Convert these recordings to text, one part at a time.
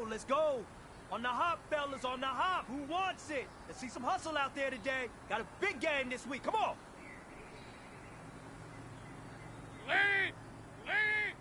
let's go. On the hop, fellas, on the hop. Who wants it? Let's see some hustle out there today. Got a big game this week. Come on. Lead! Lead!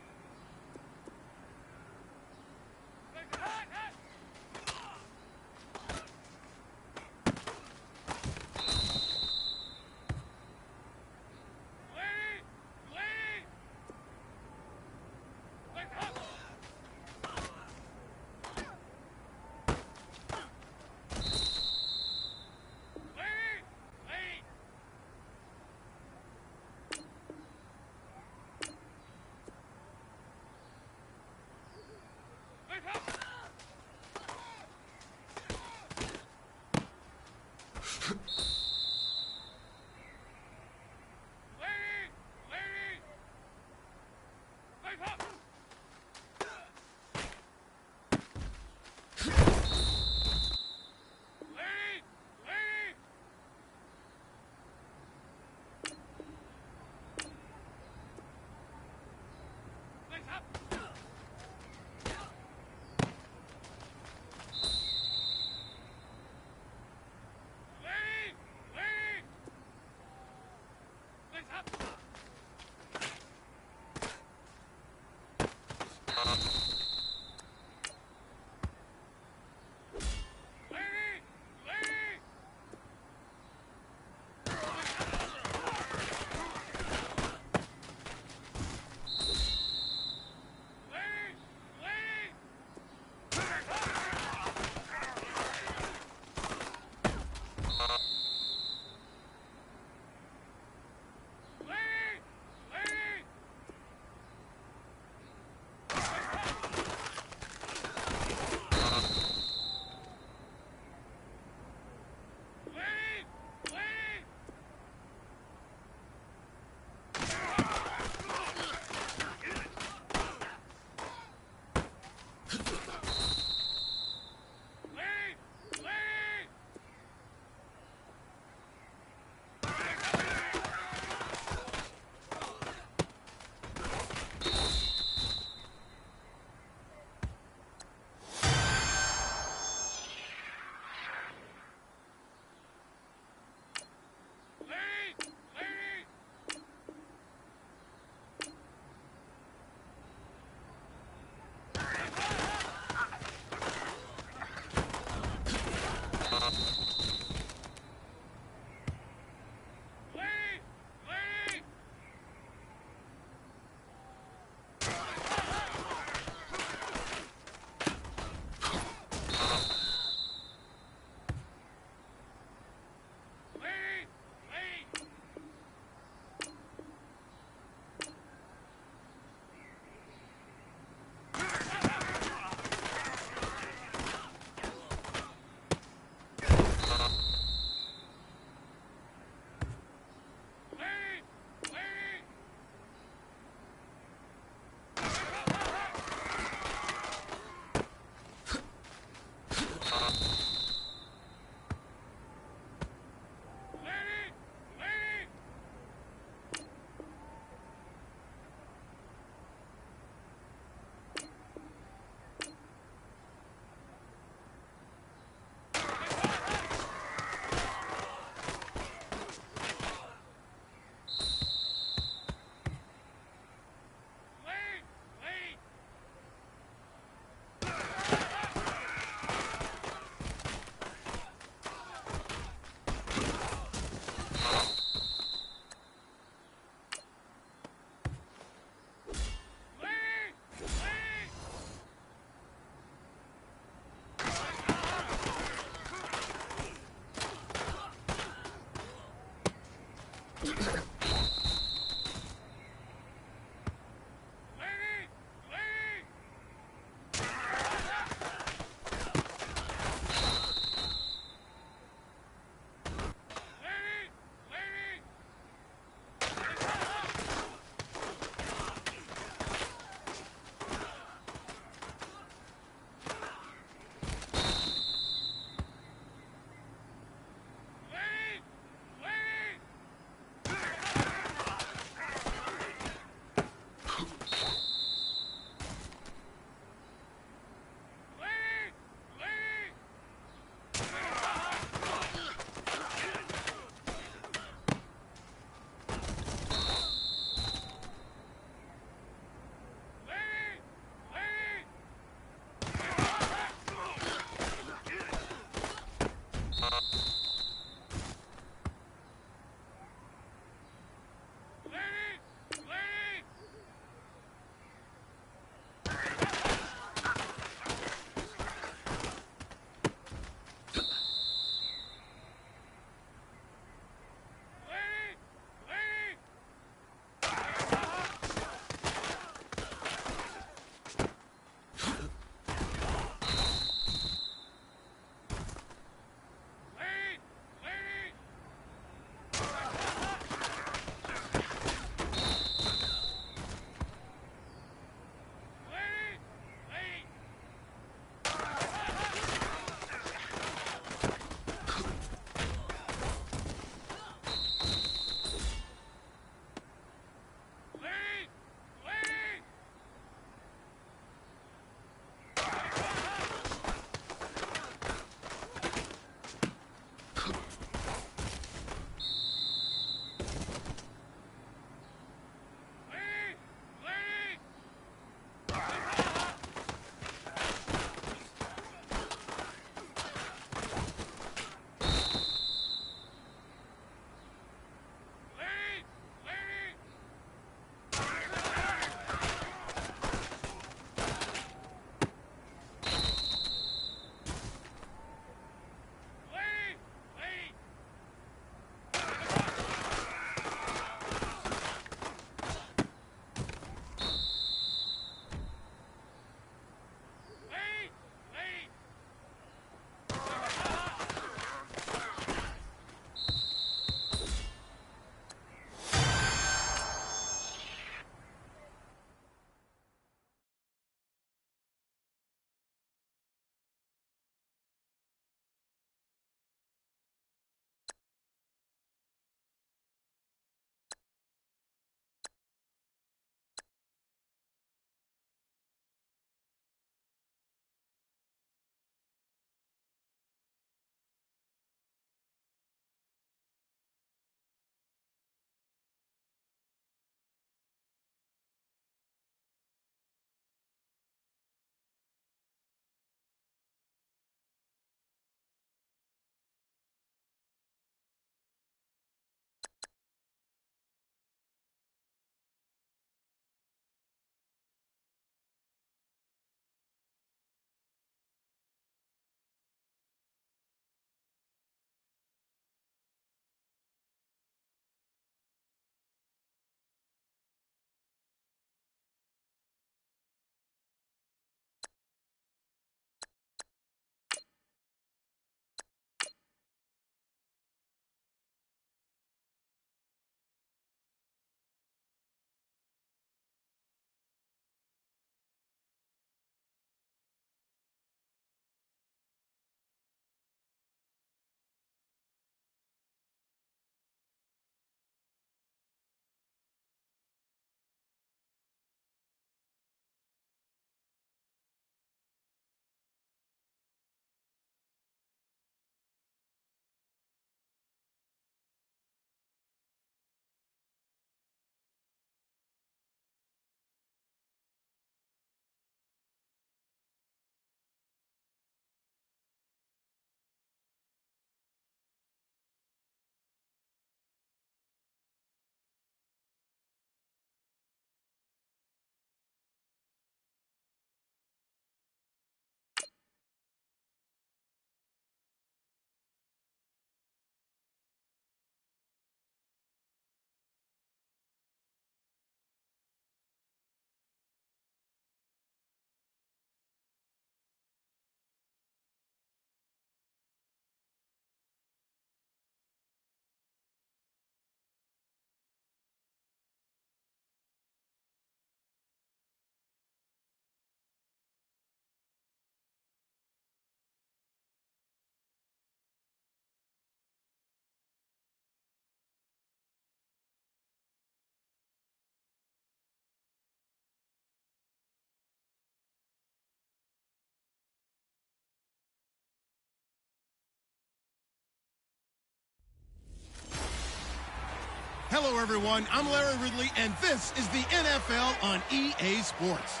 Hello, everyone. I'm Larry Ridley, and this is the NFL on EA Sports.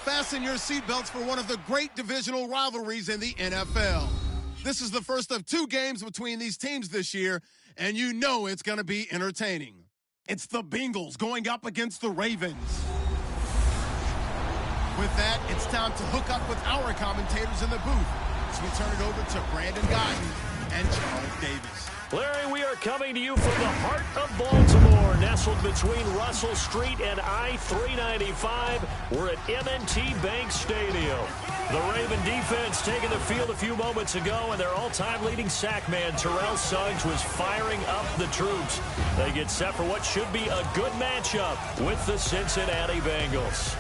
Fasten your seatbelts for one of the great divisional rivalries in the NFL. This is the first of 2 games between these teams this year, and you know it's going to be entertaining. It's the Bengals going up against the Ravens. With that, it's time to hook up with our commentators in the booth as we turn it over to Brandon Guyton and Charles Davis. Larry, we are coming to you from the heart of Baltimore, nestled between Russell Street and I-395. We're at M&T Bank Stadium. The Raven defense taking the field a few moments ago, and their all-time leading sack man, Terrell Suggs, was firing up the troops. They get set for what should be a good matchup with the Cincinnati Bengals.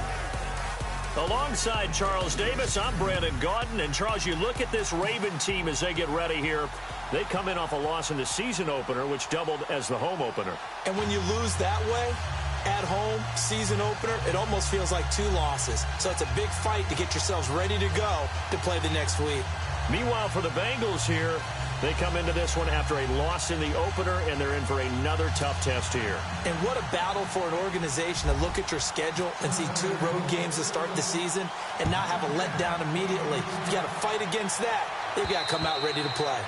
Alongside Charles Davis, I'm Brandon Guyton. And Charles, you look at this Raven team as they get ready here. They come in off a loss in the season opener, which doubled as the home opener. And when you lose that way, at home, season opener, it almost feels like 2 losses. So it's a big fight to get yourselves ready to go to play the next week. Meanwhile, for the Bengals here, they come into this one after a loss in the opener, and they're in for another tough test here. And what a battle for an organization to look at your schedule and see 2 road games to start the season and not have a letdown immediately. You got to fight against that. They've got to come out ready to play.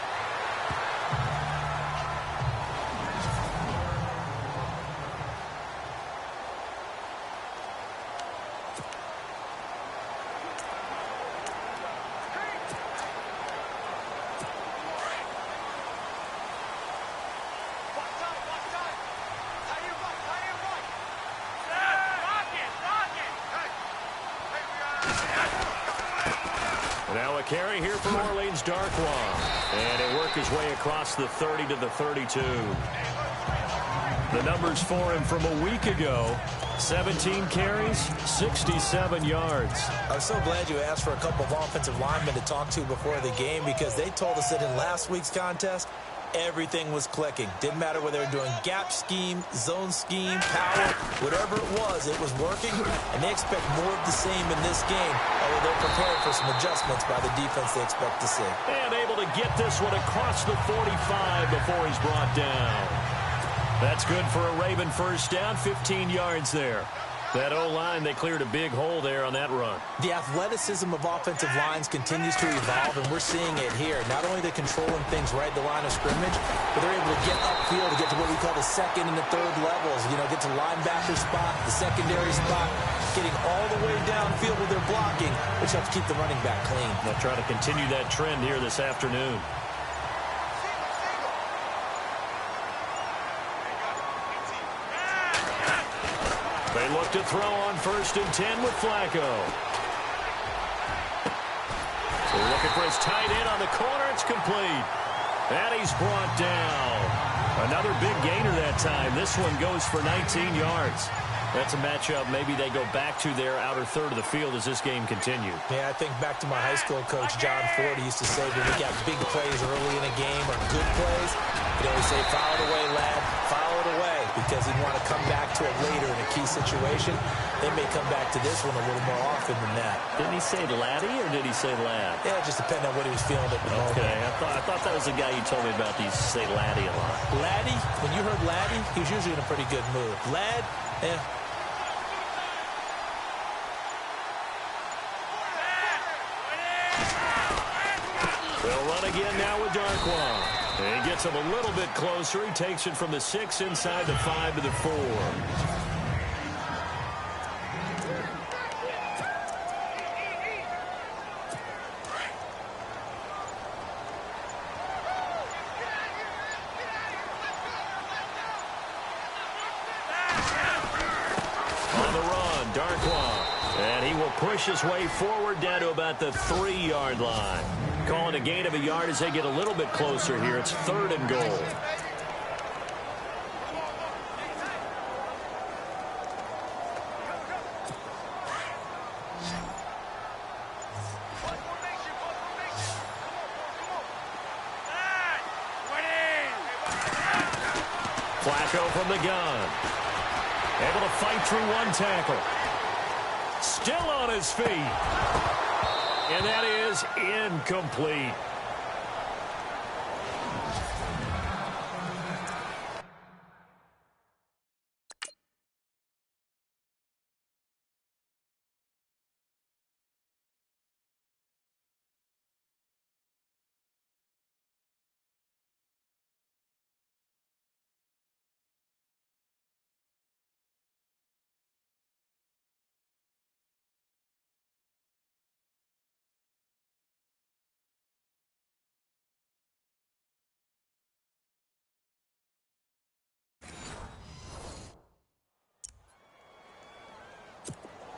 Now a carry here for Orleans Darkwa. And it worked his way across the 30 to the 32. The numbers for him from a week ago: 17 carries, 67 yards. I'm so glad you asked for a couple of offensive linemen to talk to before the game, because they told us that in last week's contest, everything was clicking. Didn't matter whether they were doing gap scheme, zone scheme, power, whatever it was working, and they expect more of the same in this game, although they're prepared for some adjustments by the defense they expect to see. And able to get this one across the 45 before he's brought down. That's good for a Raven first down, 15 yards there. That O-line, they cleared a big hole there on that run. The athleticism of offensive lines continues to evolve, and we're seeing it here. Not only are they controlling things right at the line of scrimmage, but they're able to get upfield to get to what we call the second and the third levels. You know, get to linebacker spot, the secondary spot, getting all the way downfield with their blocking, which helps keep the running back clean. They'll try to continue that trend here this afternoon. They look to throw on 1st and 10 with Flacco. So looking for his tight end on the corner. It's complete. And he's brought down. Another big gainer that time. This one goes for 19 yards. That's a matchup maybe they go back to their outer third of the field as this game continues. Yeah, I think back to my high school coach, John Ford. He used to say when we got big plays early in a game or good plays, he'd always say, foul it away, lad, foul it away, because he'd want to come back to it later in a key situation. They may come back to this one a little more often than that. Didn't he say laddie or did he say lad? Yeah, it just depended on what he was feeling at the moment. Okay, I thought that was the guy you told me about. He used to say laddie a lot. Laddie, when you heard laddie, he was usually in a pretty good mood. Lad, eh. They'll run again now with Darkwa. He gets him a little bit closer. He takes it from the 6 inside the 5 to the 4. On the run, Darkwa. And he will push his way forward down to about the 3-yard line. Calling a gain of a yard as they get a little bit closer here. It's 3rd and goal. Flacco from the gun. Able to fight through one tackle. Still on his feet. And that is incomplete.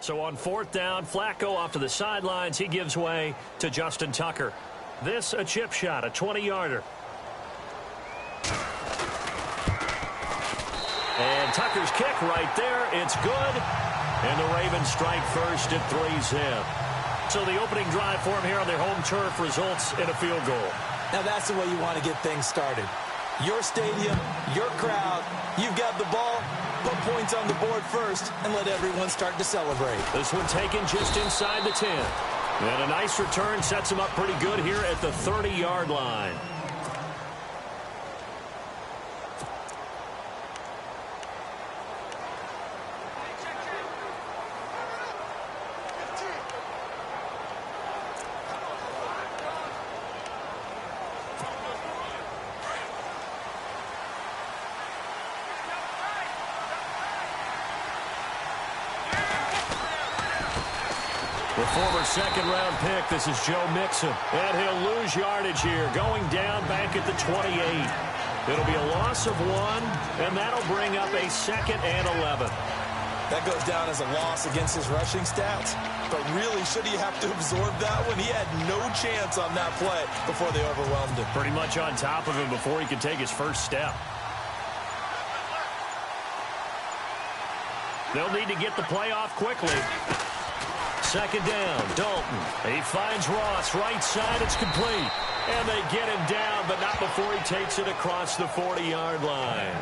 So on 4th down, Flacco off to the sidelines. He gives way to Justin Tucker. This a chip shot, a 20-yarder. And Tucker's kick right there. It's good. And the Ravens strike first at 3-zip. So the opening drive for him here on their home turf results in a field goal. Now that's the way you want to get things started. Your stadium, your crowd, you've got the ball, put points on the board first, and let everyone start to celebrate. This one taken just inside the 10. And a nice return sets him up pretty good here at the 30-yard line. The former second-round pick, this is Joe Mixon. And he'll lose yardage here, going down back at the 28. It'll be a loss of 1, and that'll bring up a 2nd and 11. That goes down as a loss against his rushing stats. But really, should he have to absorb that one? He had no chance on that play before they overwhelmed him. Pretty much on top of him before he could take his first step. They'll need to get the play off quickly. 2nd down, Dalton. He finds Ross, right side, it's complete. And they get him down, but not before he takes it across the 40-yard line.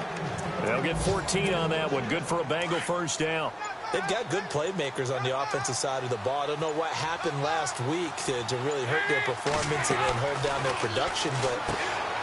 They'll get 14 on that one. Good for a Bengal first down. They've got good playmakers on the offensive side of the ball. I don't know what happened last week to really hurt their performance and hold down their production, but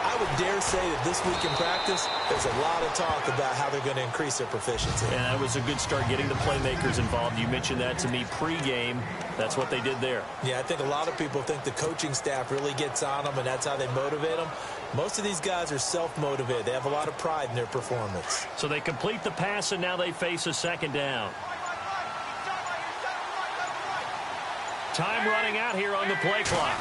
I would dare say that this week in practice, there's a lot of talk about how they're going to increase their proficiency. And that was a good start getting the playmakers involved. You mentioned that to me pregame. That's what they did there. Yeah, I think a lot of people think the coaching staff really gets on them, and that's how they motivate them. Most of these guys are self-motivated. They have a lot of pride in their performance. So they complete the pass, and now they face a 2nd down. Time running out here on the play clock.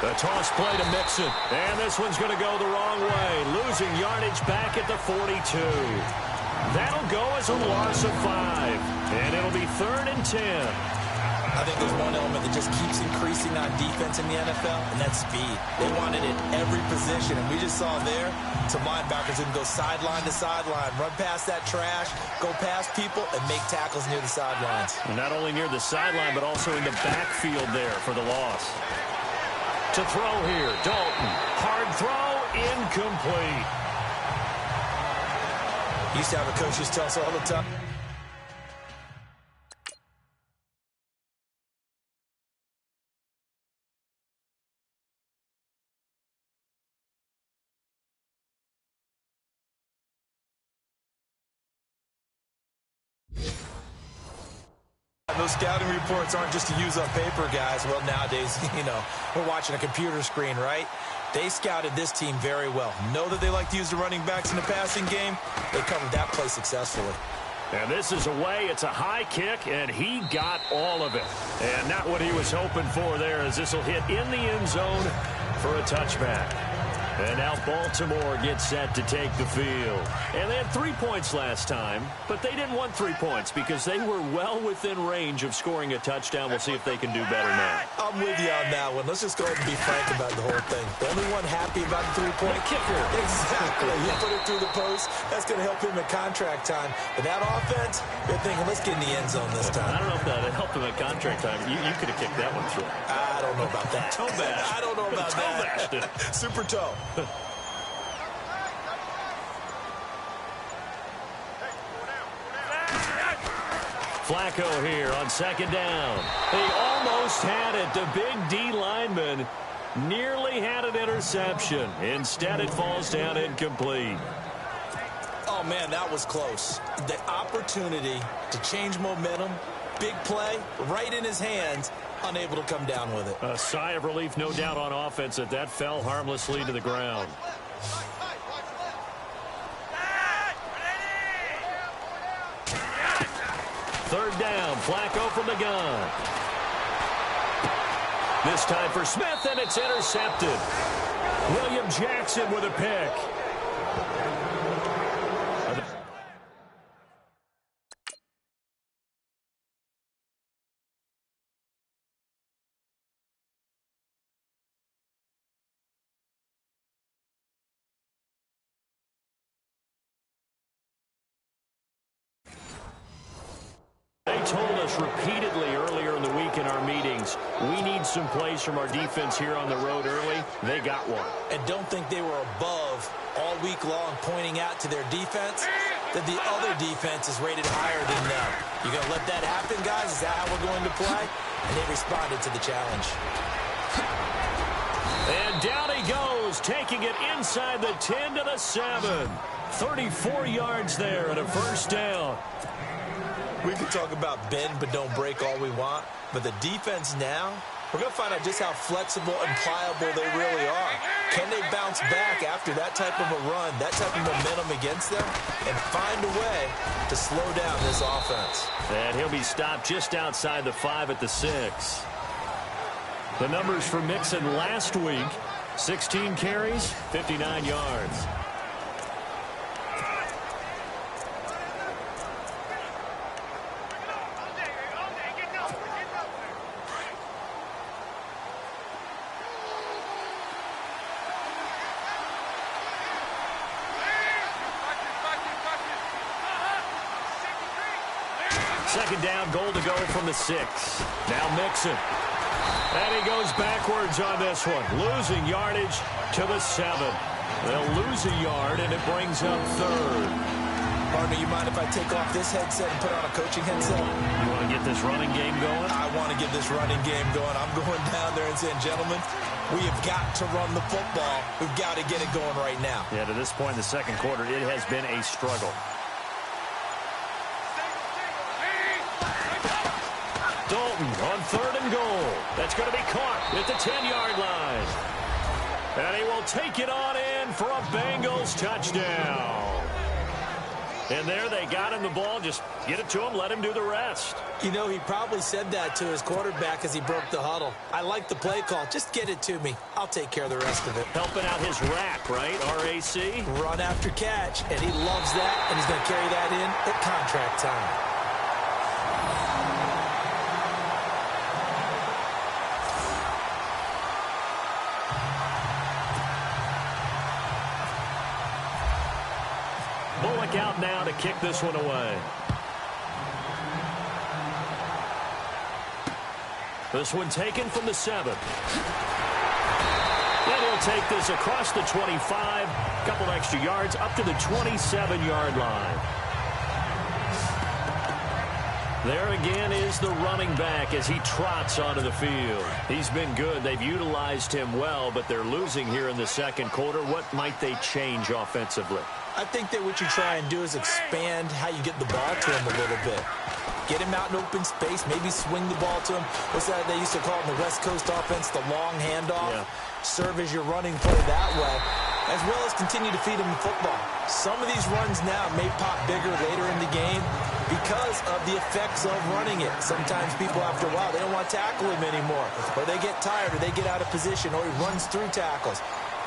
The toss play to Mixon. And this one's going to go the wrong way. Losing yardage back at the 42. That'll go as a loss of 5. And it'll be 3rd and 10. I think there's one element that just keeps increasing on defense in the NFL, and that's speed. They want it at every position, and we just saw there some linebackers who can go sideline to sideline, run past that trash, go past people, and make tackles near the sidelines. And not only near the sideline, but also in the backfield there for the loss. To throw here, Dalton. Hard throw, incomplete. Used to have a coach used to tell us all the time. Those scouting reports aren't just to use on paper, guys. Well, nowadays, we're watching a computer screen, right? They scouted this team very well. Know that they like to use the running backs in the passing game. They covered that play successfully. And this is away. It's a high kick, and he got all of it. And not what he was hoping for there, as this will hit in the end zone for a touchback. And now Baltimore gets set to take the field. And they had 3 points last time, but they didn't want 3 points because they were well within range of scoring a touchdown. We'll see if they can do better now. I'm with you on that one. Let's just go ahead and be frank about the whole thing. The only one happy about the 3-point kicker. Exactly. You put it through the post. That's going to help him at contract time. But that offense, they're thinking, let's get in the end zone this time. I don't know if that helped him at contract time. You could have kicked that one through. I don't know about that. Toe bash. I don't know about that. Toe bashed it. Super toe. Flacco here on 2nd down. He almost had it. The big D lineman nearly had an interception. Instead, it falls down incomplete. Oh, man, that was close. The opportunity to change momentum, big play, right in his hands, unable to come down with it. A sigh of relief, no doubt, on offense that fell harmlessly to the ground. Third down, Flacco from the gun. This time for Smith, and it's intercepted. William Jackson with a pick. told us repeatedly earlier in the week in our meetings, we need some plays from our defense here on the road early. They got one. And don't think they were above all week long pointing out to their defense that the other defense is rated higher than them. You going to let that happen, guys? Is that how we're going to play? And they responded to the challenge. And down he goes, taking it inside the 10 to the 7. 34 yards there and a first down. We can talk about bend but don't break all we want, but the defense now, we're going to find out just how flexible and pliable they really are. Can they bounce back after that type of a run, that type of momentum against them, and find a way to slow down this offense? And he'll be stopped just outside the 5 at the 6. The numbers for Mixon last week, 16 carries, 59 yards. Second down, goal to go from the 6. Now Mixon. And he goes backwards on this one. Losing yardage to the 7. They'll lose a yard, and it brings up 3rd. Partner, you mind if I take off this headset and put on a coaching headset? You want to get this running game going? I want to get this running game going. I'm going down there and saying, gentlemen, we have got to run the football. We've got to get it going right now. Yeah, to this point in the second quarter, it has been a struggle. Dalton on 3rd and goal. That's going to be caught at the 10-yard line. And he will take it on in for a Bengals touchdown. And there they got him the ball. Just get it to him, let him do the rest. You know, he probably said that to his quarterback as he broke the huddle. I like the play call. Just get it to me. I'll take care of the rest of it. Helping out his rack, right? RAC? Run after catch, and he loves that, and he's going to carry that in at contract time. Out now to kick this one away. This one taken from the 7. And he'll take this across the 25. Couple extra yards up to the 27-yard line. There again is the running back as he trots onto the field. He's been good. They've utilized him well, but they're losing here in the second quarter. What might they change offensively? I think that what you try and do is expand how you get the ball to him a little bit. Get him out in open space, maybe swing the ball to him. What's that they used to call it in the West Coast offense, the long handoff? Yeah. Serve as your running play that way, as well as continue to feed him the football. Some of these runs now may pop bigger later in the game because of the effects of running it. Sometimes people, after a while, they don't want to tackle him anymore, or they get tired, or they get out of position, or he runs through tackles.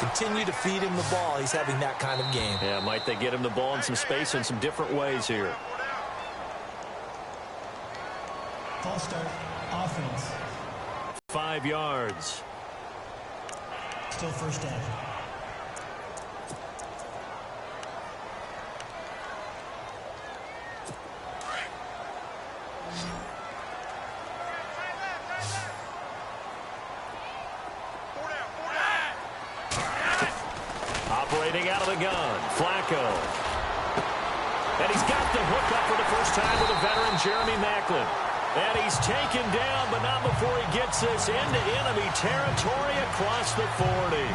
Continue to feed him the ball. He's having that kind of game. Yeah, might they get him the ball in some space in some different ways here. False start, offense. 5 yards. Still first down. Operating out of the gun, Flacco. And he's got the hook up for the first time with a veteran, Jeremy Maclin. And he's taken down, but not before he gets this into enemy territory across the 40.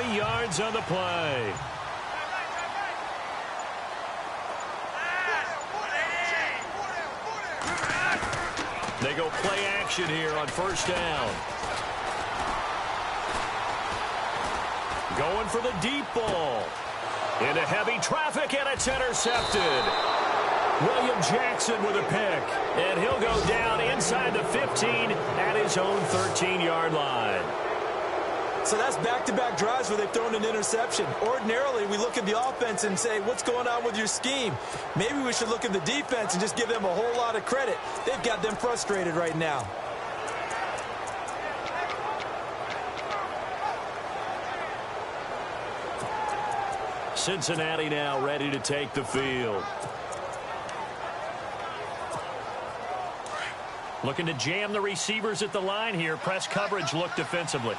23 yards on the play. They go play action here on first down. Going for the deep ball. Into heavy traffic, and it's intercepted. William Jackson with a pick. And he'll go down inside the 15 at his own 13-yard line. So that's back-to-back drives where they've thrown an interception. Ordinarily, we look at the offense and say, what's going on with your scheme? Maybe we should look at the defense and just give them a whole lot of credit. They've got them frustrated right now. Cincinnati now ready to take the field. Looking to jam the receivers at the line here. Press coverage look defensively.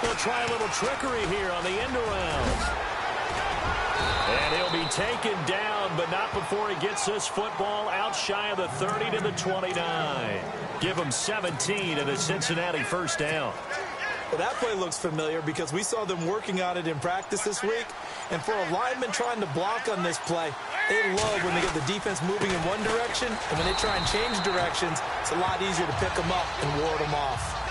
They'll try a little trickery here on the end around. And he'll be taken down, but not before he gets this football out shy of the 30 to the 29. Give him 17 and a Cincinnati first down. Well, that play looks familiar because we saw them working on it in practice this week. And for a lineman trying to block on this play, they love when they get the defense moving in one direction. And when they try and change directions, it's a lot easier to pick them up and ward them off.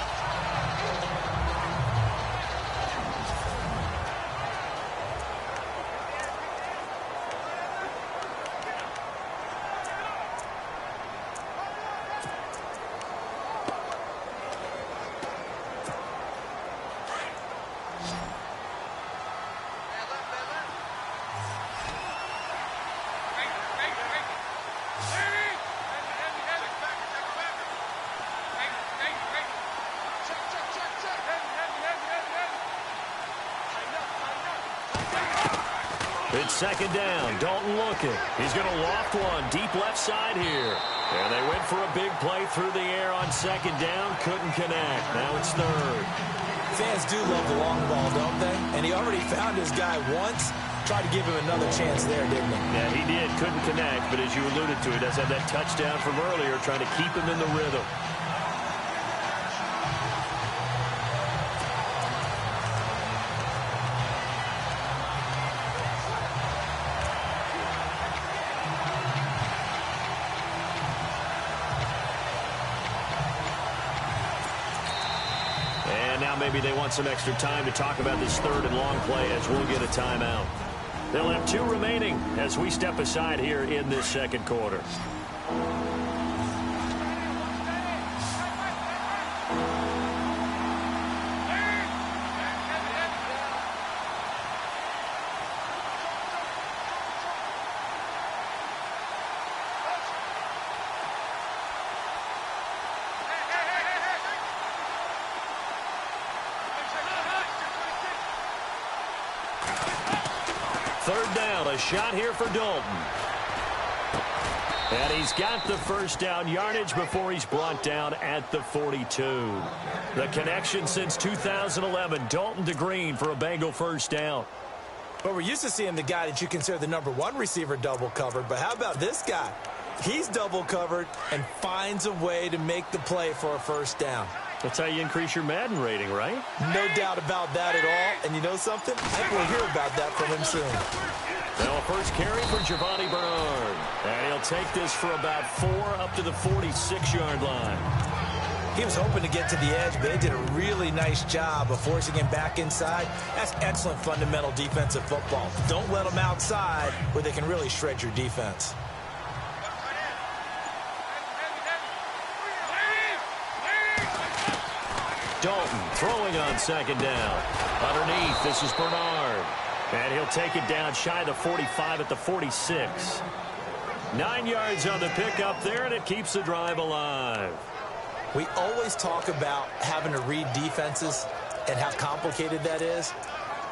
It's second down. Dalton looking. He's going to loft one deep left side here. And they went for a big play through the air on second down. Couldn't connect. Now it's third. Fans do love the long ball, don't they? And he already found his guy once. Tried to give him another chance there, didn't he? Yeah, he did. Couldn't connect. But as you alluded to, he does have that touchdown from earlier, trying to keep him in the rhythm. Maybe they want some extra time to talk about this third and long play as we'll get a timeout. They'll have 2 remaining as we step aside here in this second quarter. Third down, a shot here for Dalton. And he's got the first down yardage before he's brought down at the 42. The connection since 2011, Dalton to Green for a Bengal first down. Well, we're used to seeing the guy that you consider the #1 receiver double covered, but how about this guy? He's double covered and finds a way to make the play for a first down. That's how you increase your Madden rating, right? No doubt about that at all. And you know something? I think we'll hear about that from him soon. Now a first carry for Giovanni Bernard. And he'll take this for about 4 up to the 46-yard line. He was hoping to get to the edge, but they did a really nice job of forcing him back inside. That's excellent fundamental defensive football. Don't let them outside where they can really shred your defense. Dalton throwing on second down. Underneath, this is Bernard. And he'll take it down shy of the 45 at the 46. 9 yards on the pickup there, and it keeps the drive alive. We always talk about having to read defenses and how complicated that is.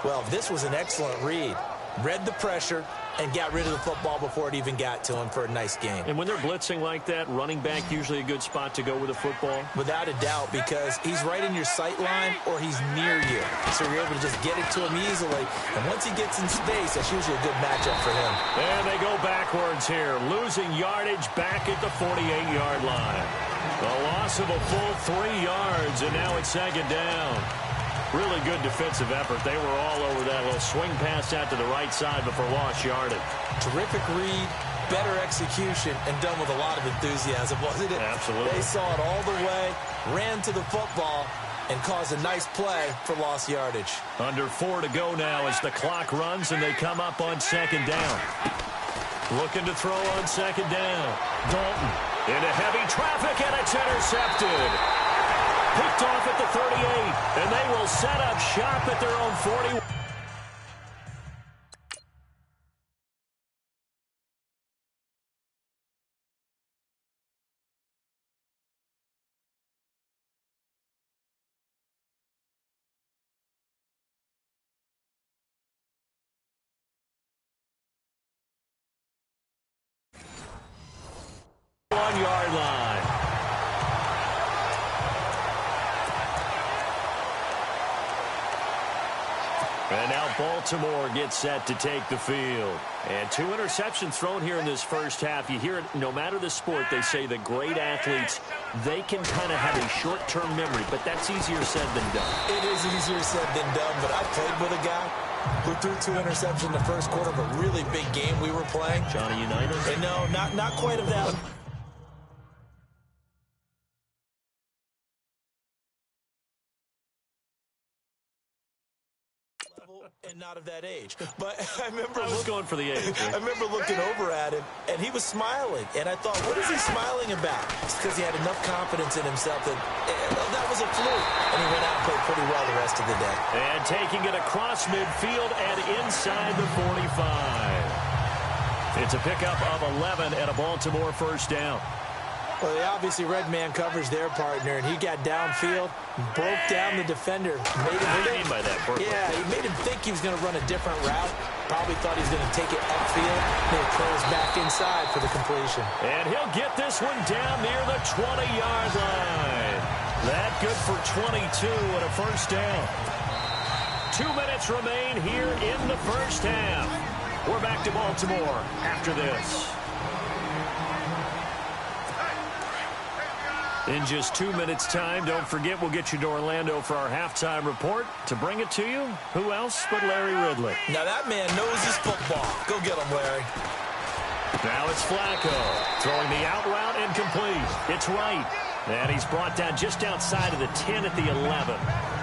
Well, this was an excellent read. Read the pressure and got rid of the football before it even got to him for a nice game. And when they're blitzing like that, running back usually a good spot to go with the football? Without a doubt, because he's right in your sight line or he's near you. So you're able to just get it to him easily. And once he gets in space, that's usually a good matchup for him. And they go backwards here, losing yardage back at the 48-yard line. A loss of a full 3 yards, and now it's second down. Really good defensive effort. They were all over that little swing pass out to the right side before lost yardage. Terrific read, better execution, and done with a lot of enthusiasm, wasn't it? Absolutely. They saw it all the way, ran to the football, and caused a nice play for lost yardage. Under 4 to go now as the clock runs and they come up on second down. Looking to throw on second down. Dalton into heavy traffic, and it's intercepted. Picked off at the 38, and they will set up shop at their own 40. 1-yard line. And now Baltimore gets set to take the field. And 2 interceptions thrown here in this first half. You hear it, no matter the sport, they say the great athletes, they can kind of have a short-term memory, but that's easier said than done. It is easier said than done, but I played with a guy who threw 2 interceptions in the first quarter of a really big game we were playing. Johnny Unitas? And no, not quite of that. And not of that age. But I was going for the age. Right? I remember looking over at him, and he was smiling. And I thought, what is he smiling about? It's because he had enough confidence in himself that that was a fluke. And he went out and played pretty well the rest of the day. And taking it across midfield and inside the 45. It's a pickup of 11 and a Baltimore first down. Well, they obviously red man covers their partner, and he got downfield, broke down the defender. What do you mean by that? Yeah, he made him think he was going to run a different route. Probably thought he was going to take it upfield. Then it throws back inside for the completion. And he'll get this one down near the 20-yard line. That good for 22 and a first down. 2 minutes remain here in the first half. We're back to Baltimore after this. In just 2 minutes' time, don't forget we'll get you to Orlando for our halftime report. To bring it to you, who else but Larry Ridley? Now that man knows his football. Go get him, Larry. Now it's Flacco throwing the out route incomplete. It's right. And he's brought down just outside of the 10 at the 11.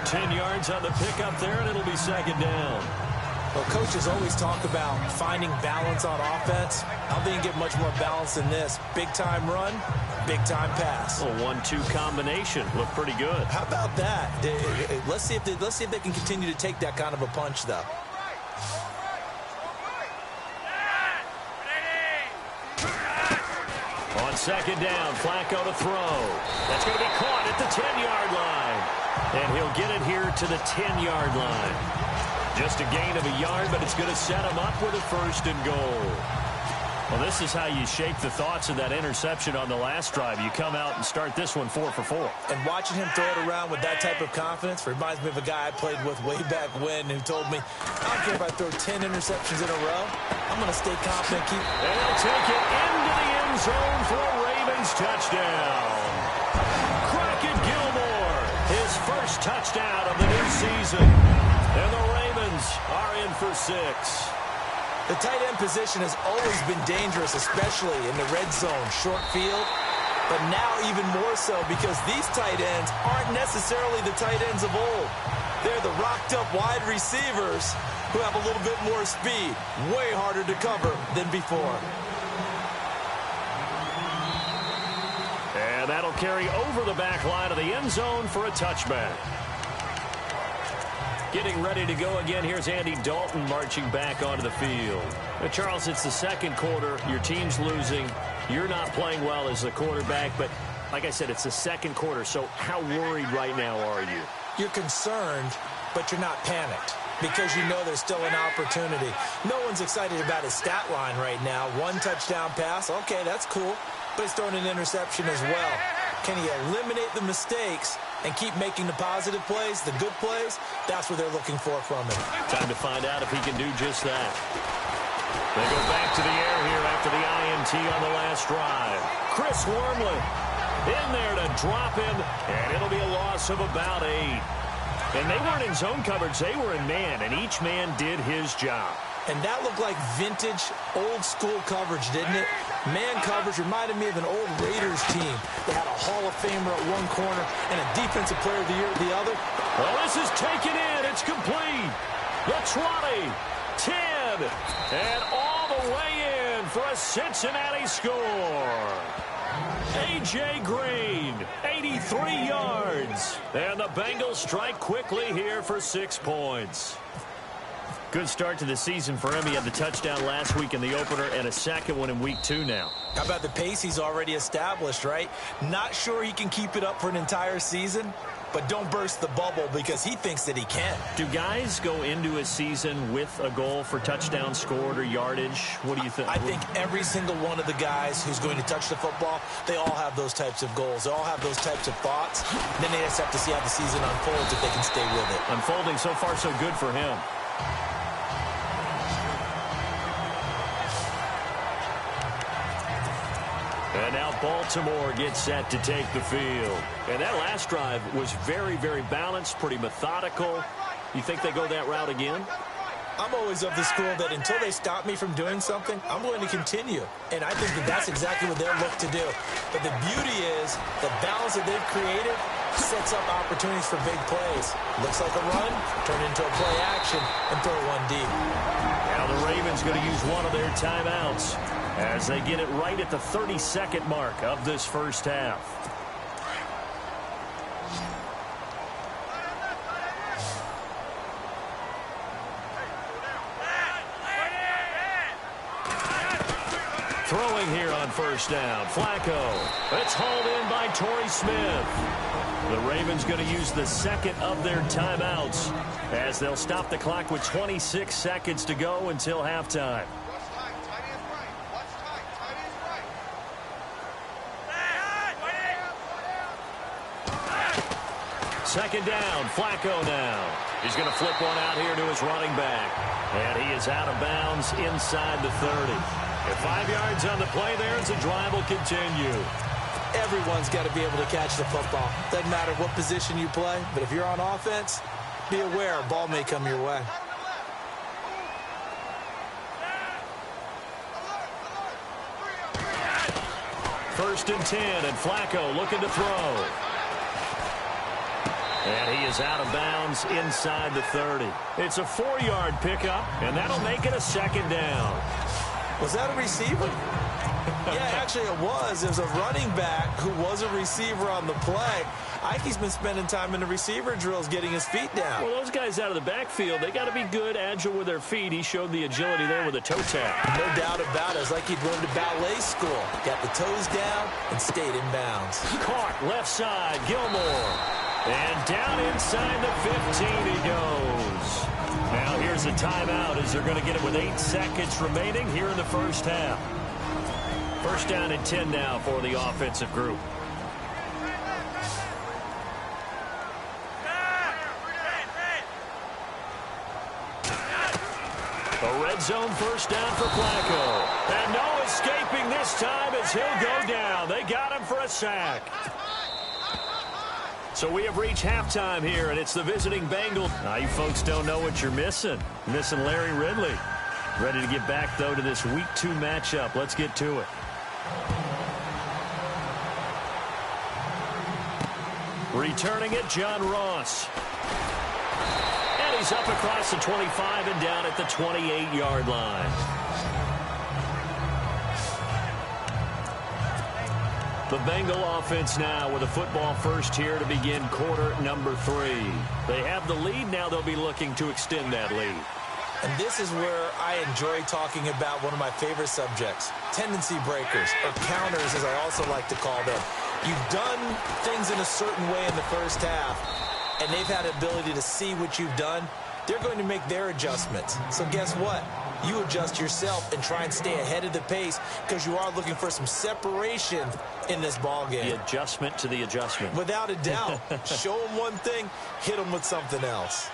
10 yards on the pickup there, and it'll be second down. Well, coaches always talk about finding balance on offense. I don't think you get much more balance than this. Big-time run, big-time pass. A 1-2 combination. Looked pretty good. How about that? Let's see if they can continue to take that kind of a punch, though. On second down, Flacco to throw. That's going to be caught at the 10-yard line. And he'll get it here to the 10-yard line. Just a gain of a yard, but it's going to set him up with a first and goal. Well, this is how you shape the thoughts of that interception on the last drive. You come out and start this one 4 for 4. And watching him throw it around with that type of confidence reminds me of a guy I played with way back when who told me, I don't care if I throw 10 interceptions in a row. I'm going to stay confident. And he'll take it into the end zone for a Ravens touchdown. Crockett Gilmore, his first touchdown of the new season. And the Ravens are in for 6. The tight end position has always been dangerous, especially in the red zone, short field. But now even more so because these tight ends aren't necessarily the tight ends of old. They're the rocked-up wide receivers who have a little bit more speed. Way harder to cover than before. And that'll carry over the back line of the end zone for a touchback. Getting ready to go again. Here's Andy Dalton marching back onto the field. Charles, it's the second quarter. Your team's losing. You're not playing well as the quarterback, but like I said, it's the second quarter. So how worried right now are you? You're concerned, but you're not panicked because you know there's still an opportunity. No one's excited about his stat line right now. 1 touchdown pass. Okay, that's cool. But he's throwing an interception as well. Can he eliminate the mistakes and keep making the positive plays, the good plays? That's what they're looking for from him. Time to find out if he can do just that. They go back to the air here after the INT on the last drive. Chris Wormley in there to drop him, and it'll be a loss of about 8. And they weren't in zone coverage. They were in man, and each man did his job. And that looked like vintage, old-school coverage, didn't it? Man coverage reminded me of an old Raiders team. They had a Hall of Famer at one corner and a Defensive Player of the Year at the other. Well, this is taken in. It's complete. The 20, 10, and all the way in for a Cincinnati score. A.J. Green, 83 yards. And the Bengals strike quickly here for 6 points. Good start to the season for him. He had the touchdown last week in the opener and a second one in week 2 now. How about the pace he's already established, right? Not sure he can keep it up for an entire season, but don't burst the bubble because he thinks that he can. Do guys go into a season with a goal for touchdown scored or yardage? What do you think? I think every single one of the guys who's going to touch the football, they all have those types of goals. They all have those types of thoughts. Then they just have to see how the season unfolds if they can stay with it. Unfolding so far so good for him. And now Baltimore gets set to take the field. And that last drive was very, very balanced, pretty methodical. You think they go that route again? I'm always of the school that until they stop me from doing something, I'm going to continue. And I think that that's exactly what they'll look to do. But the beauty is the balance that they've created sets up opportunities for big plays. Looks like a run, turn into a play action, and throw one deep. Now the Ravens going to use one of their timeouts as they get it right at the 30-second mark of this first half. Throwing here on first down, Flacco. It's hauled in by Torrey Smith. The Ravens going to use the second of their timeouts as they'll stop the clock with 26 seconds to go until halftime. Second down, Flacco now. He's going to flip one out here to his running back. And he is out of bounds inside the 30. At 5 yards on the play there as the drive will continue. Everyone's got to be able to catch the football. Doesn't matter what position you play, but if you're on offense, be aware a ball may come your way. First and 10, and Flacco looking to throw. And he is out of bounds inside the 30. It's a 4-yard pickup, and that'll make it a second down. Was that a receiver? Yeah, actually it was. It was a running back who was a receiver on the play. Ike's been spending time in the receiver drills getting his feet down. Well, those guys out of the backfield, they got to be good, agile with their feet. He showed the agility there with a toe tap. No doubt about it. It's like he'd gone to ballet school. Got the toes down and stayed in bounds. Caught left side, Gilmore. And down inside the 15 he goes. Now here's a timeout as they're going to get it with 8 seconds remaining here in the first half. First down and 10 now for the offensive group. A red zone first down for Flacco. And no escaping this time as he'll go down. They got him for a sack. So we have reached halftime here, and it's the visiting Bengals. Now, you folks don't know what you're missing. You're missing Larry Ridley. Ready to get back, though, to this Week 2 matchup. Let's get to it. Returning it, John Ross. And he's up across the 25 and down at the 28-yard line. The Bengal offense now with a football first here to begin quarter number 3. They have the lead. Now they'll be looking to extend that lead. And this is where I enjoy talking about one of my favorite subjects, tendency breakers, or counters as I also like to call them. You've done things in a certain way in the first half, and they've had the ability to see what you've done. They're going to make their adjustments. So guess what? You adjust yourself and try and stay ahead of the pace because you are looking for some separation in this ball game. The adjustment to the adjustment. Without a doubt. Show them one thing, hit them with something else.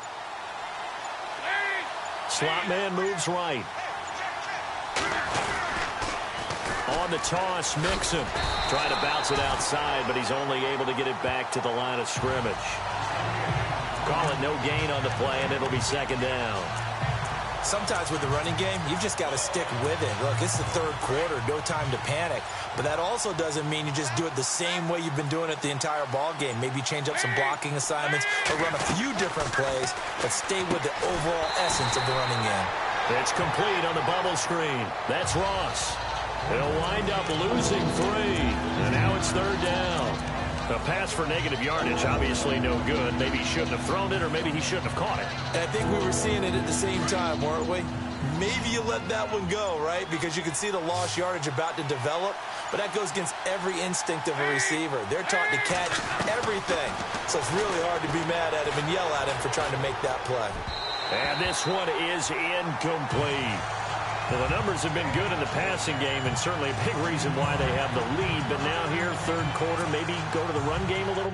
Slot man moves right. On the toss, Mixon. Trying to bounce it outside, but he's only able to get it back to the line of scrimmage. Call it no gain on the play, and it'll be second down. Sometimes with the running game, you've just got to stick with it. Look, it's the third quarter, no time to panic. But that also doesn't mean you just do it the same way you've been doing it the entire ball game. Maybe change up some blocking assignments or run a few different plays, but stay with the overall essence of the running game. It's complete on the bubble screen. That's Ross. They'll wind up losing 3, and now it's third down. A pass for negative yardage, obviously no good. Maybe he shouldn't have thrown it, or maybe he shouldn't have caught it. And I think we were seeing it at the same time, weren't we? Maybe you let that one go, right? Because you can see the lost yardage about to develop. But that goes against every instinct of a receiver. They're taught to catch everything. So it's really hard to be mad at him and yell at him for trying to make that play. And this one is incomplete. Well, the numbers have been good in the passing game, and certainly a big reason why they have the lead. But now here, third quarter, maybe go to the run game a little.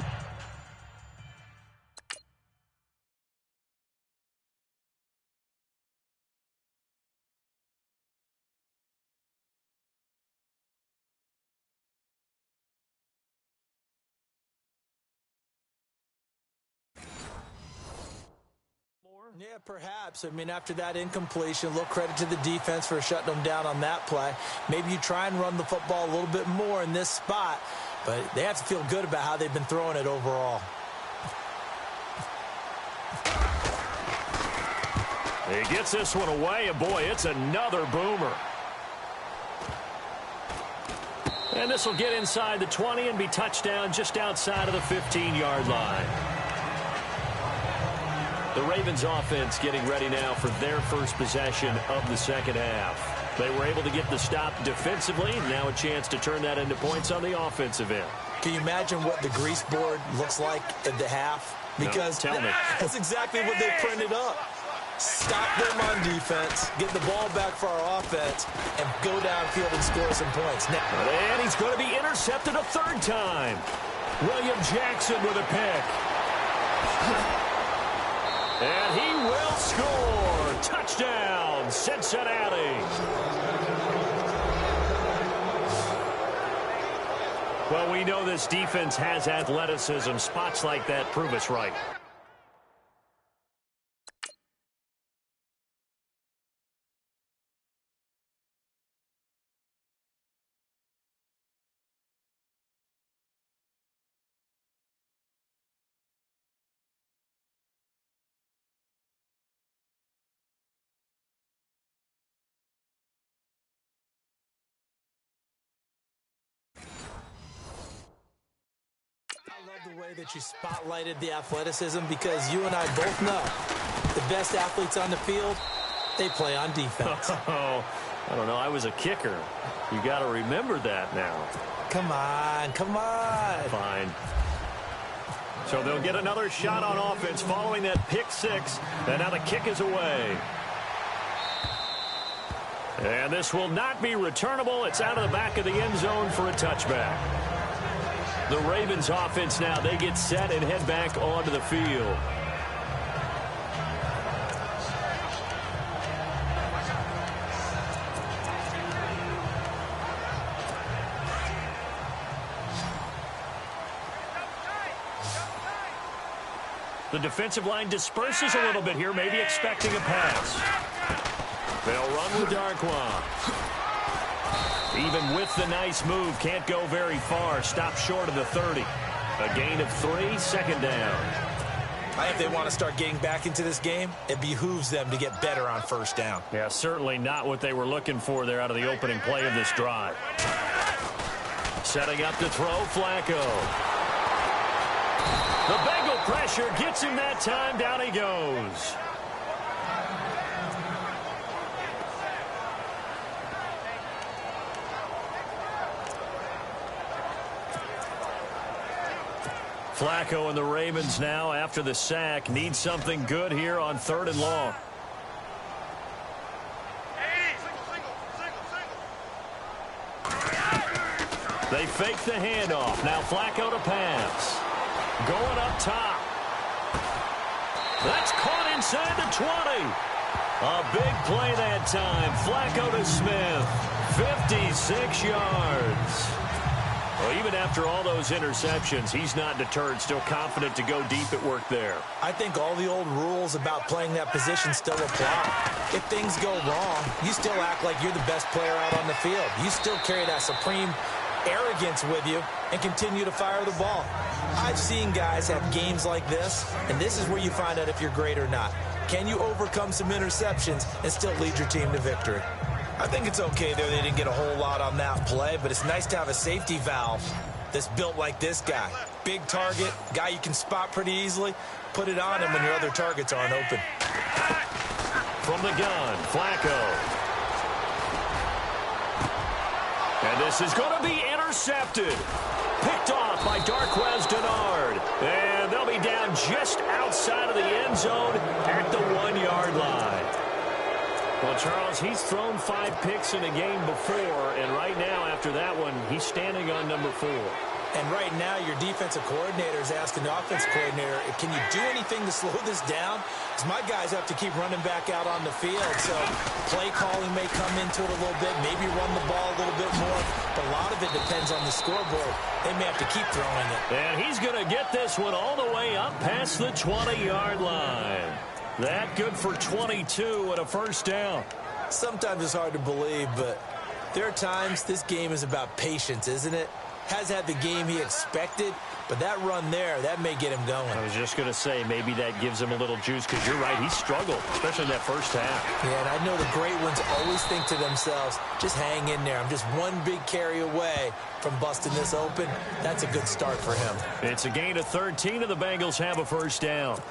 Yeah, perhaps. I mean, after that incompletion, a little credit to the defense for shutting them down on that play. Maybe you try and run the football a little bit more in this spot, but they have to feel good about how they've been throwing it overall. He gets this one away, and boy, it's another boomer. And this will get inside the 20 and be touchdown just outside of the 15-yard line. The Ravens offense getting ready now for their first possession of the second half. They were able to get the stop defensively. Now a chance to turn that into points on the offensive end. Can you imagine what the grease board looks like at the half? Because no, tell me. That's exactly what they printed up. Stop them on defense, get the ball back for our offense, and go downfield and score some points. Now, and he's going to be intercepted a third time. William Jackson with a pick. And he will score. Touchdown, Cincinnati. Well, we know this defense has athleticism. Spots like that prove us right. I love the way that you spotlighted the athleticism, because you and I both know the best athletes on the field, they play on defense. Oh, I don't know. I was a kicker. You got to remember that now. Come on, come on. Fine. So they'll get another shot on offense following that pick six, and now the kick is away. And this will not be returnable. It's out of the back of the end zone for a touchback. The Ravens offense now, they get set and head back onto the field. The defensive line disperses a little bit here, maybe expecting a pass. They'll run with Darkwa. Even with the nice move, can't go very far. Stop short of the 30. A gain of 3, second down. If they want to start getting back into this game, it behooves them to get better on first down. Yeah, certainly not what they were looking for there out of the opening play of this drive. Setting up to throw, Flacco. The Bengal pressure gets him that time. Down he goes. Flacco and the Ravens now, after the sack, need something good here on 3rd and long. They fake the handoff. Now Flacco to pass. Going up top. That's caught inside the 20. A big play that time. Flacco to Smith. 56 yards. Well, even after all those interceptions, he's not deterred, still confident to go deep at work there. I think all the old rules about playing that position still apply. If things go wrong, you still act like you're the best player out on the field. You still carry that supreme arrogance with you and continue to fire the ball. I've seen guys have games like this, and this is where you find out if you're great or not. Can you overcome some interceptions and still lead your team to victory? I think it's okay there. They didn't get a whole lot on that play, but it's nice to have a safety valve that's built like this guy. big target, guy you can spot pretty easily. Put it on him when your other targets aren't open. From the gun, Flacco. And this is going to be intercepted. Picked off by Darquez Denard. And they'll be down just outside of the end zone at the 1-yard line. Well, Charles, he's thrown 5 picks in a game before, and right now, after that one, he's standing on number 4. And right now, your defensive coordinator is asking the offensive coordinator, can you do anything to slow this down? Because my guys have to keep running back out on the field. So play calling may come into it a little bit, maybe run the ball a little bit more. But a lot of it depends on the scoreboard. They may have to keep throwing it. And he's going to get this one all the way up past the 20-yard line. That good for 22 and a first down. Sometimes it's hard to believe, but there are times this game is about patience, isn't it? Has had the game he expected, but that run there, that may get him going. I was just going to say, maybe that gives him a little juice, because you're right, he struggled, especially in that first half. Yeah, and I know the great ones always think to themselves, just hang in there. I'm just one big carry away from busting this open. That's a good start for him. It's a gain of 13, and the Bengals have a first down.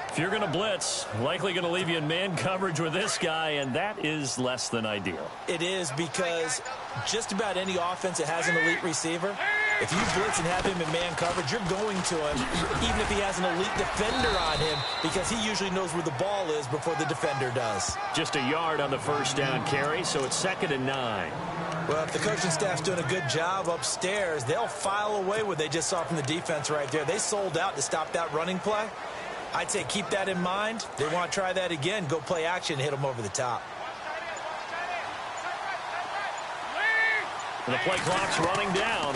If you're going to blitz, likely going to leave you in man coverage with this guy, and that is less than ideal. It is, because just about any offense that has an elite receiver, if you blitz and have him in man coverage, you're going to him, even if he has an elite defender on him, because he usually knows where the ball is before the defender does. Just a yard on the first down carry, so it's 2nd and 9. Well, if the coaching staff's doing a good job upstairs, they'll file away what they just saw from the defense right there. They sold out to stop that running play. I'd say keep that in mind. They want to try that again. Go play action, hit them over the top. And the play clock's running down.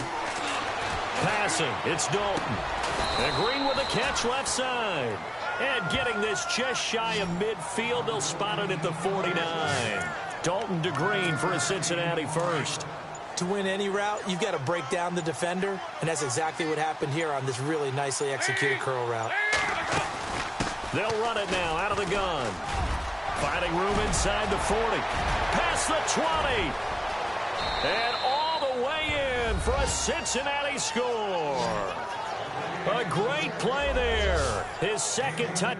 Passing, it's Dalton. And Green with a catch left side. And getting this just shy of midfield. They'll spot it at the 49. Dalton to Green for a Cincinnati first. To win any route, you've got to break down the defender. And that's exactly what happened here on this really nicely executed curl route. They'll run it now out of the gun. Finding room inside the 40. Past the 20. And all the way in for a Cincinnati score. A great play there. His second touch.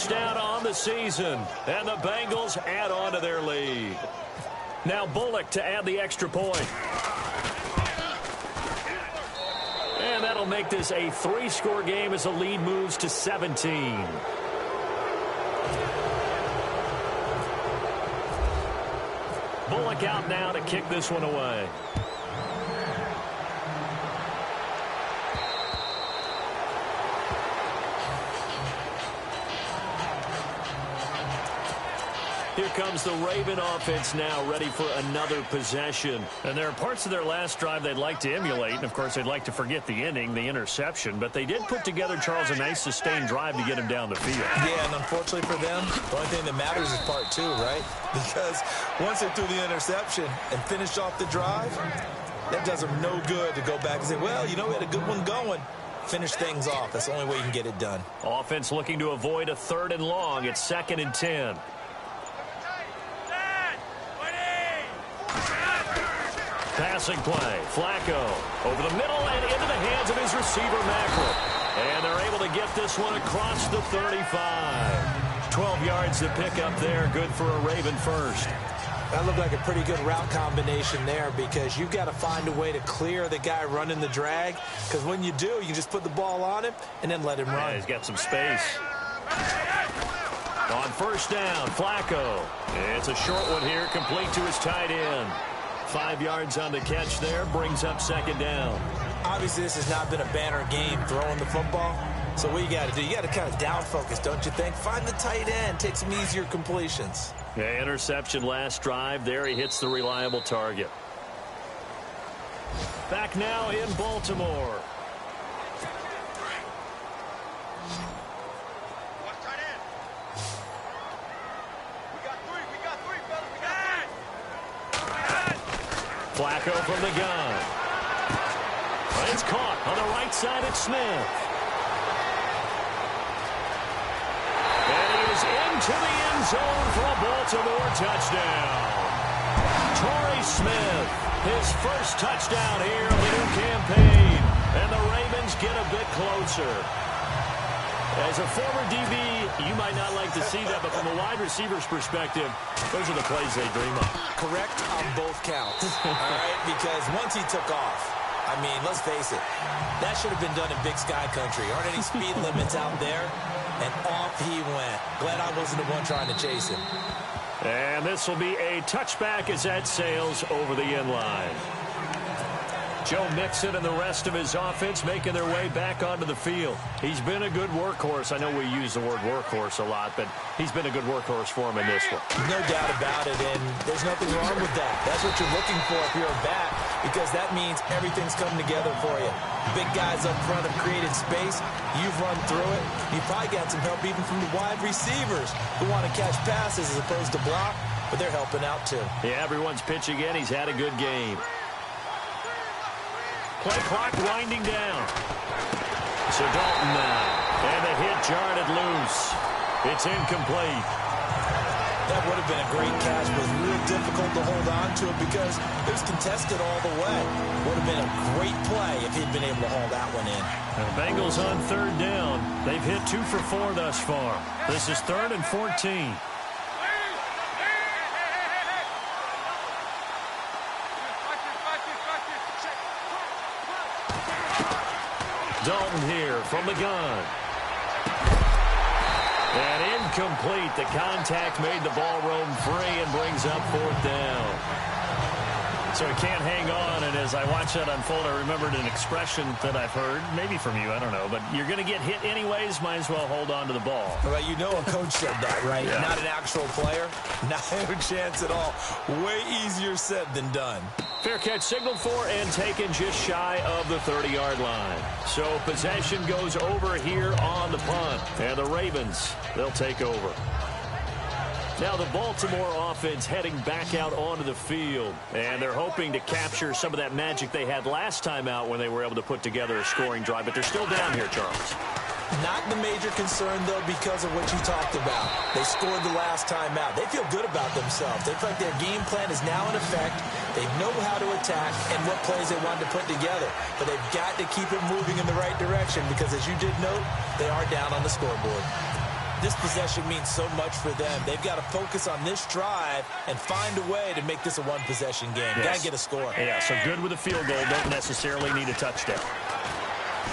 Down on the season, and the Bengals add on to their lead. Now Bullock to add the extra point. And that'll make this a 3-score game as the lead moves to 17. Bullock out now to kick this one away. Here comes the Raven offense now, ready for another possession. And there are parts of their last drive they'd like to emulate. And, of course, they'd like to forget the inning, the interception. But they did put together, Charles, a nice sustained drive to get him down the field. Yeah, and unfortunately for them, the only thing that matters is part 2, right? Because once they threw the interception and finished off the drive, that does them no good to go back and say, well, you know, we had a good one going. Finish things off. That's the only way you can get it done. Offense looking to avoid a 3rd and long. It's 2nd and 10. Passing play, Flacco over the middle and into the hands of his receiver, Macklin. And they're able to get this one across the 35. 12 yards to pick up there, good for a Raven first. That looked like a pretty good route combination there, because you've got to find a way to clear the guy running the drag, because when you do, you just put the ball on him and then let him run. Yeah, he's got some space. On first down, Flacco. It's a short one here, complete to his tight end. 5 yards on the catch there, brings up 2nd down. Obviously, this has not been a banner game throwing the football. So what you got to do, you got to kind of down focus, don't you think? Find the tight end, take some easier completions. Yeah, interception last drive. There he hits the reliable target. Back now in Baltimore. We got Flacco from the gun. It's caught on the right side at Smith. And he is into the end zone for a Baltimore touchdown. Torrey Smith, his first touchdown here of the new campaign. And the Ravens get a bit closer. As a former DB, you might not like to see that, but from a wide receiver's perspective, those are the plays they dream of. Correct on both counts, all right? Because once he took off, I mean, let's face it, that should have been done in Big Sky Country. Aren't any speed limits out there? And off he went. Glad I wasn't the one trying to chase him. And this will be a touchback as that sails over the end line. Joe Mixon and the rest of his offense making their way back onto the field. He's been a good workhorse. I know we use the word workhorse a lot, but he's been a good workhorse for him in this one. No doubt about it, and there's nothing wrong with that. That's what you're looking for if you're a back, because that means everything's coming together for you. Big guys up front have created space. You've run through it. You probably got some help even from the wide receivers who want to catch passes as opposed to block, but they're helping out too. Yeah, everyone's pitching in. He's had a good game. Play clock winding down. So Dalton now. And the hit jarred it loose. It's incomplete. That would have been a great catch, but it was real difficult to hold on to it because it was contested all the way. Would have been a great play if he'd been able to haul that one in. The Bengals on third down. They've hit 2 for 4 thus far. This is 3rd and 14. Dalton here from the gun. And incomplete. The contact made the ball roam free and brings up 4th down. So he can't hang on, and as I watch that unfold, I remembered an expression that I've heard, maybe from you, I don't know, but you're going to get hit anyways, might as well hold on to the ball. Well, you know a coach said that, right? Yeah. Not an actual player. Not a chance at all. Way easier said than done. Fair catch signaled for and taken just shy of the 30-yard line. So possession goes over here on the punt, and the Ravens, they'll take over. Now the Baltimore offense heading back out onto the field, and they're hoping to capture some of that magic they had last time out when they were able to put together a scoring drive, but they're still down here, Charles. Not the major concern, though, because of what you talked about. They scored the last time out. They feel good about themselves. They feel like their game plan is now in effect. They know how to attack and what plays they want to put together. But they've got to keep it moving in the right direction because, as you did note, they are down on the scoreboard. This possession means so much for them. They've got to focus on this drive and find a way to make this a one-possession game. Yes. Got to get a score. Yeah, so good with a field goal. Don't necessarily need a touchdown.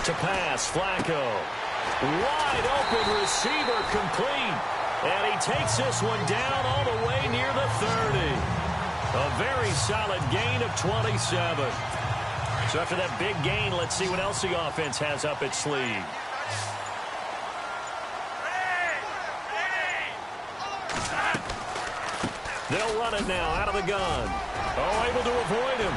To pass, Flacco. Wide open receiver complete. And he takes this one down all the way near the 30. A very solid gain of 27. So after that big gain, let's see what else the offense has up its sleeve. They'll run it now out of the gun. Oh, able to avoid him.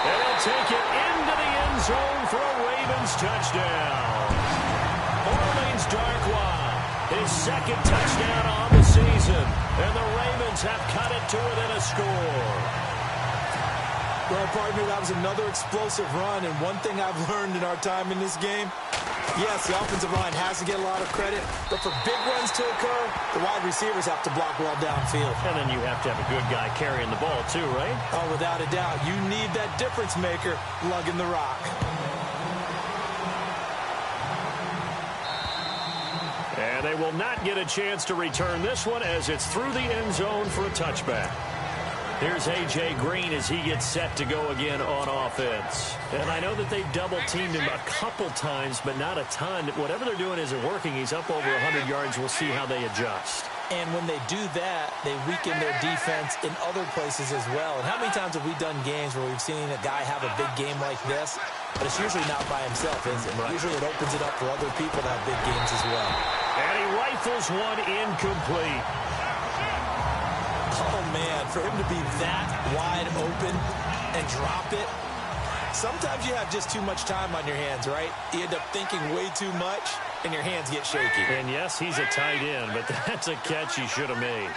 And they'll take it into the end zone for a Ravens touchdown. Orleans Darkwa, his 2nd touchdown on the season. And the Ravens have cut it to within a score. Well, partner, that was another explosive run, and one thing I've learned in our time in this game, yes, the offensive line has to get a lot of credit, but for big runs to occur, the wide receivers have to block well downfield. And then you have to have a good guy carrying the ball too, right? Oh, without a doubt. You need that difference maker lugging the rock. And they will not get a chance to return this one as it's through the end zone for a touchback. Here's A.J. Green as he gets set to go again on offense. And I know that they've double-teamed him a couple times, but not a ton. Whatever they're doing isn't working. He's up over 100 yards. We'll see how they adjust. And when they do that, they weaken their defense in other places as well. And how many times have we done games where we've seen a guy have a big game like this? But it's usually not by himself, is it? Right. Usually it opens it up for other people to have big games as well. And he rifles one incomplete. Oh, man, for him to be that wide open and drop it, sometimes you have just too much time on your hands, right? You end up thinking way too much, and your hands get shaky. And, yes, he's a tight end, but that's a catch he should have made.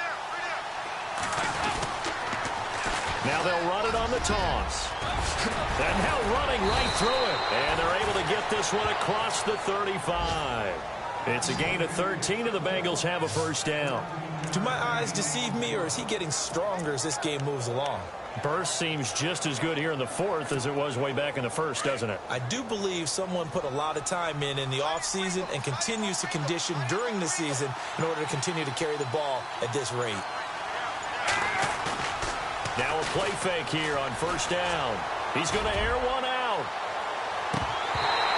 Now they'll run it on the toss. And now running right through it. And they're able to get this one across the 35. It's a gain of 13, and the Bengals have a first down. Do my eyes deceive me, or is he getting stronger as this game moves along? Burst seems just as good here in the fourth as it was way back in the first, doesn't it? I do believe someone put a lot of time in the offseason and continues to condition during the season in order to continue to carry the ball at this rate. Now a play fake here on first down. He's going to air one out.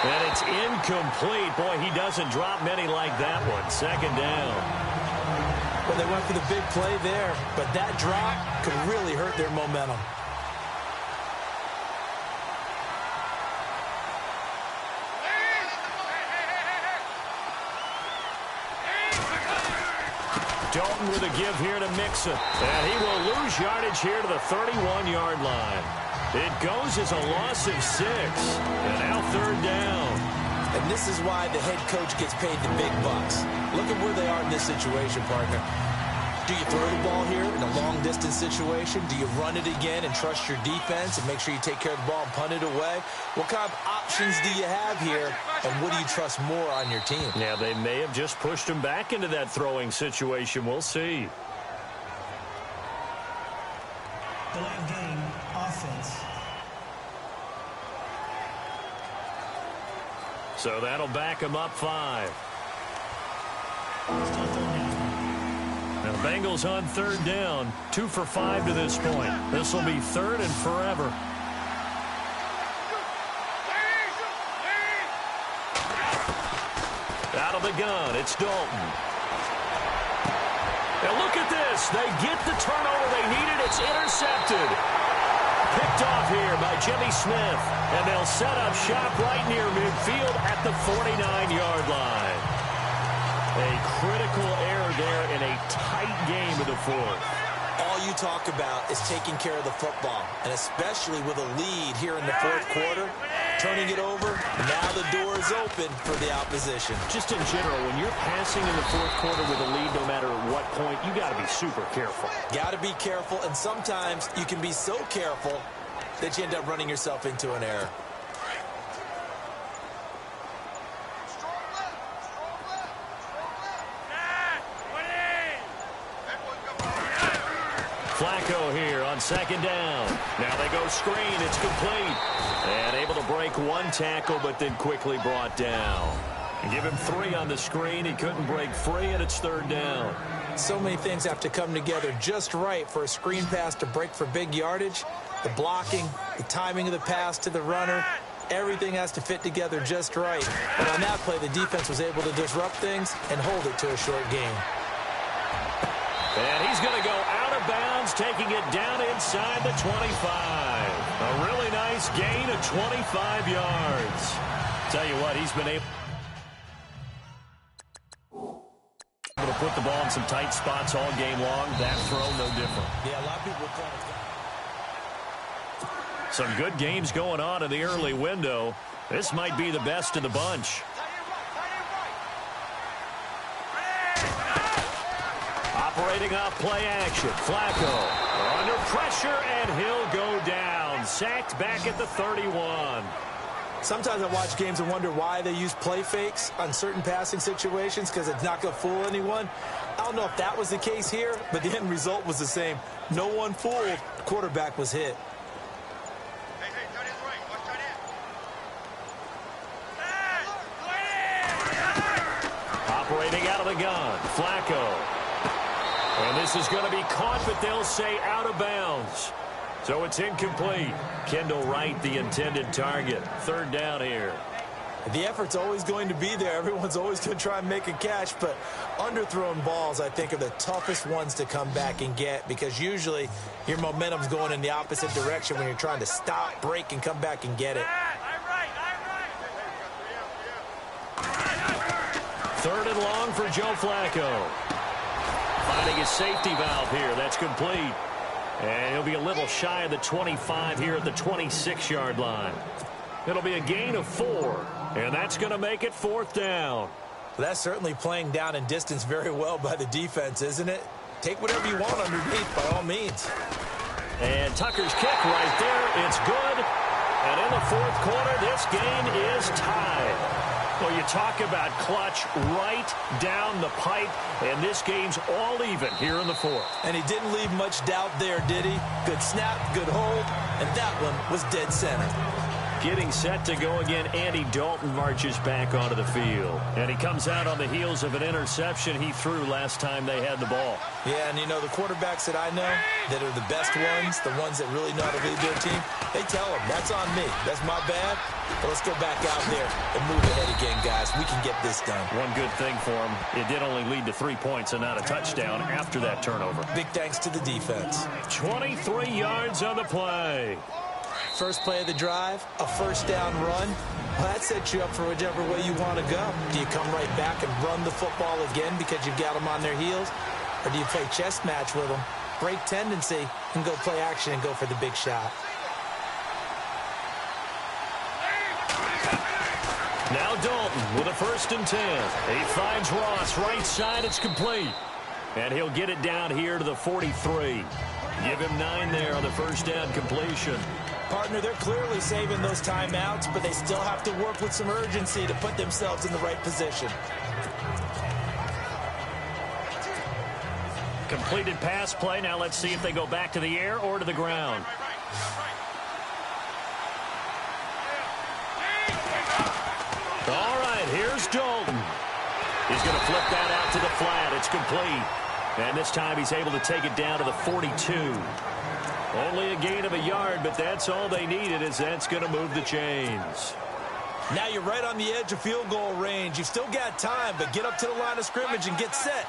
And it's incomplete. Boy, he doesn't drop many like that one. Second down. Well, they went for the big play there, but that drop could really hurt their momentum. Dalton with a give here to Mixon. And he will lose yardage here to the 31-yard line. It goes as a loss of 6. And now third down. And this is why the head coach gets paid the big bucks. Look at where they are in this situation, partner. Do you throw the ball here in a long-distance situation? Do you run it again and trust your defense and make sure you take care of the ball and punt it away? What kind of options do you have here, and what do you trust more on your team? Yeah, they may have just pushed him back into that throwing situation. We'll see. Delayed game, offense. So that'll back him up 5. Still third down. Now the Bengals on third down. 2 for 5 to this point. This will be third and forever. Out of the gun, it's Dalton. Now look at this. They get the turnover they needed. It's intercepted. Picked off here by Jimmy Smith. And they'll set up shop right near midfield at the 49-yard line. A critical error there in a tight game of the fourth. All you talk about is taking care of the football, and especially with a lead here in the fourth quarter, turning it over, now the door is open for the opposition. Just in general, when you're passing in the fourth quarter with a lead, no matter at what point, you got to be super careful. Got to be careful, and sometimes you can be so careful that you end up running yourself into an error. Flacco here on second down. Now they go screen. It's complete. And able to break one tackle, but then quickly brought down. And give him 3 on the screen. He couldn't break free, and it's third down. So many things have to come together just right for a screen pass to break for big yardage. The blocking, the timing of the pass to the runner, everything has to fit together just right. And on that play, the defense was able to disrupt things and hold it to a short game. And he's going to go out of bounds, taking it down inside the 25. A really nice gain of 25 yards. Tell you what, he's been able to put the ball in some tight spots all game long. That throw, no different. Yeah, a lot of people were calling it. Some good games going on in the early window. This might be the best of the bunch. Operating off play action. Flacco under pressure, and he'll go down. Sacked back at the 31. Sometimes I watch games and wonder why they use play fakes on certain passing situations, because it's not going to fool anyone. I don't know if that was the case here, but the end result was the same. No one fooled. The quarterback was hit. Operating out of the gun. Flacco. And this is going to be caught, but they'll say out of bounds. So it's incomplete. Kendall Wright, the intended target. Third down here. The effort's always going to be there. Everyone's always going to try and make a catch, but underthrown balls, I think, are the toughest ones to come back and get, because usually your momentum's going in the opposite direction when you're trying to stop, break, and come back and get it. Third and long for Joe Flacco. Finding his safety valve here. That's complete. And he'll be a little shy of the 25 here at the 26-yard line. It'll be a gain of 4, and that's going to make it fourth down. That's certainly playing down and distance very well by the defense, isn't it? Take whatever you want underneath, by all means. And Tucker's kick right there. It's good. And in the fourth quarter, this game is tied. Well, you talk about clutch right down the pipe, and this game's all even here in the fourth. And he didn't leave much doubt there, did he? Good snap, good hold, and that one was dead center. Getting set to go again, Andy Dalton marches back onto the field. And he comes out on the heels of an interception he threw last time they had the ball. Yeah, and you know, the quarterbacks that I know that are the best ones, the ones that really know how to lead their team, they tell them, that's on me. That's my bad. But let's go back out there and move ahead again, guys. We can get this done. One good thing for him, it did only lead to 3 points and not a touchdown after that turnover. Big thanks to the defense. 23 yards on the play. First play of the drive, a first down run. Well, that sets you up for whichever way you want to go. Do you come right back and run the football again because you've got them on their heels? Or do you play chess match with them, break tendency, and go play action and go for the big shot? Now Dalton with a 1st and 10. He finds Ross right side. It's complete. And he'll get it down here to the 43. Give him 9 there on the first down completion. Partner, they're clearly saving those timeouts, but they still have to work with some urgency to put themselves in the right position. Completed pass play. Now let's see if they go back to the air or to the ground. All right, here's Dalton. He's going to flip that out to the flat. It's complete. And this time he's able to take it down to the 42. Only a gain of a yard, but that's all they needed, as that's going to move the chains. Now you're right on the edge of field goal range. You've still got time, but get up to the line of scrimmage and get set.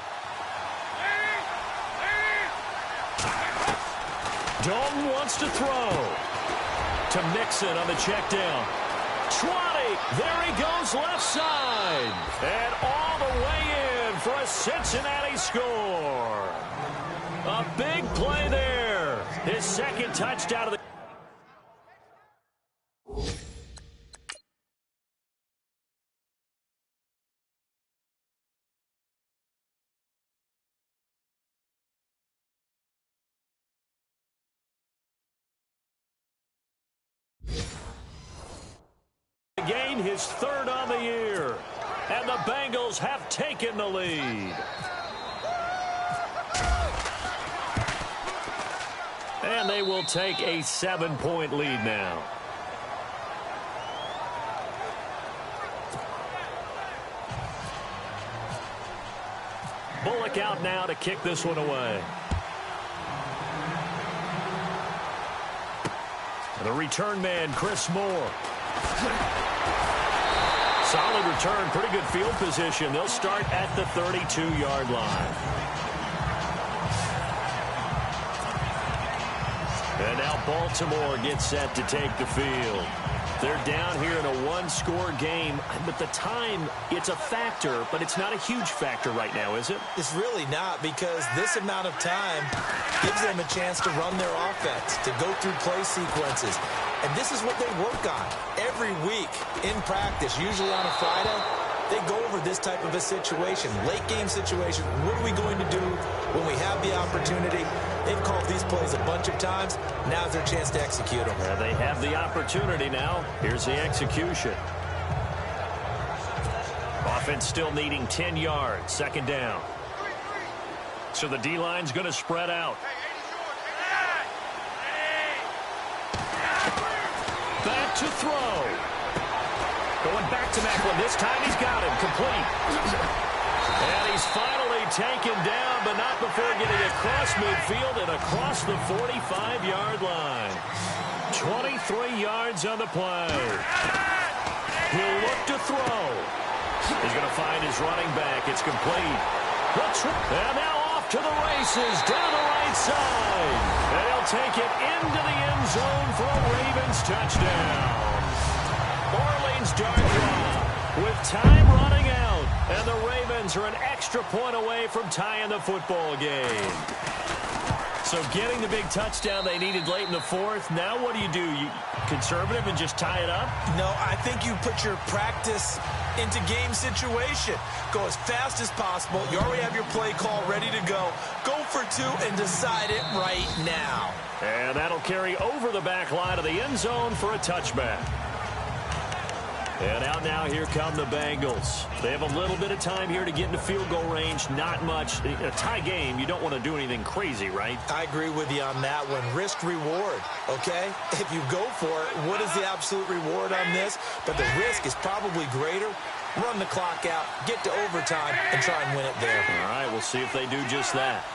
Dalton wants to throw. To Mixon on the check down. 20. There he goes left side. And all the way in for a Cincinnati score. A big play there. His second touchdown of the game, his 3rd on the year. And the Bengals have taken the lead. And they will take a 7-point lead now. Bullock out now to kick this one away. The return man, Chris Moore. Solid return, pretty good field position. They'll start at the 32-yard line. And now Baltimore gets set to take the field. They're down here in a one-score game, but the time, it's a factor, but it's not a huge factor right now, is it? It's really not, because this amount of time gives them a chance to run their offense, to go through play sequences. And this is what they work on every week in practice, usually on a Friday. They go over this type of a situation, late game situation. What are we going to do when we have the opportunity? They've called these plays a bunch of times. Now's their chance to execute them. They have the opportunity now. Here's the execution. Offense still needing 10 yards. 2nd down. So the D-line's going to spread out. Back to throw. Going back to Macklin. This time he's got him. Complete. And he's finally taken down, but not before getting across midfield and across the 45-yard line. 23 yards on the play. He'll look to throw. He's going to find his running back. It's complete. And now off to the races down the right side. And he'll take it into the end zone for a Ravens touchdown. Orleans dart draw with time running out. And the Ravens are an extra point away from tying the football game. So getting the big touchdown they needed late in the fourth. Now what do? You conservative and just tie it up? No, I think you put your practice into game situation. Go as fast as possible. You already have your play call ready to go. Go for 2 and decide it right now. And that'll carry over the back line of the end zone for a touchback. And out now, here come the Bengals. They have a little bit of time here to get into field goal range. Not much. A tie game, you don't want to do anything crazy, right? I agree with you on that one. Risk-reward, okay? If you go for it, what is the absolute reward on this? But the risk is probably greater. Run the clock out, get to overtime, and try and win it there. All right, we'll see if they do just that.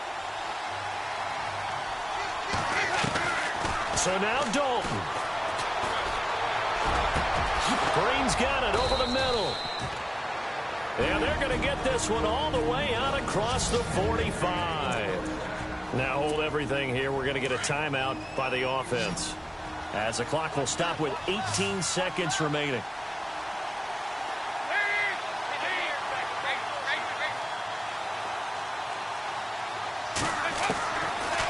So now Dalton. Green's got it over the middle. And they're going to get this one all the way out across the 45. Now hold everything here. We're going to get a timeout by the offense, as the clock will stop with 18 seconds remaining.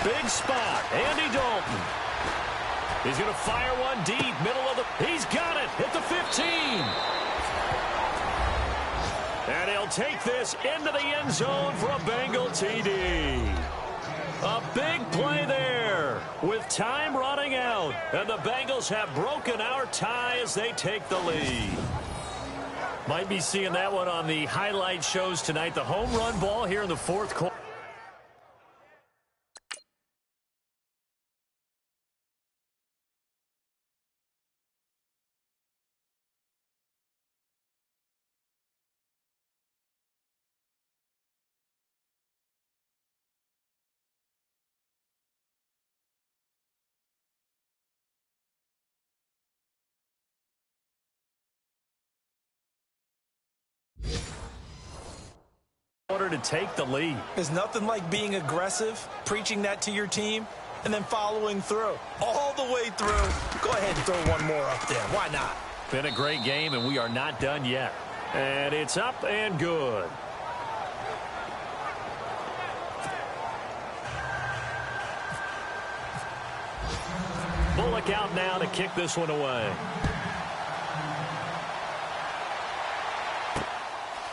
Big spot, Andy Dalton. He's going to fire one deep, middle of the... He's got it, hit the 15. And he'll take this into the end zone for a Bengal TD. A big play there with time running out. And the Bengals have broken our tie as they take the lead. Might be seeing that one on the highlight shows tonight. The home run ball here in the fourth quarter. In order to take the lead. There's nothing like being aggressive, preaching that to your team, and then following through. All the way through. Go ahead and throw one more up there. Why not? Been a great game, and we are not done yet. And it's up and good. Bullock out now to kick this one away.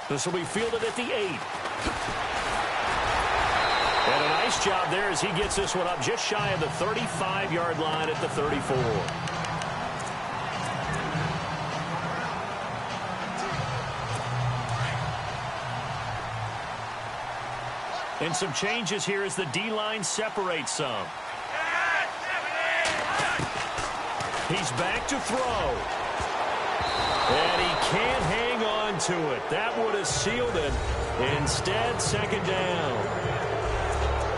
This will be fielded at the 8. And a nice job there as he gets this one up just shy of the 35-yard line at the 34. And some changes here as the D-line separates some. He's back to throw. And he can't hang on to it. That would have sealed it. Instead, second down.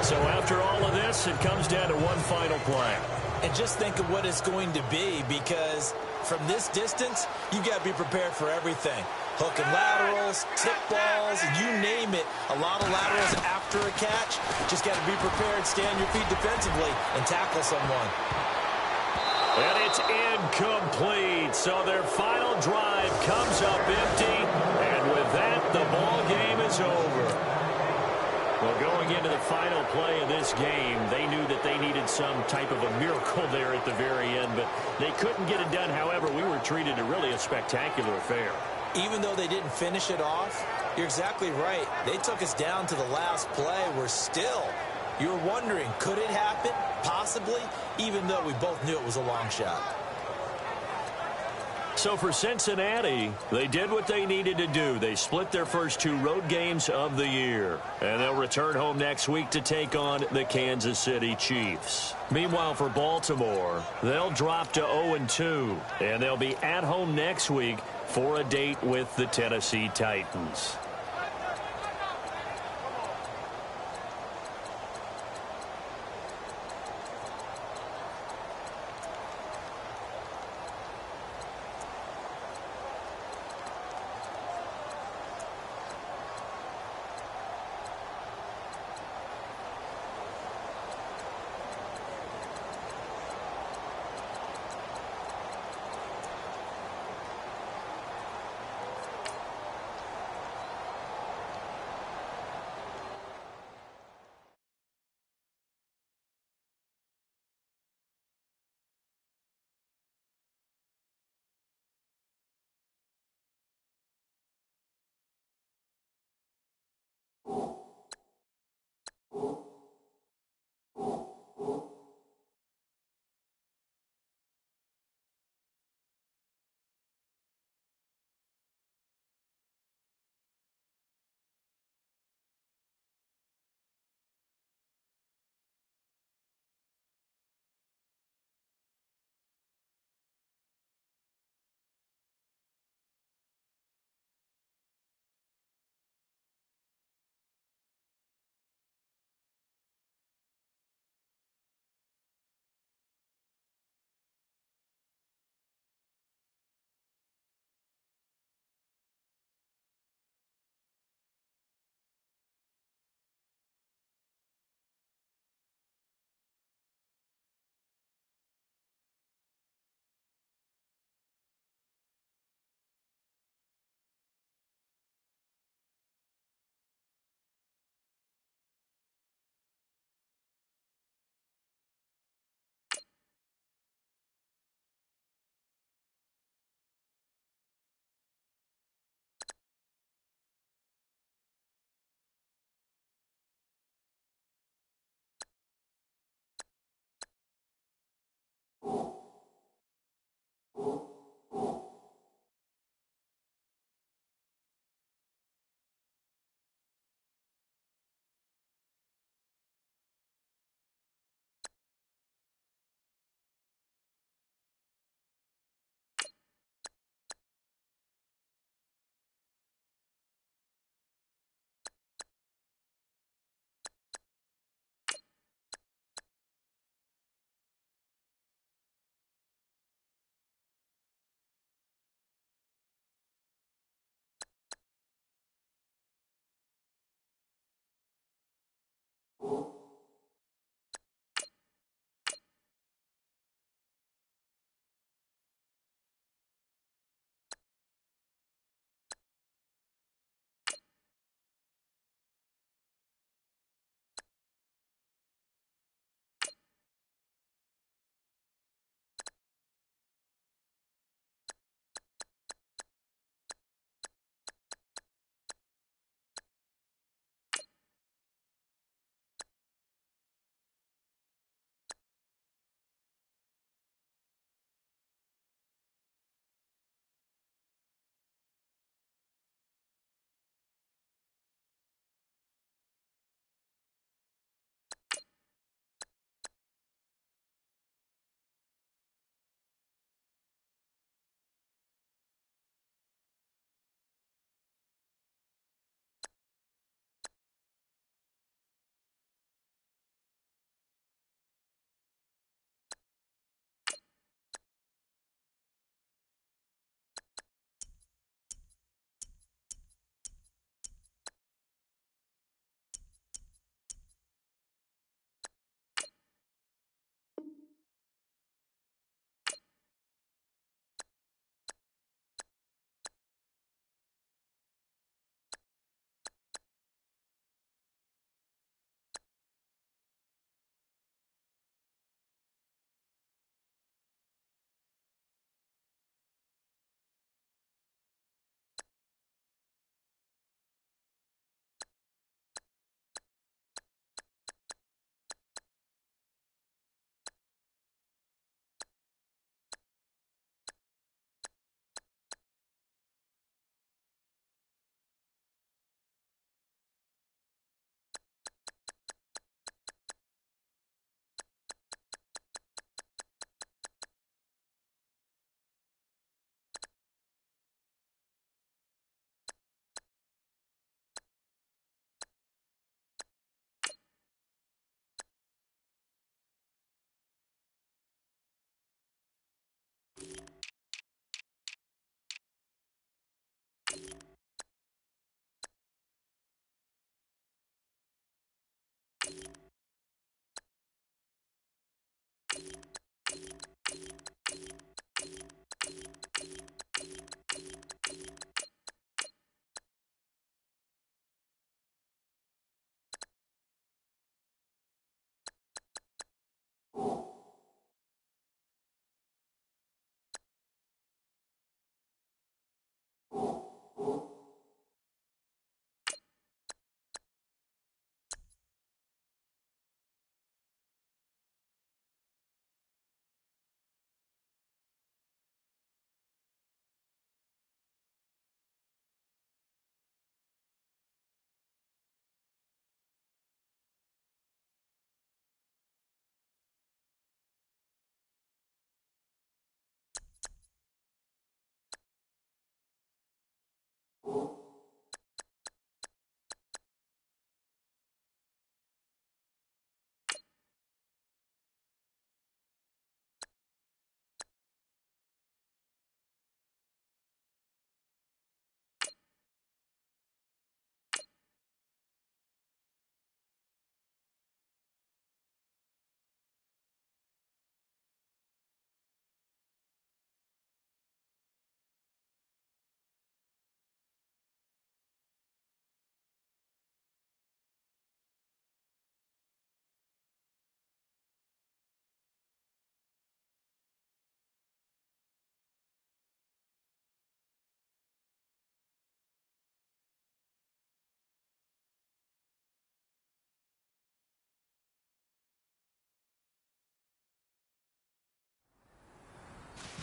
So after all of this, it comes down to one final play. And just think of what it's going to be, because from this distance, you got to be prepared for everything. Hook and laterals, tip balls, you name it. A lot of laterals after a catch. Just got to be prepared, stay on your feet defensively, and tackle someone. And it's incomplete. So their final drive comes up empty. And with that, the ball game is over. Well, going into the final play of this game, they knew that they needed some type of a miracle there at the very end, but they couldn't get it done. However, we were treated to really a spectacular affair. Even though they didn't finish it off, you're exactly right. They took us down to the last play. We're still, you were wondering, could it happen? Possibly, even though we both knew it was a long shot. So for Cincinnati, they did what they needed to do. They split their first two road games of the year. And they'll return home next week to take on the Kansas City Chiefs. Meanwhile, for Baltimore, they'll drop to 0-2. And they'll be at home next week for a date with the Tennessee Titans.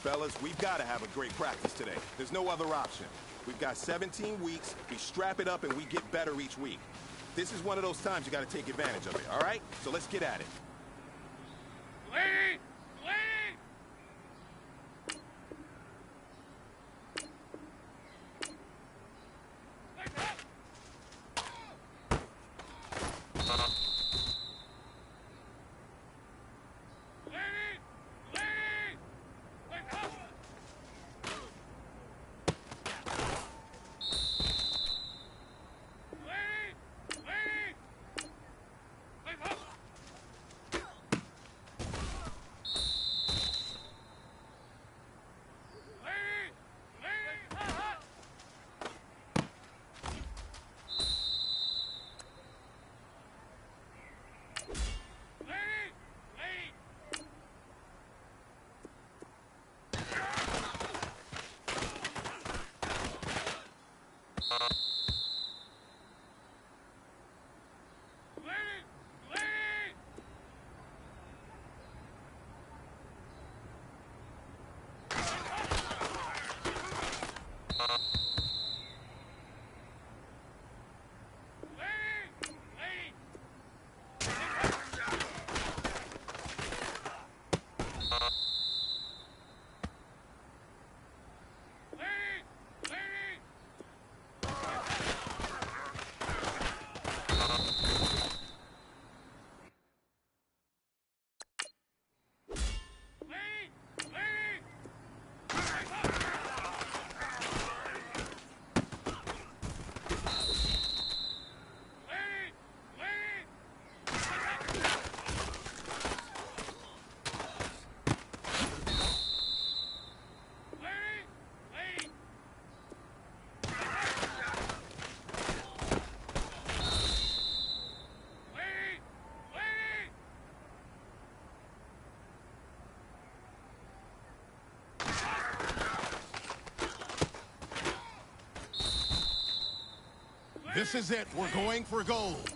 fellas. We've got to have a great practice today. There's no other option. We've got 17 weeks. We strap it up and we get better each week. This is one of those times you got to take advantage of it, all right? So let's get at it. Lead! Lead! This is it. We're going for gold.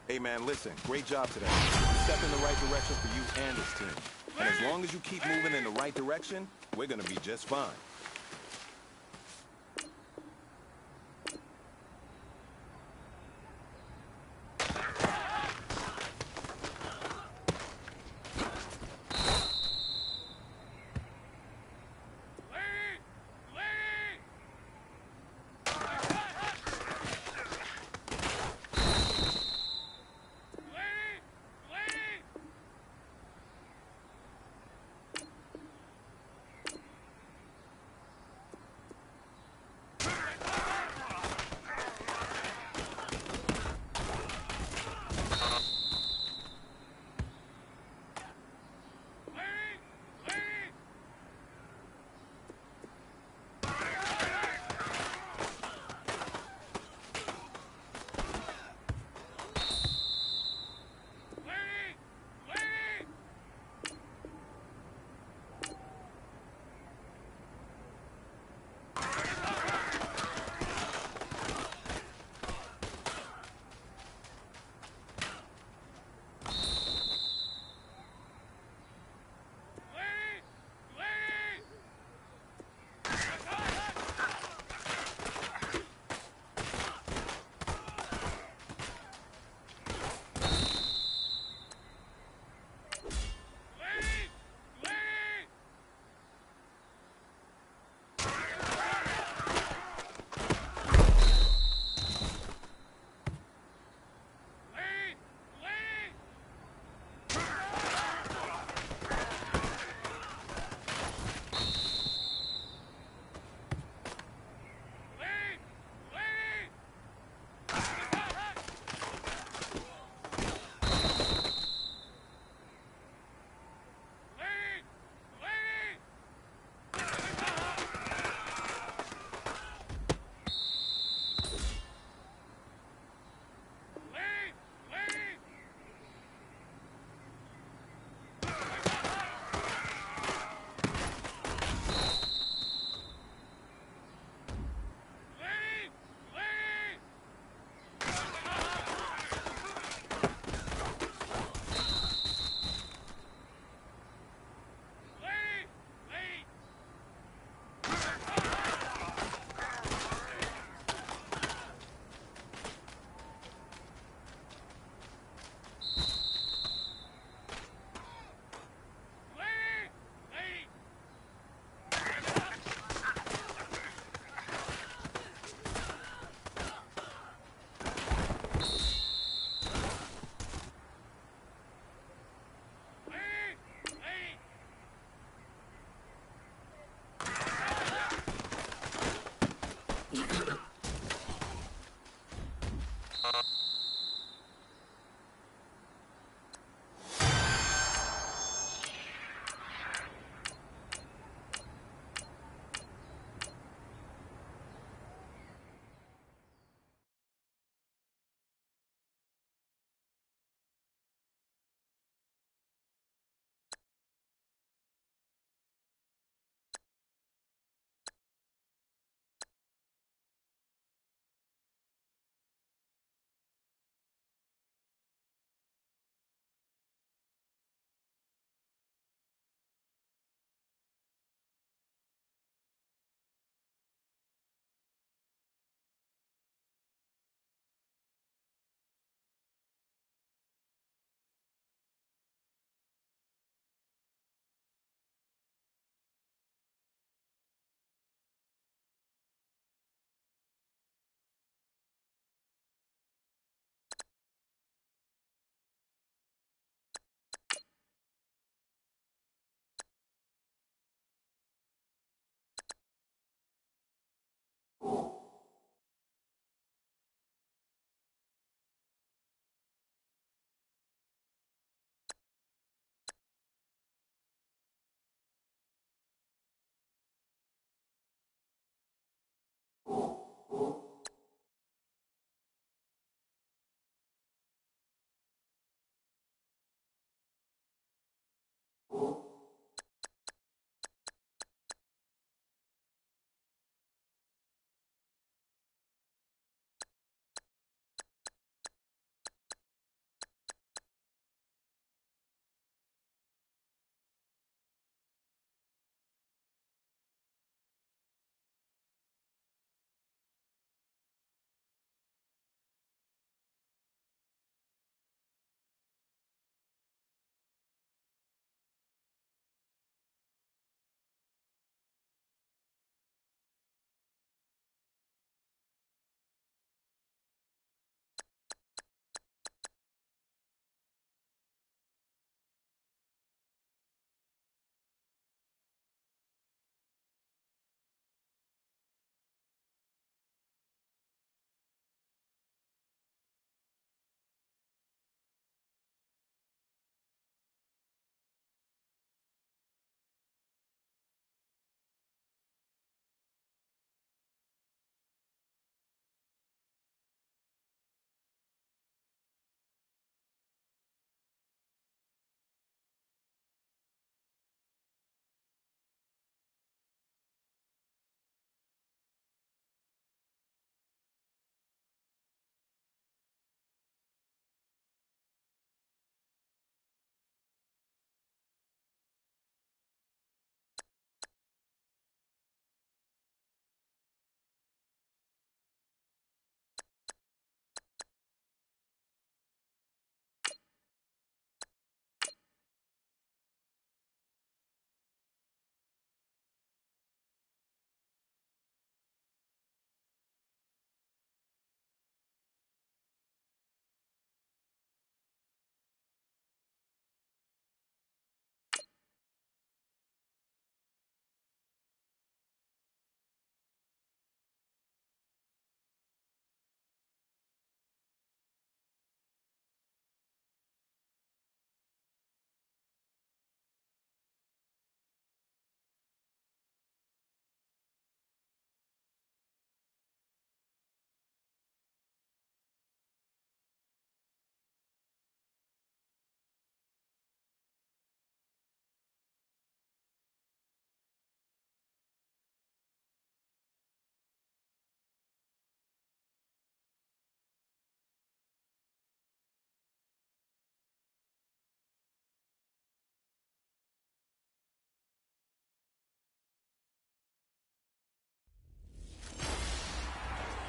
Hey, man, listen. Great job today. Step in the right direction for you and this team. And as long as you keep moving in the right direction, we're going to be just fine.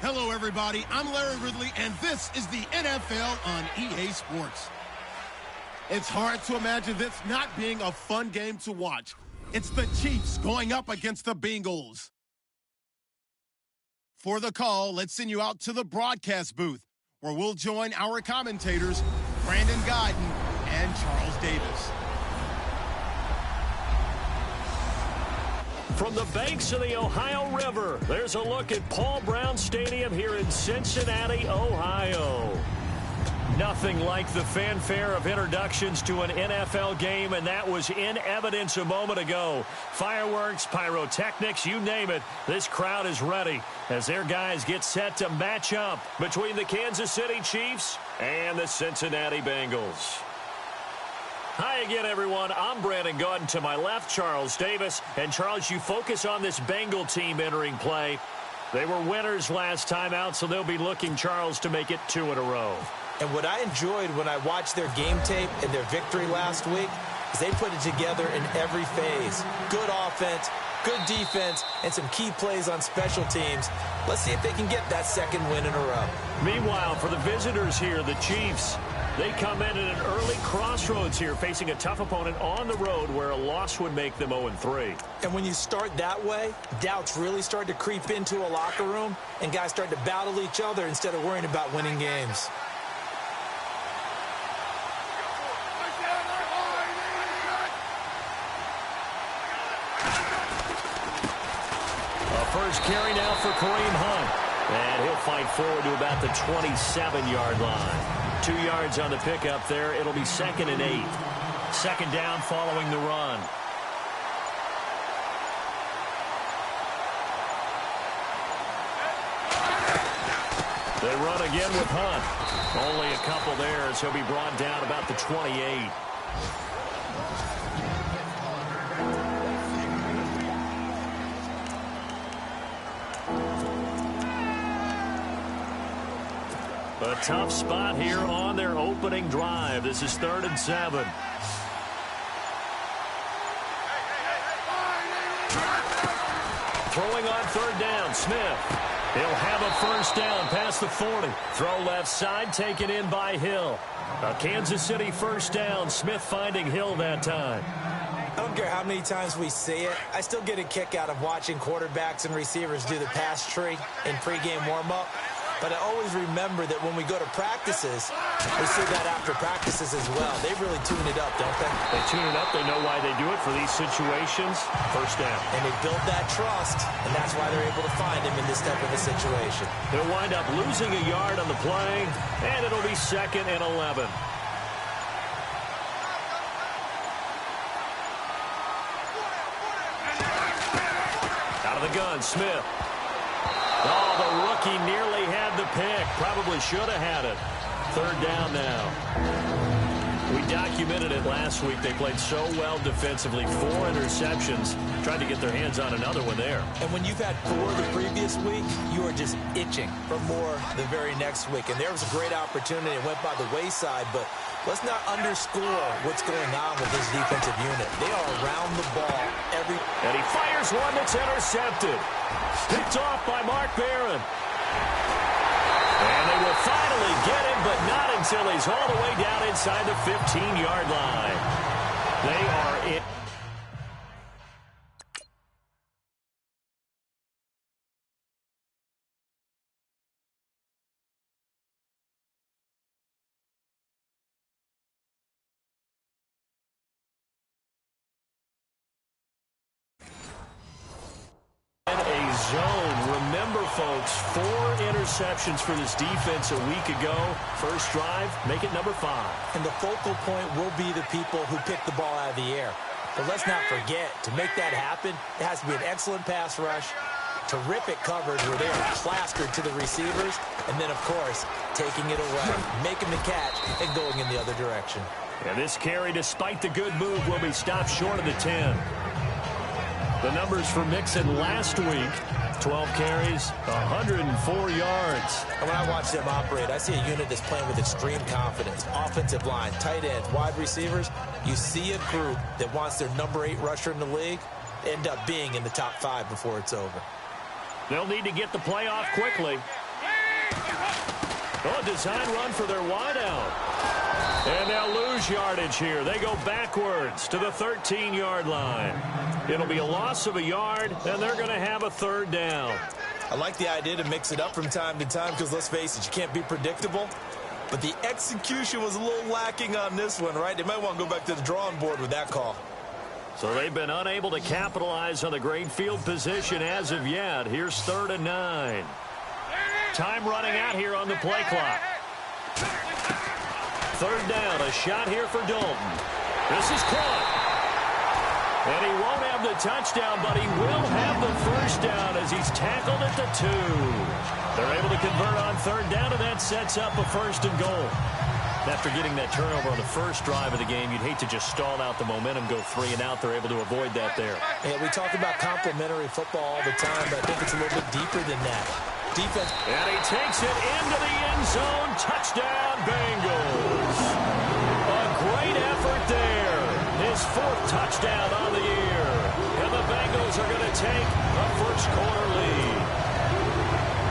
Hello, everybody. I'm Larry Ridley, and this is the NFL on EA Sports. It's hard to imagine this not being a fun game to watch. It's the Chiefs going up against the Bengals. For the call, let's send you out to the broadcast booth, where we'll join our commentators, Brandon Guyton and Charles Davis. From the banks of the Ohio River, there's a look at Paul Brown Stadium here in Cincinnati, Ohio. Nothing like the fanfare of introductions to an NFL game, and that was in evidence a moment ago. Fireworks, pyrotechnics, you name it. This crowd is ready as their guys get set to match up between the Kansas City Chiefs and the Cincinnati Bengals. Hi again, everyone. I'm Brandon Guyton. To my left, Charles Davis. And, Charles, you focus on this Bengal team entering play. They were winners last time out, so they'll be looking, Charles, to make it 2 in a row. And what I enjoyed when I watched their game tape and their victory last week is they put it together in every phase. Good offense, good defense, and some key plays on special teams. Let's see if they can get that second win in a row. Meanwhile, for the visitors here, the Chiefs, they come in at an early crossroads here, facing a tough opponent on the road where a loss would make them 0-3. And when you start that way, doubts really start to creep into a locker room, and guys start to battle each other instead of worrying about winning games. First carry now for Kareem Hunt. And he'll fight forward to about the 27-yard line. 2 yards on the pickup there. It'll be 2nd and 8. Second down following the run. They run again with Hunt. Only a couple there as he'll be brought down about the 28. A tough spot here on their opening drive. This is 3rd and 7. Throwing on 3rd down, Smith. He'll have a first down past the 40. Throw left side, taken in by Hill. A Kansas City first down. Smith finding Hill that time. I don't care how many times we see it. I still get a kick out of watching quarterbacks and receivers do the pass tree in pregame warm-up. But I always remember that when we go to practices, we see that after practices as well. They really tune it up, don't they? They tune it up. They know why they do it for these situations. First down. And they build that trust, and that's why they're able to find him in this type of a situation. They'll wind up losing a yard on the play, and it'll be 2nd and 11. Out of the gun, Smith. Oh, the rookie nearly had the pick. Probably should have had it. 3rd down now. We documented it last week. They played so well defensively. 4 interceptions. Tried to get their hands on another one there. And when you've had 4 the previous week, you are just itching for more the very next week. And there was a great opportunity. It went by the wayside, but let's not underscore what's going on with this defensive unit. They are around the ball every... And he fires one that's intercepted. Picked off by Mark Barron. And they will finally get him, but not until he's all the way down inside the 15-yard line. They are in. Zone. Remember, folks, 4 interceptions for this defense a week ago. First drive, make it number 5. And the focal point will be the people who pick the ball out of the air. But let's not forget, to make that happen, it has to be an excellent pass rush, terrific coverage where they are plastered to the receivers, and then, of course, taking it away, making the catch, and going in the other direction. And this carry, despite the good move, will be stopped short of the 10. The numbers for Mixon last week, 12 carries, 104 yards. And when I watch them operate, I see a unit that's playing with extreme confidence. Offensive line, tight ends, wide receivers. You see a group that wants their number 8 rusher in the league end up being in the top 5 before it's over. They'll need to get the play off quickly. Oh, a design run for their wideout. And they'll lose yardage here. They go backwards to the 13-yard line. It'll be a loss of a yard, and they're going to have a third down. I like the idea to mix it up from time to time because, let's face it, you can't be predictable. But the execution was a little lacking on this one, right? They might want to go back to the drawing board with that call. So they've been unable to capitalize on the great field position as of yet. Here's 3rd and 9. Time running out here on the play clock. 3rd down, a shot here for Dalton. This is caught. And he won't have the touchdown, but he will have the first down as he's tackled at the 2. They're able to convert on 3rd down, and that sets up a 1st and goal. After getting that turnover on the first drive of the game, you'd hate to just stall out the momentum, go 3 and out. They're able to avoid that there. Yeah, we talk about complementary football all the time, but I think it's a little bit deeper than that. Defense. And he takes it into the end zone. Touchdown, Bengals. A great effort there. His 4th touchdown on the year. And the Bengals are going to take a first-quarter lead.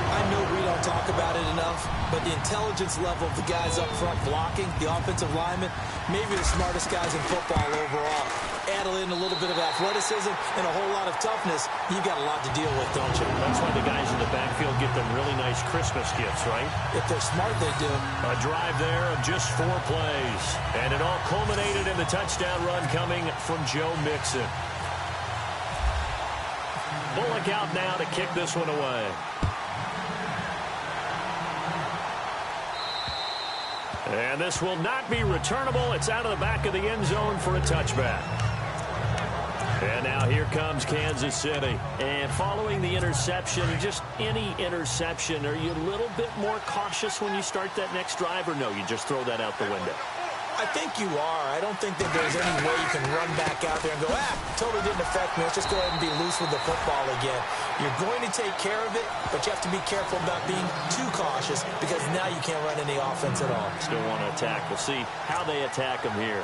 I know we don't talk about it enough, but the intelligence level of the guys up front blocking, the offensive linemen, maybe the smartest guys in football overall. Add in a little bit of athleticism and a whole lot of toughness, you've got a lot to deal with, don't you? That's why the guys in the backfield get them really nice Christmas gifts, right? If they're smart, they do. A drive there of just 4 plays. And it all culminated in the touchdown run coming from Joe Mixon. Bullock out now to kick this one away. And this will not be returnable. It's out of the back of the end zone for a touchback. And now here comes Kansas City. And following the interception, just any interception, are you a little bit more cautious when you start that next drive, or no, you just throw that out the window? I think you are. I don't think that there's any way you can run back out there and go, totally didn't affect me. Let's just go ahead and be loose with the football again. You're going to take care of it, but you have to be careful about being too cautious because now you can't run any offense at all. Still want to attack. We'll see how they attack them here.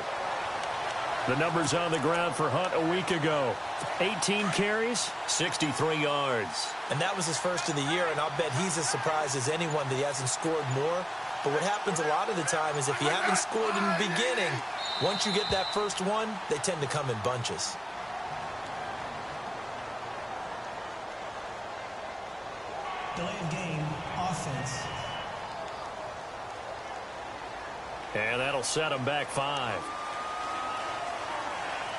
The numbers on the ground for Hunt a week ago. 18 carries, 63 yards. And that was his first of the year, and I'll bet he's as surprised as anyone that he hasn't scored more. But what happens a lot of the time is if you haven't scored in the beginning, once you get that first one, they tend to come in bunches. Delay of game, offense. And that'll set them back 5.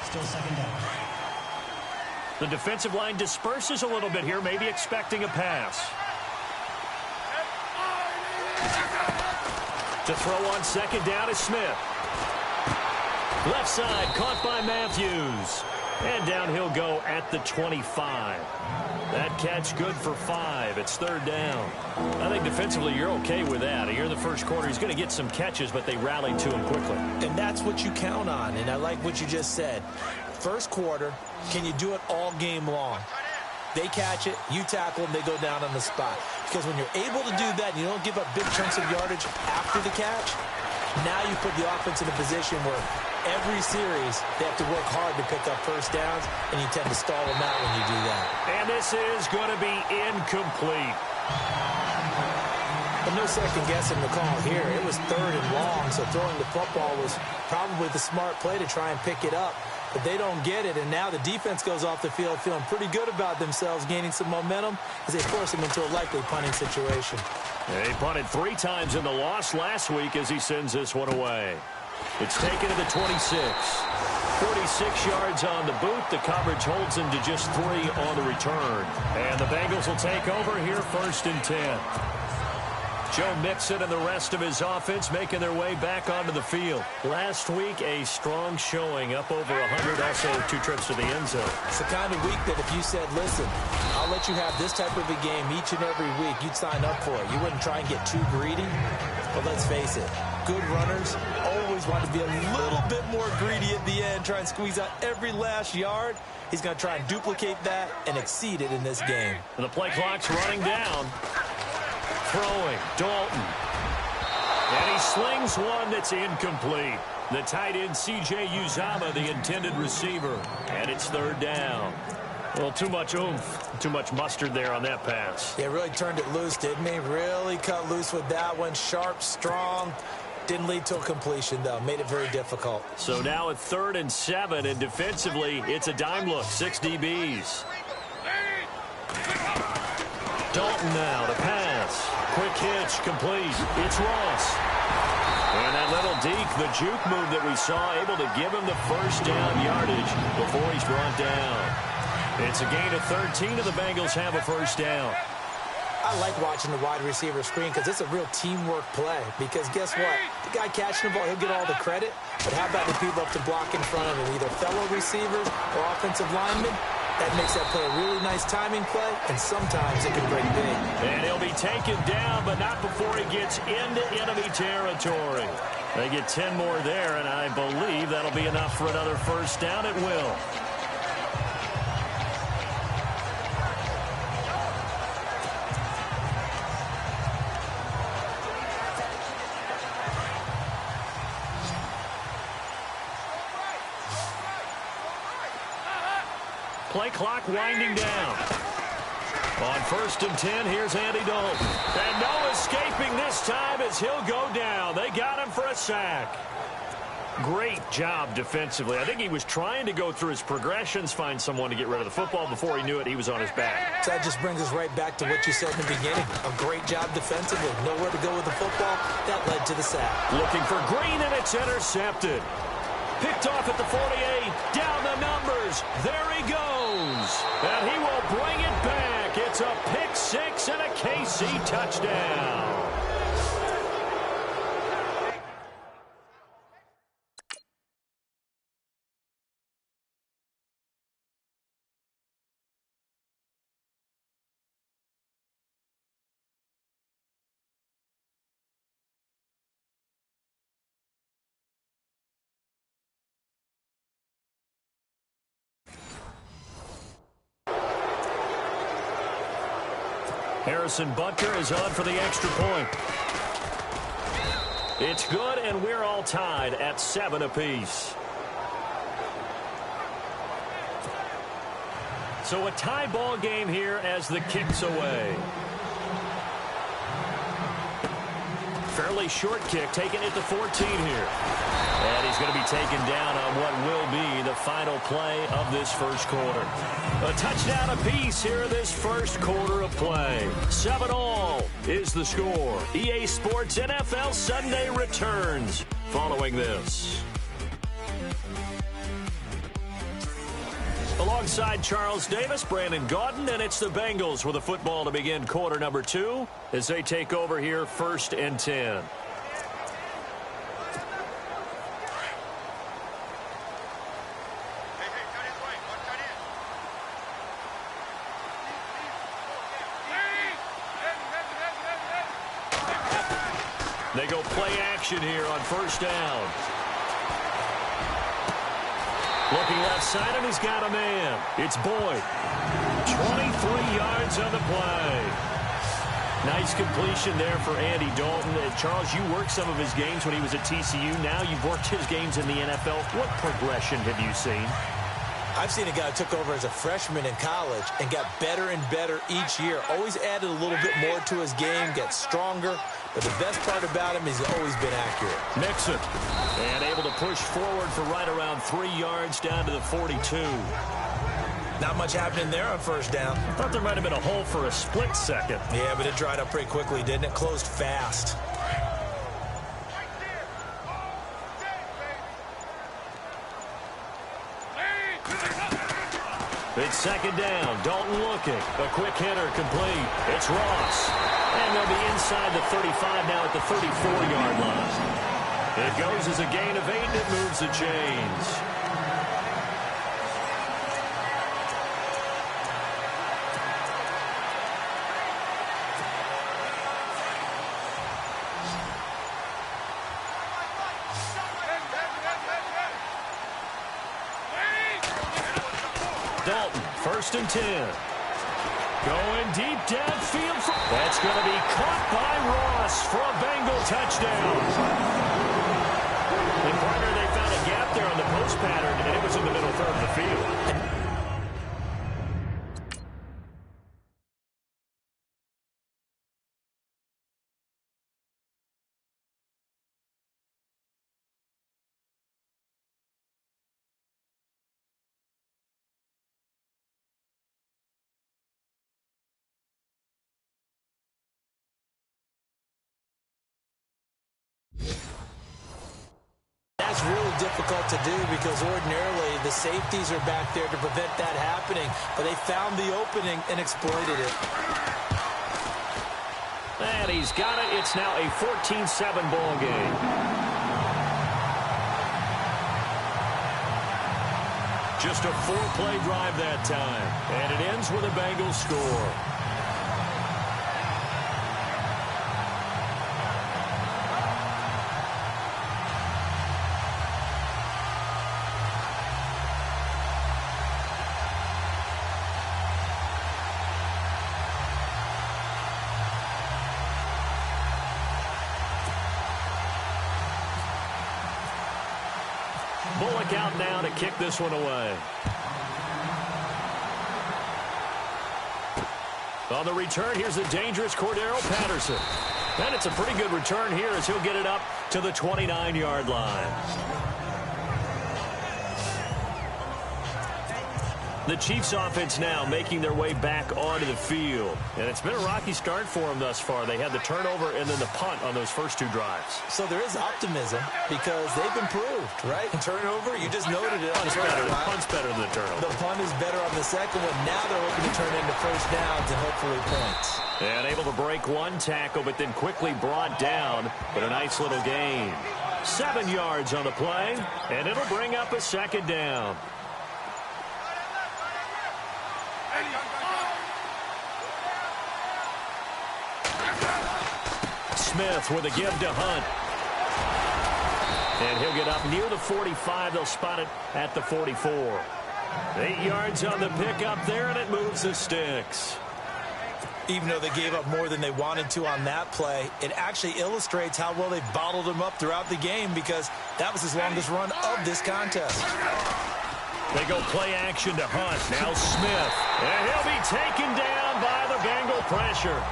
Still 2nd down. The defensive line disperses a little bit here, maybe expecting a pass. To throw on 2nd down is Smith. Left side, caught by Matthews. And down he'll go at the 25. That catch good for 5. It's 3rd down. I think defensively you're okay with that. Here in the first quarter, he's going to get some catches, but they rallied to him quickly. And that's what you count on, and I like what you just said. First quarter, can you do it all game long? They catch it, you tackle them, they go down on the spot. Because when you're able to do that and you don't give up big chunks of yardage after the catch, now you put the offense in a position where every series they have to work hard to pick up first downs, and you tend to stall them out when you do that. And this is going to be incomplete. But no second guessing the call here. It was 3rd and long, so throwing the football was probably the smart play to try and pick it up. But they don't get it, and now the defense goes off the field feeling pretty good about themselves, gaining some momentum as they force them into a likely punting situation. He punted 3 times in the loss last week as he sends this one away. It's taken to the 26. 46 yards on the boot. The coverage holds him to just 3 on the return. And the Bengals will take over here 1st and 10. Joe Mixon and the rest of his offense making their way back onto the field. Last week, a strong showing, up over 100, also 2 trips to the end zone. It's the kind of week that if you said, listen, I'll let you have this type of a game each and every week, you'd sign up for it. You wouldn't try and get too greedy. But let's face it, good runners always want to be a little bit more greedy at the end, try and squeeze out every last yard. He's going to try and duplicate that and exceed it in this game. And the play clock's running down. Throwing, Dalton. And he slings one that's incomplete. The tight end, C.J. Uzama, the intended receiver. And it's 3rd down. Well, too much oomph, too much mustard there on that pass. Yeah, really turned it loose, didn't he? Really cut loose with that one. Sharp, strong. Didn't lead to a completion, though. Made it very difficult. So now at 3rd and 7, and defensively, it's a dime look. 6 DBs. Dalton now to pass. Quick hitch, complete. It's Ross. And that little deke, the juke move that we saw, able to give him the first down yardage before he's brought down. It's a gain of 13, and the Bengals have a first down. I like watching the wide receiver screen because it's a real teamwork play. Because guess what? The guy catching the ball, he'll get all the credit. But how about the people up to block in front of him, either fellow receivers or offensive linemen? That makes that play a really nice timing play, and sometimes it can break big. And he'll be taken down, but not before he gets into enemy territory. They get 10 more there, and I believe that'll be enough for another first down. It will. Play clock winding down. On 1st and 10, here's Andy Dalton. And no escaping this time as he'll go down. They got him for a sack. Great job defensively. I think he was trying to go through his progressions, find someone to get rid of the football. Before he knew it, he was on his back. So that just brings us right back to what you said in the beginning. A great job defensively. Nowhere to go with the football. That led to the sack. Looking for Green, and it's intercepted. Picked off at the 48. Down the numbers. There he goes. And he will bring it back. It's a pick six and a KC touchdown. Harrison Butker is on for the extra point. It's good, and we're all tied at 7 apiece. So a tie ball game here as the kick's away. Fairly short kick, taken at the 14 here. And he's going to be taken down on what will be the final play of this first quarter. A touchdown apiece here in this first quarter of play. 7-all is the score. EA Sports NFL Sunday returns following this. Alongside Charles Davis, Brandon Gaudin, and it's the Bengals with a football to begin quarter number 2 as they take over here 1st and 10. They go play action here on 1st down. Looking left side, and he's got a man. It's Boyd. 23 yards on the play. Nice completion there for Andy Dalton. Charles, you worked some of his games when he was at TCU. Now you've worked his games in the NFL. What progression have you seen? I've seen a guy who took over as a freshman in college and got better and better each year. Always added a little bit more to his game, gets stronger. But the best part about him is he's always been accurate. Mixon. And able to push forward for right around 3 yards down to the 42. Not much happening there on 1st down. I thought there might have been a hole for a split second. Yeah, but it dried up pretty quickly, didn't it? Closed fast. It's 2nd down. Dalton looking. A quick hitter complete. It's Ross. And they'll be inside the 35 now at the 34-yard line. It goes as a gain of 8, and it moves the chains. Dalton, 1st and 10. Going deep downfield. That's going to be caught by Ross for a Bengal touchdown. And partner, they found a gap there on the post pattern, and it was in the middle third of the field. difficult to do because ordinarily the safeties are back there to prevent that happening, but they found the opening and exploited it. And he's got it. It's now a 14-7 ball game. Just a 4-play drive that time, and it ends with a Bengals score. Bullock out now to kick this one away. On the return, here's the dangerous Cordero Patterson. And it's a pretty good return here as he'll get it up to the 29-yard line. The Chiefs offense now making their way back onto the field. And it's been a rocky start for them thus far. They had the turnover and then the punt on those first two drives. So there is optimism because they've improved, right? Turnover, you just noted it. Punt's better than the turnover. The punt is better on the second one. Now they're looking to turn into first downs and hopefully points. And able to break one tackle, but then quickly brought down. But a nice little gain. 7 yards on the play, and it'll bring up a second down. Smith with a give to Hunt. And he'll get up near the 45. They'll spot it at the 44. 8 yards on the pickup there, and it moves the sticks. Even though they gave up more than they wanted to on that play, it actually illustrates how well they bottled him up throughout the game because that was his longest run of this contest. They go play action to Hunt. Now Smith. And he'll be taken down by the Bengal pressure.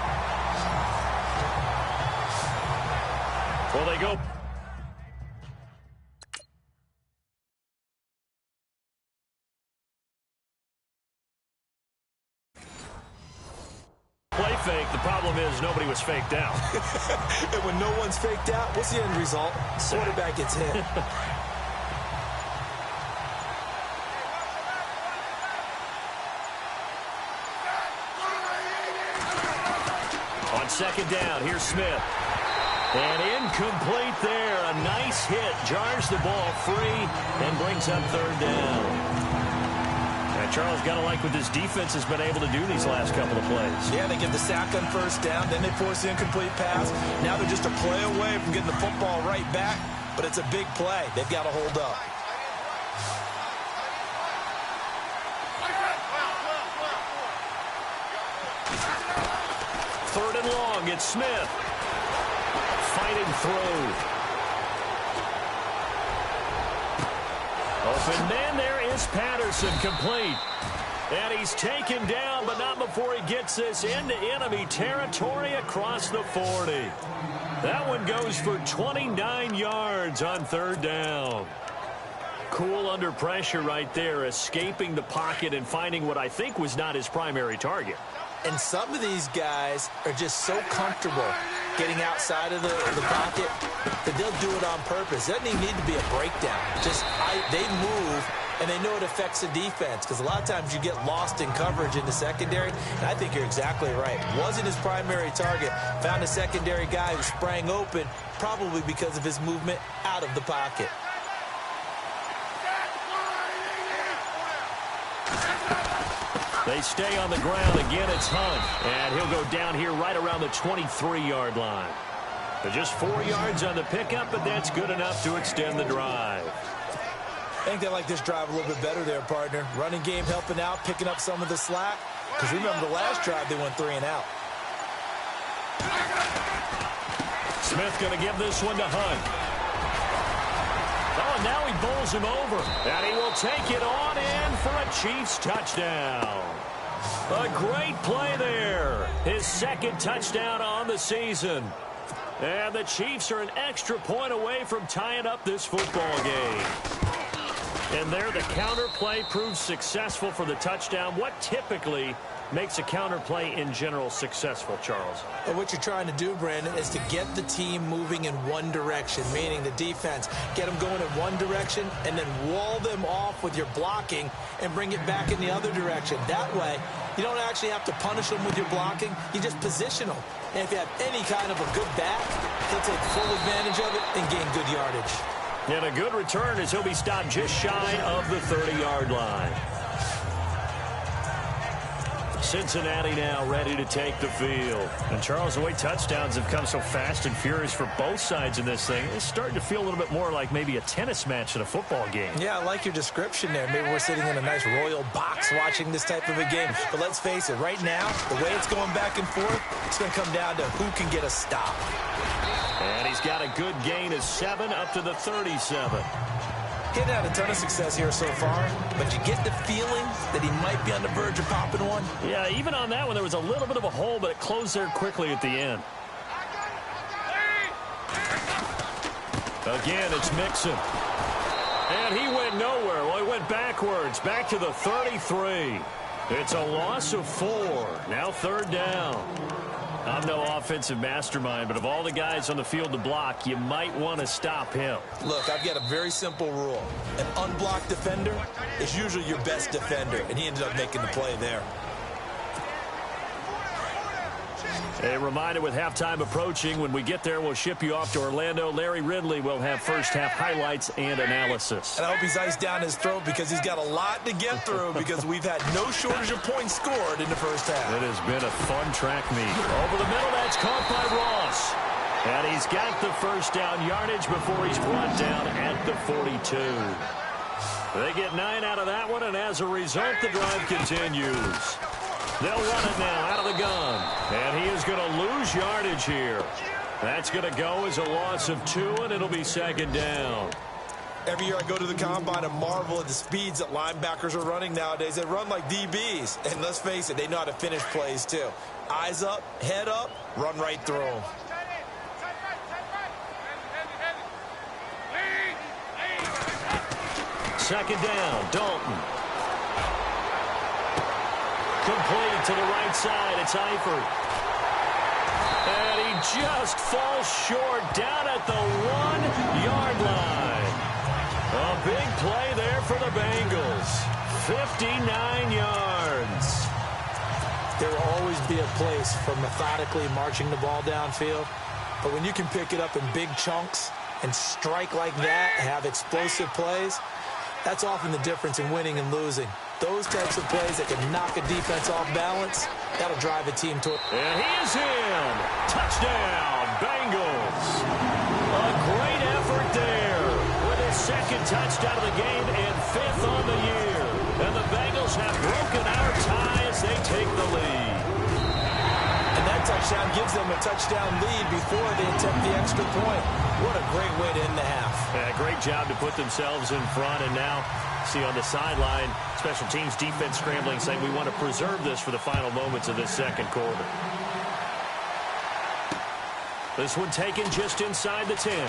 Well, they go. Play fake. The problem is nobody was faked out. And when no one's faked out, what's the end result? Quarterback gets hit. On second down, here's Smith. And incomplete there. A nice hit. Jars the ball free and brings up third down. And Charles, got to like what this defense has been able to do these last couple of plays. Yeah, they get the sack on first down. Then they force the incomplete pass. Now they're just a play away from getting the football right back. But it's a big play. They've got to hold up. Third and long. It's Smith. Fighting through. Open man, there is Patterson, complete. And he's taken down, but not before he gets this into enemy territory across the 40. That one goes for 29 yards on third down. Cool under pressure right there, escaping the pocket and finding what I think was not his primary target. And some of these guys are just so comfortable getting outside of the pocket that they'll do it on purpose. It doesn't even need to be a breakdown. They move, and they know it affects the defense because a lot of times you get lost in coverage in the secondary, and I think you're exactly right. Wasn't his primary target. Found a secondary guy who sprang open, probably because of his movement out of the pocket. They stay on the ground. Again, it's Hunt. And he'll go down here right around the 23-yard line. But just 4 yards on the pickup, but that's good enough to extend the drive. I think they like this drive a little bit better there, partner. Running game helping out, picking up some of the slack. Because remember the last drive, they went 3 and out. Smith going to give this one to Hunt. Oh, now he bowls him over. And he will take it on in for a Chiefs touchdown. A great play there. His second touchdown on the season. And the Chiefs are an extra point away from tying up this football game. And there the counter play proves successful for the touchdown. What typically makes a counterplay in general successful, Charles? But what you're trying to do, Brandon, is to get the team moving in one direction, meaning the defense. Get them going in one direction and then wall them off with your blocking and bring it back in the other direction. That way, you don't actually have to punish them with your blocking. You just position them. And if you have any kind of a good back, he'll take full advantage of it and gain good yardage. And a good return as he'll be stopped just shy of the 30-yard line. Cincinnati now ready to take the field. And Charles, the way touchdowns have come so fast and furious for both sides in this thing, it's starting to feel a little bit more like maybe a tennis match in a football game. Yeah, I like your description there. Maybe we're sitting in a nice royal box watching this type of a game. But let's face it, right now, the way it's going back and forth, it's going to come down to who can get a stop. And he's got a good gain of 7 up to the 37. He's had a ton of success here so far, but you get the feeling that he might be on the verge of popping one. Yeah, even on that one, there was a little bit of a hole, but it closed there quickly at the end. Again, it's Mixon. And he went nowhere. Well, he went backwards, back to the 33. It's a loss of 4. Now 3rd down. I'm no offensive mastermind, but of all the guys on the field to block, you might want to stop him. Look, I've got a very simple rule. An unblocked defender is usually your best defender, and he ended up making the play there. A reminder with halftime approaching, when we get there, we'll ship you off to Orlando. Larry Ridley will have first-half highlights and analysis. And I hope he's iced down his throat because he's got a lot to get through because we've had no shortage of points scored in the first half. It has been a fun track meet. Over the middle, that's caught by Ross. And he's got the first down yardage before he's brought down at the 42. They get 9 out of that one, and as a result, the drive continues. They'll run it now out of the gun. And he is going to lose yardage here. That's going to go as a loss of 2, and it'll be 2nd down. Every year I go to the combine and marvel at the speeds that linebackers are running nowadays. They run like DBs. And let's face it, they know how to finish plays too. Eyes up, head up, run right through them. Second down, Dalton. Complete to the right side. It's Eifert. And he just falls short down at the 1-yard line. A big play there for the Bengals. 59 yards. There will always be a place for methodically marching the ball downfield. But when you can pick it up in big chunks and strike like that, have explosive plays, that's often the difference in winning and losing. Those types of plays that can knock a defense off balance, that'll drive a team to it. And he is in. Touchdown, Bengals. A great effort there with his 2nd touchdown of the game and 5th on the year. And the Bengals have broken our tie as they take the lead. And that touchdown gives them a touchdown lead before they attempt the extra point. What a great way to end the half. Yeah, great job to put themselves in front, and now see on the sideline, special teams defense scrambling, saying we want to preserve this for the final moments of this 2nd quarter. This one taken just inside the 10.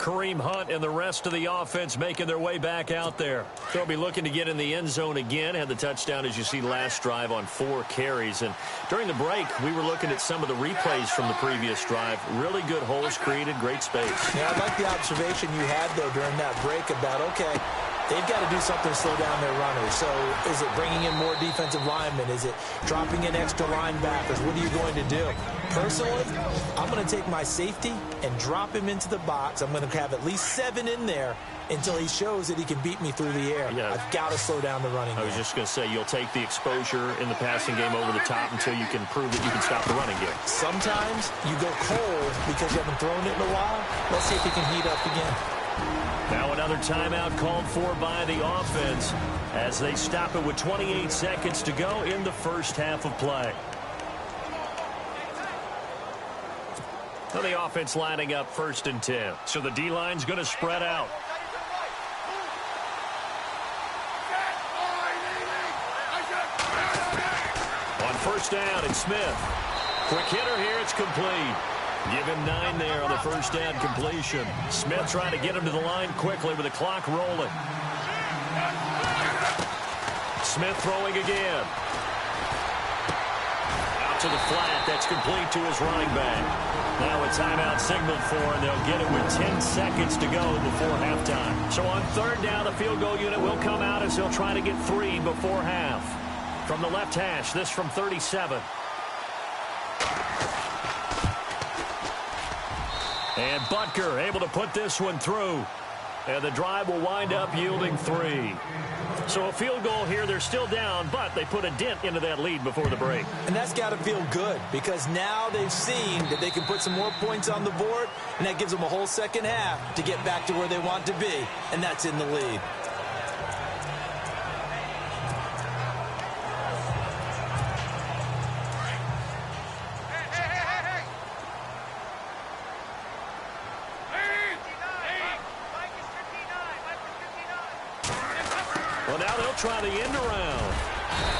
Kareem Hunt and the rest of the offense making their way back out there. They'll be looking to get in the end zone again. Had the touchdown, as you see, last drive on 4 carries. And during the break, we were looking at some of the replays from the previous drive. Really good holes created, great space. Yeah, I like the observation you had, though, during that break about, okay, they've got to do something to slow down their runners. So is it bringing in more defensive linemen? Is it dropping in extra linebackers? What are you going to do? Personally, I'm going to take my safety and drop him into the box. I'm going to have at least 7 in there until he shows that he can beat me through the air. Yeah. I've got to slow down the running game. I was just going to say, you'll take the exposure in the passing game over the top until you can prove that you can stop the running game. Sometimes you go cold because you haven't thrown it in a while. Let's see if he can heat up again. Now another timeout called for by the offense as they stop it with 28 seconds to go in the first half of play. So the offense lining up 1st and 10. So the D-line's going to spread out. On 1st down, it's Smith. Quick hitter here, it's complete. Give him 9 there on the 1st down completion. Smith trying to get him to the line quickly with the clock rolling. Smith throwing again. Out to the flat. That's complete to his running back. Now a timeout signaled for, and they'll get it with 10 seconds to go before halftime. So on 3rd down, the field goal unit will come out as they'll try to get 3 before half. From the left hash, this from 37. And Butker able to put this one through. And the drive will wind up yielding 3. So a field goal here. They're still down, but they put a dent into that lead before the break. And that's got to feel good because now they've seen that they can put some more points on the board, and that gives them a whole second half to get back to where they want to be, and that's in the lead. Try the end around.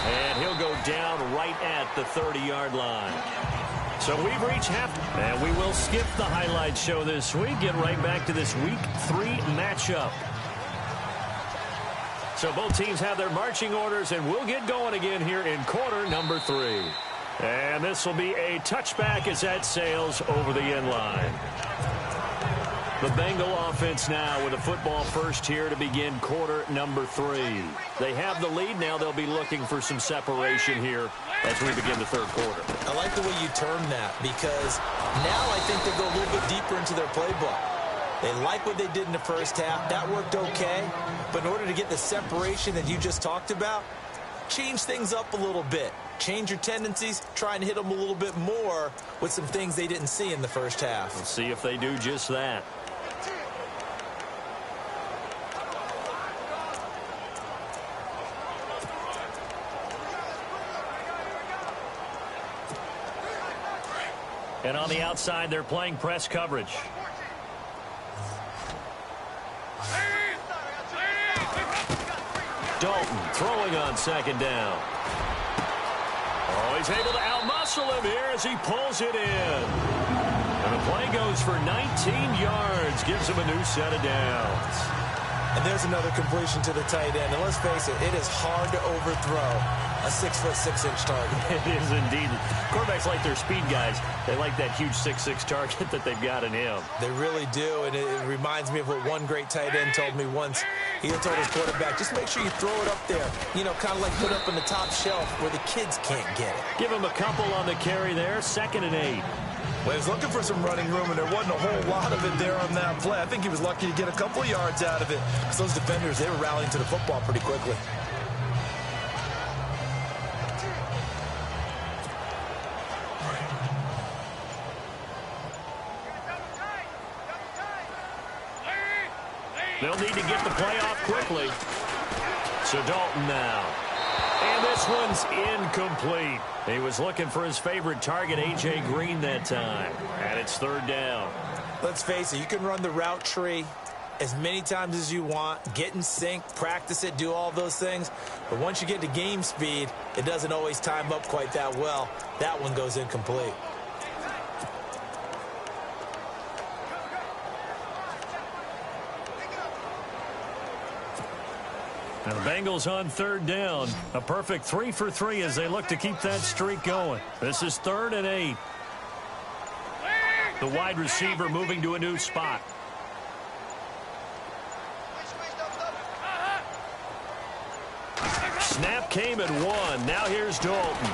And he'll go down right at the 30-yard line. So we've reached half, and we will skip the highlight show this week. Get right back to this Week 3 matchup. So both teams have their marching orders, and we'll get going again here in quarter number 3. And this will be a touchback as that sails over the end line. The Bengal offense now with a football first here to begin quarter number 3. They have the lead now. They'll be looking for some separation here as we begin the 3rd quarter. I like the way you term that because now I think they'll go a little bit deeper into their playbook. They like what they did in the first half. That worked okay. But in order to get the separation that you just talked about, change things up a little bit. Change your tendencies, try and hit them a little bit more with some things they didn't see in the first half. We'll see if they do just that. And on the outside, they're playing press coverage. Dalton throwing on 2nd down. Oh, he's able to outmuscle him here as he pulls it in. And the play goes for 19 yards, gives him a new set of downs. And there's another completion to the tight end. And let's face it, it is hard to overthrow a 6'6" target. It is indeed. Quarterbacks like their speed guys. They like that huge 6'6" target that they've got in him. They really do, and it reminds me of what one great tight end told me once. He told his quarterback, just make sure you throw it up there. You know, kind of like put up on the top shelf where the kids can't get it. Give him a couple on the carry there. 2nd and 8. Well, he was looking for some running room, and there wasn't a whole lot of it there on that play. I think he was lucky to get a couple of yards out of it because those defenders, they were rallying to the football pretty quickly. They'll need to get the play off quickly. So Dalton now. And this one's incomplete. He was looking for his favorite target, A.J. Green, that time. And it's 3rd down. Let's face it, you can run the route tree as many times as you want, get in sync, practice it, do all those things. But once you get to game speed, it doesn't always time up quite that well. That one goes incomplete. And the Bengals on third down. A perfect 3 for 3 as they look to keep that streak going. This is 3rd and 8. The wide receiver moving to a new spot. Snap came at 1. Now here's Dalton.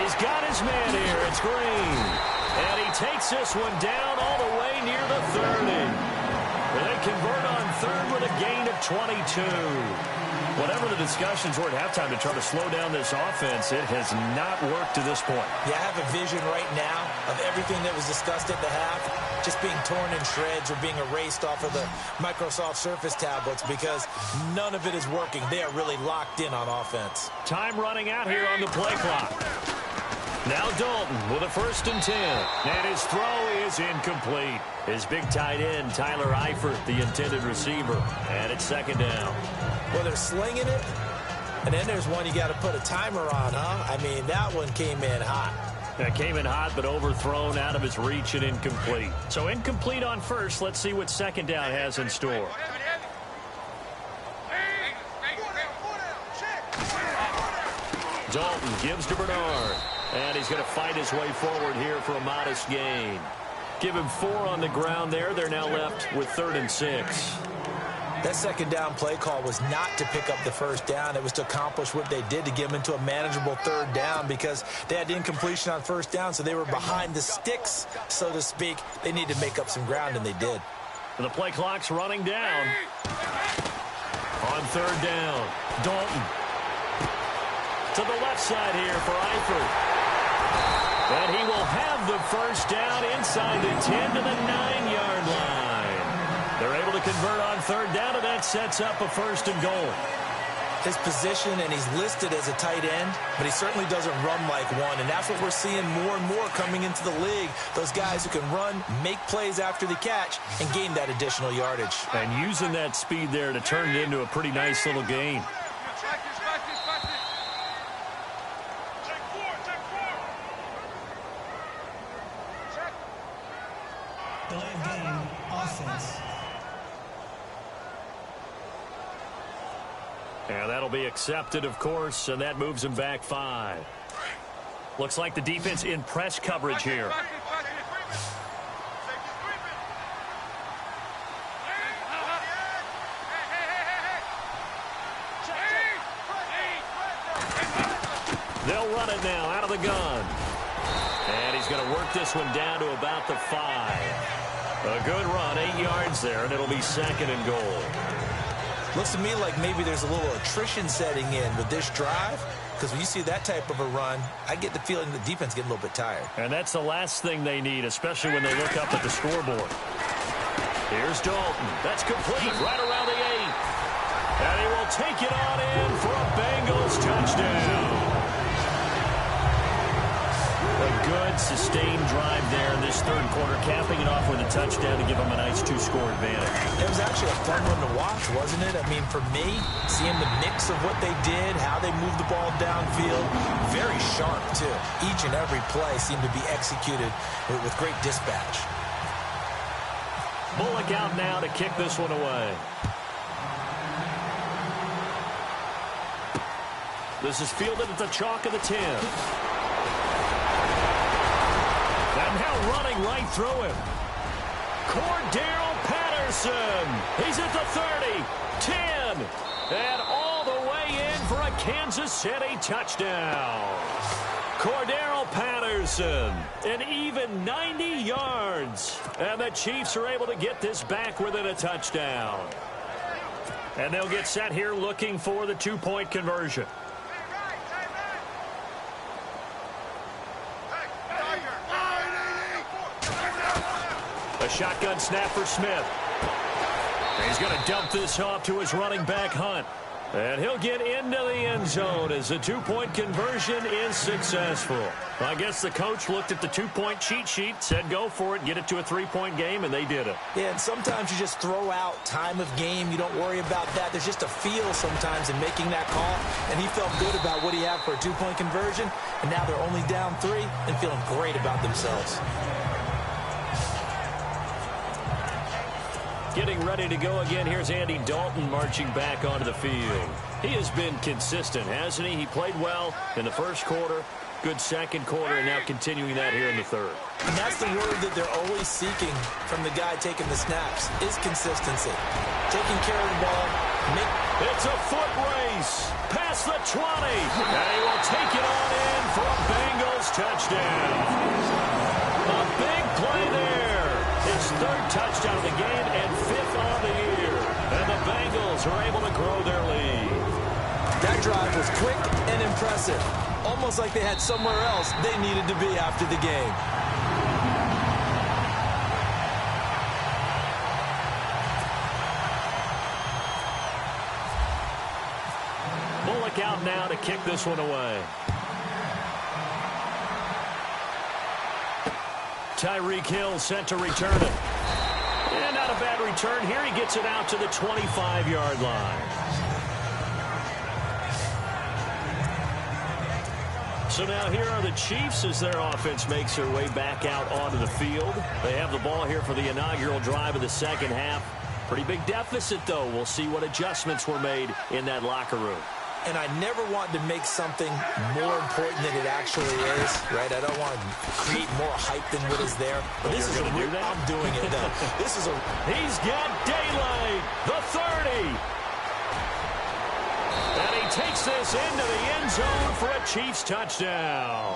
He's got his man here. It's Green. And he takes this one down all the way near the 30. They convert on 3rd with a gain of 22. Whatever the discussions were at halftime to try to slow down this offense, it has not worked to this point. Yeah, I have a vision right now of everything that was discussed at the half just being torn in shreds or being erased off of the Microsoft Surface tablets because none of it is working. They are really locked in on offense. Time running out here on the play clock. Now Dalton with a 1st and 10. And his throw is incomplete. His big tight end, Tyler Eifert, the intended receiver. And it's 2nd down. Well, they're slinging it. And then there's one you got to put a timer on, huh? I mean, that one came in hot. That came in hot, but overthrown out of his reach and incomplete. So incomplete on 1st. Let's see what 2nd down has in store. Dalton gives to Bernard. And he's going to fight his way forward here for a modest gain. Give him 4 on the ground there. They're now left with 3rd and 6. That 2nd down play call was not to pick up the 1st down. It was to accomplish what they did to get them into a manageable 3rd down because they had incompletion on 1st down, so they were behind the sticks, so to speak. They needed to make up some ground, and they did. And the play clock's running down. On 3rd down, Dalton. To the left side here for Eifert. And he will have the 1st down inside the 10 to the 9-yard line. They're able to convert on 3rd down, and that sets up a 1st and goal. His position, and he's listed as a tight end, but he certainly doesn't run like one, and that's what we're seeing more and more coming into the league. Those guys who can run, make plays after the catch, and gain that additional yardage. And using that speed there to turn it into a pretty nice little gain. Delay of game, offense. And that'll be accepted, of course, and that moves him back 5. Looks like the defense in press coverage here. They'll run it now out of the gun. And he's going to work this one down to about the 5. A good run, 8 yards there, and it'll be 2nd and goal. Looks to me like maybe there's a little attrition setting in with this drive, because when you see that type of a run, I get the feeling the defense getting a little bit tired. And that's the last thing they need, especially when they look up at the scoreboard. Here's Dalton. That's complete right around the 8. And he will take it on in for a Bengals touchdown. A good, sustained drive there in this 3rd quarter, capping it off with a touchdown to give them a nice 2-score advantage. It was actually a fun one to watch, wasn't it? I mean, for me, seeing the mix of what they did, how they moved the ball downfield, very sharp, too. Each and every play seemed to be executed with great dispatch. Bullock out now to kick this one away. This is fielded at the chalk of the 10. And now running right through him. Cordero Patterson. He's at the 30, 10, and all the way in for a Kansas City touchdown. Cordero Patterson, an even 90 yards. And the Chiefs are able to get this back within a touchdown. And they'll get set here looking for the 2-point conversion. A shotgun snap for Smith. He's going to dump this off to his running back, Hunt. And he'll get into the end zone as the 2-point conversion is successful. I guess the coach looked at the 2-point cheat sheet, said go for it, get it to a 3-point game, and they did it. Yeah, and sometimes you just throw out time of game. You don't worry about that. There's just a feel sometimes in making that call, and he felt good about what he had for a 2-point conversion, and now they're only down 3 and feeling great about themselves. Getting ready to go again. Here's Andy Dalton marching back onto the field. He has been consistent, hasn't he? He played well in the first quarter, good second quarter, and now continuing that here in the third. And that's the word that they're always seeking from the guy taking the snaps, is consistency. Taking care of the ball. It's a foot race past the 20, and he will take it on in for a Bengals touchdown. A big play there. His third touchdown of the game and fifth on the year. And the Bengals are able to grow their lead. That drive was quick and impressive. Almost like they had somewhere else they needed to be after the game. Bullock out now to kick this one away. Tyreek Hill set to return it. And not a bad return. Here he gets it out to the 25-yard line. So now here are the Chiefs as their offense makes their way back out onto the field. They have the ball here for the inaugural drive of the second half. Pretty big deficit, though. We'll see what adjustments were made in that locker room. And I never want to make something more important than it actually is, right? I don't want to create more hype than what is there. But this is a real, I'm doing it, though. This is a... He's got daylight. The 30. And he takes this into the end zone for a Chiefs touchdown.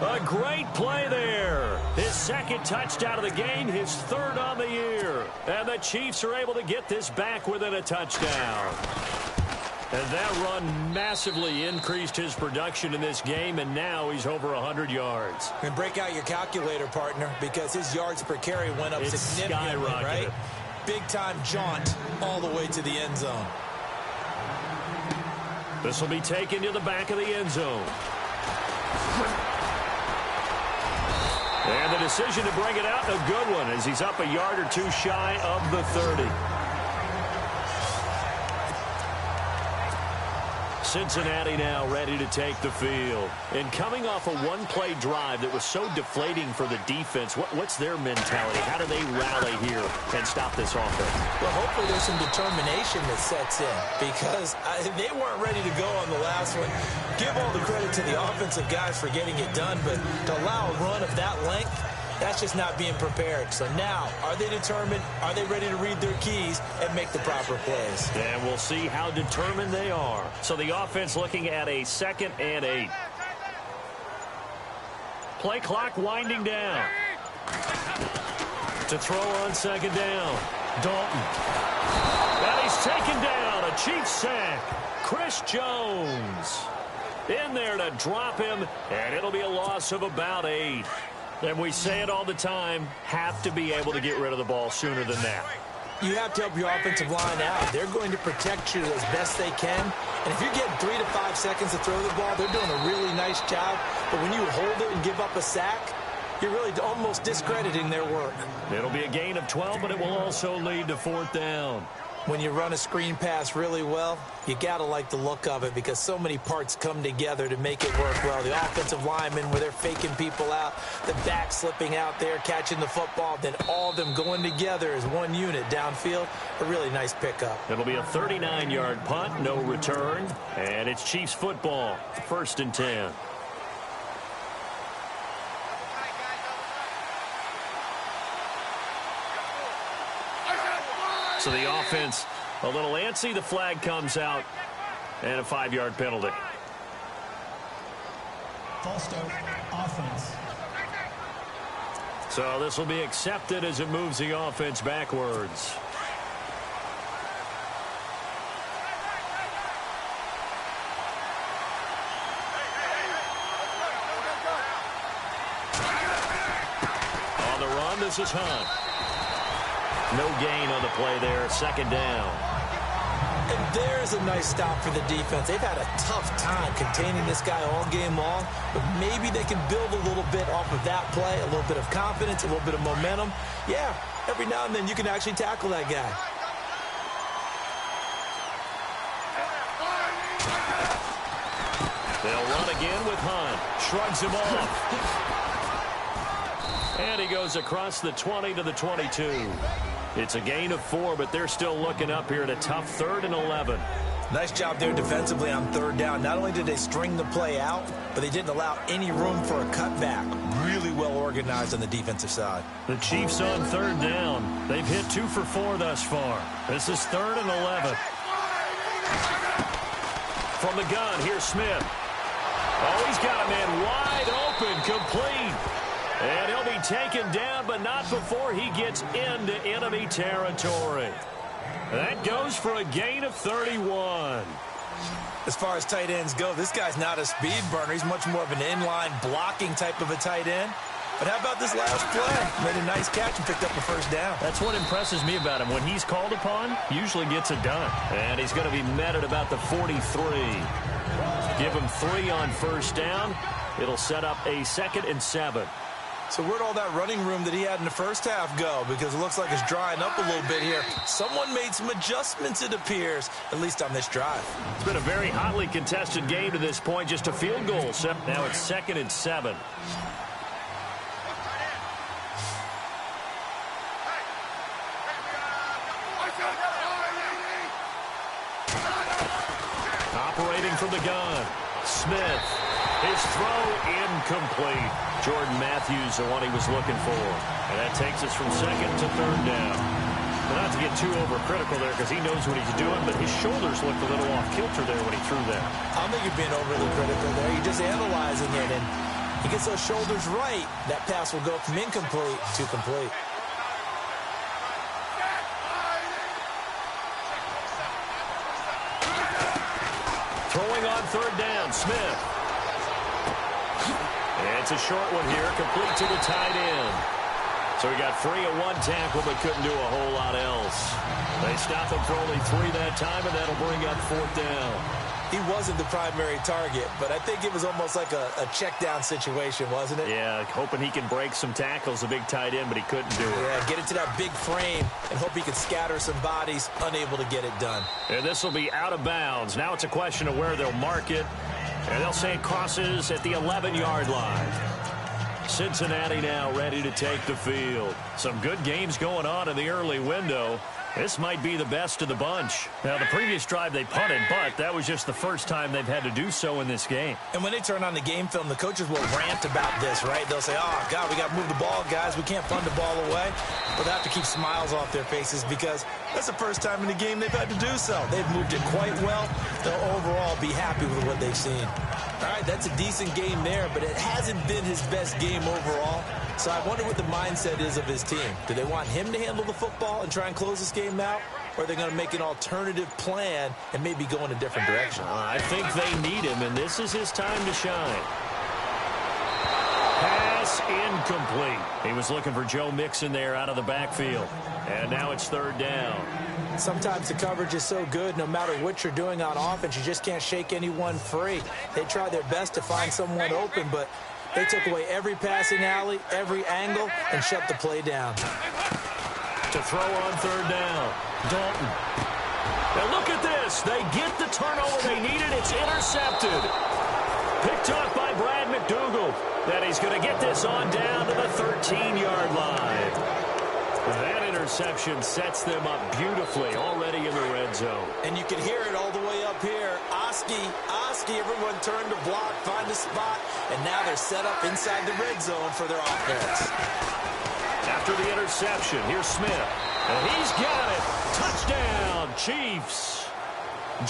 A great play there. His second touchdown of the game, his third on the year. And the Chiefs are able to get this back within a touchdown. And that run massively increased his production in this game, and now he's over 100 yards. And break out your calculator, partner, because his yards per carry went up significantly, right? Big-time jaunt all the way to the end zone. This will be taken to the back of the end zone. And the decision to bring it out, a good one, as he's up a yard or two shy of the 30. Cincinnati now ready to take the field. And coming off a one-play drive that was so deflating for the defense, what's their mentality? How do they rally here and stop this offense? Well, hopefully there's some determination that sets in, because they weren't ready to go on the last one. Give all the credit to the offensive guys for getting it done, but to allow a run of that length, that's just not being prepared. So now, are they determined? Are they ready to read their keys and make the proper plays? And we'll see how determined they are. So the offense looking at a 2nd and 8. Play clock winding down. To throw on 2nd down. Dalton. And he's taken down. A Chiefs sack. Chris Jones in there to drop him, and it'll be a loss of about 8. And we say it all the time, have to be able to get rid of the ball sooner than that. You have to help your offensive line out. They're going to protect you as best they can. And if you're getting 3 to 5 seconds to throw the ball, they're doing a really nice job. But when you hold it and give up a sack, you're really almost discrediting their work. It'll be a gain of 12, but it will also lead to 4th down. When you run a screen pass really well, you got to like the look of it, because so many parts come together to make it work well. The offensive linemen, where they're faking people out, the back slipping out there, catching the football, then all of them going together as one unit downfield. A really nice pickup. It'll be a 39-yard punt, no return, and it's Chiefs football, 1st and 10. So the offense a little antsy. The flag comes out, and a 5-yard penalty. False start, offense. So this will be accepted as it moves the offense backwards. On the run, this is Hunt. No gain on the play there, 2nd down. And there's a nice stop for the defense. They've had a tough time containing this guy all game long, but maybe they can build a little bit off of that play, a little bit of confidence, a little bit of momentum. Yeah, every now and then you can actually tackle that guy. They'll run again with Hunt. Shrugs him off. And he goes across the 20 to the 22. It's a gain of 4, but they're still looking up here at a tough 3rd and 11. Nice job there defensively on 3rd down. Not only did they string the play out, but they didn't allow any room for a cutback. Really well organized on the defensive side. The Chiefs on 3rd down. They've hit 2 for 4 thus far. This is 3rd and 11. From the gun, here's Smith. Oh, he's got a man wide open, complete. And he'll be taken down, but not before he gets into enemy territory. That goes for a gain of 31. As far as tight ends go, this guy's not a speed burner. He's much more of an inline blocking type of a tight end. But how about this last play? Made a nice catch and picked up a 1st down. That's what impresses me about him. When he's called upon, usually gets it done. And he's going to be met at about the 43. Give him 3 on 1st down. It'll set up a 2nd and 7. So where'd all that running room that he had in the first half go? Because it looks like it's drying up a little bit here. Someone made some adjustments, it appears, at least on this drive. It's been a very hotly contested game to this point. Just a field goal. So now it's 2nd and 7. Operating from the gun, Smith. His throw incomplete. Jordan Matthews, the one he was looking for. And that takes us from 2nd to 3rd down. But not to get too overcritical there because he knows what he's doing, but his shoulders looked a little off kilter there when he threw that. I don't think you're being overly critical there. You're just analyzing it, and he gets those shoulders right. That pass will go from incomplete to complete. Throwing on 3rd down, Smith. It's a short one here, complete to the tight end. So he got free of 1 tackle, but couldn't do a whole lot else. They stop him for only 3 that time, and that'll bring up 4th down. He wasn't the primary target, but I think it was almost like a check down situation, wasn't it? Yeah, hoping he can break some tackles, a big tight end, but he couldn't do it. Yeah, get into that big frame and hope he could scatter some bodies, unable to get it done. And this will be out of bounds. Now it's a question of where they'll mark it. And they'll say it crosses at the 11-yard line. Cincinnati now ready to take the field. Some good games going on in the early window. This might be the best of the bunch. Now, the previous drive they punted, but that was just the first time they've had to do so in this game. And when they turn on the game film, the coaches will rant about this, right? They'll say, oh, God, we got to move the ball, guys. We can't punt the ball away. But they have to keep smiles off their faces because that's the first time in the game they've had to do so. They've moved it quite well. They'll overall be happy with what they've seen. All right, that's a decent game there, but it hasn't been his best game overall. So I wonder what the mindset is of his team. Do they want him to handle the football and try and close this game out? Or are they going to make an alternative plan and maybe go in a different direction? I think they need him, and this is his time to shine. Pass incomplete. He was looking for Joe Mixon there out of the backfield. And now it's 3rd down. Sometimes the coverage is so good, no matter what you're doing on offense, you just can't shake anyone free. They try their best to find someone open, but they took away every passing alley, every angle, and shut the play down. To throw on 3rd down, Dalton. Now look at this. They get the turnover they needed. It's intercepted. Picked off by Brad McDougal. That he's going to get this on down to the 13-yard line. That interception sets them up beautifully already in the red zone. And you can hear it all the way up here. Oski, everyone turned to block, find a spot, and now they're set up inside the red zone for their offense. After the interception, here's Smith. And he's got it. Touchdown, Chiefs.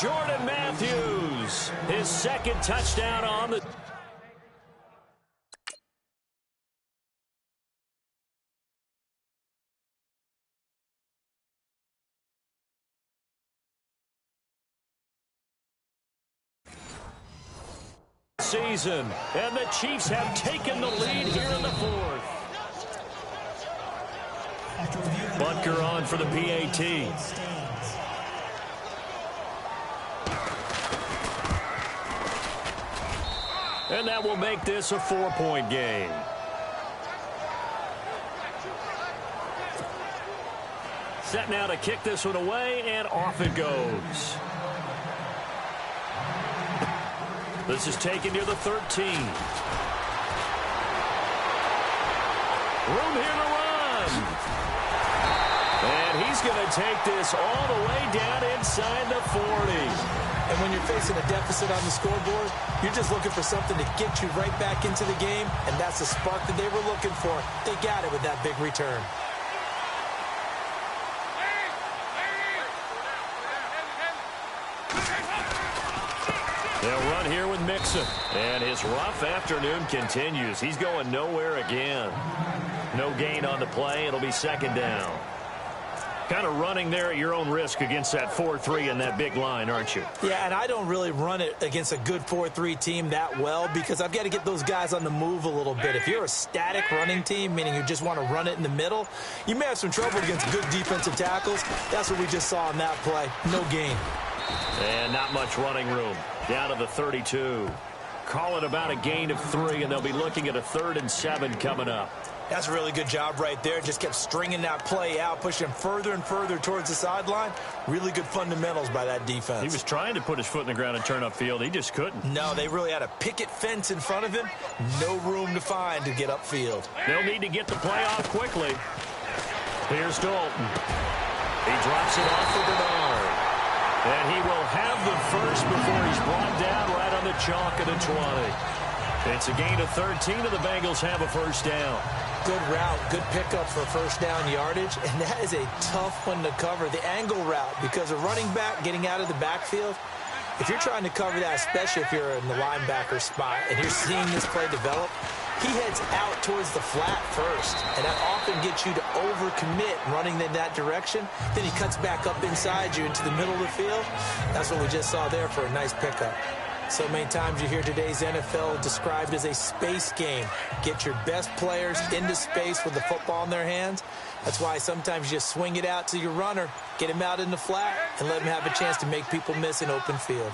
Jordan Matthews, his 2nd touchdown on the... season, and the Chiefs have taken the lead here in the 4th. Butker on for the PAT. And that will make this a 4-point game. Set now to kick this one away, and off it goes. This is taken near the 13. Room here to run. And he's going to take this all the way down inside the 40. And when you're facing a deficit on the scoreboard, you're just looking for something to get you right back into the game, and that's the spark that they were looking for. They got it with that big return. They'll run here with Mixon. And his rough afternoon continues. He's going nowhere again. No gain on the play. It'll be second down. Kind of running there at your own risk against that 4-3 and that big line, aren't you? Yeah, and I don't really run it against a good 4-3 team that well because I've got to get those guys on the move a little bit. If you're a static running team, meaning you just want to run it in the middle, you may have some trouble against good defensive tackles. That's what we just saw in that play. No gain. And not much running room. Down to the 32. Call it about a gain of 3, and they'll be looking at a 3rd and 7 coming up. That's a really good job right there. Just kept stringing that play out, pushing him further and further towards the sideline. Really good fundamentals by that defense. He was trying to put his foot in the ground and turn upfield. He just couldn't. No, they really had a picket fence in front of him. No room to find to get upfield. They'll need to get the play off quickly. Here's Dalton. He drops it off for Bernard. And he will have the first before he's brought down right on the chalk at the 20. It's a gain of 13, and the Bengals have a first down. Good route, good pickup for first down yardage, and that is a tough one to cover, the angle route, because a running back getting out of the backfield, if you're trying to cover that, especially if you're in the linebacker spot and you're seeing this play develop, he heads out towards the flat first, and that often gets you to overcommit running in that direction. Then he cuts back up inside you into the middle of the field. That's what we just saw there for a nice pickup. So many times you hear today's NFL described as a space game. Get your best players into space with the football in their hands. That's why sometimes you just swing it out to your runner, get him out in the flat, and let him have a chance to make people miss an open field.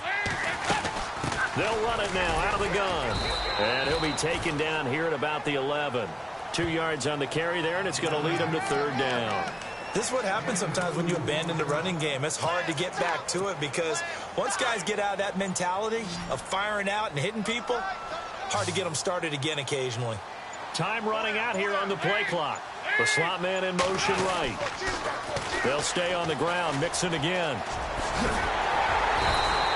They'll run it now out of the gun. And he'll be taken down here at about the 11. 2 yards on the carry there, and it's going to lead him to 3rd down. This is what happens sometimes when you abandon the running game. It's hard to get back to it because once guys get out of that mentality of firing out and hitting people, hard to get them started again occasionally. Time running out here on the play clock. The slot man in motion right. They'll stay on the ground. Mixon again.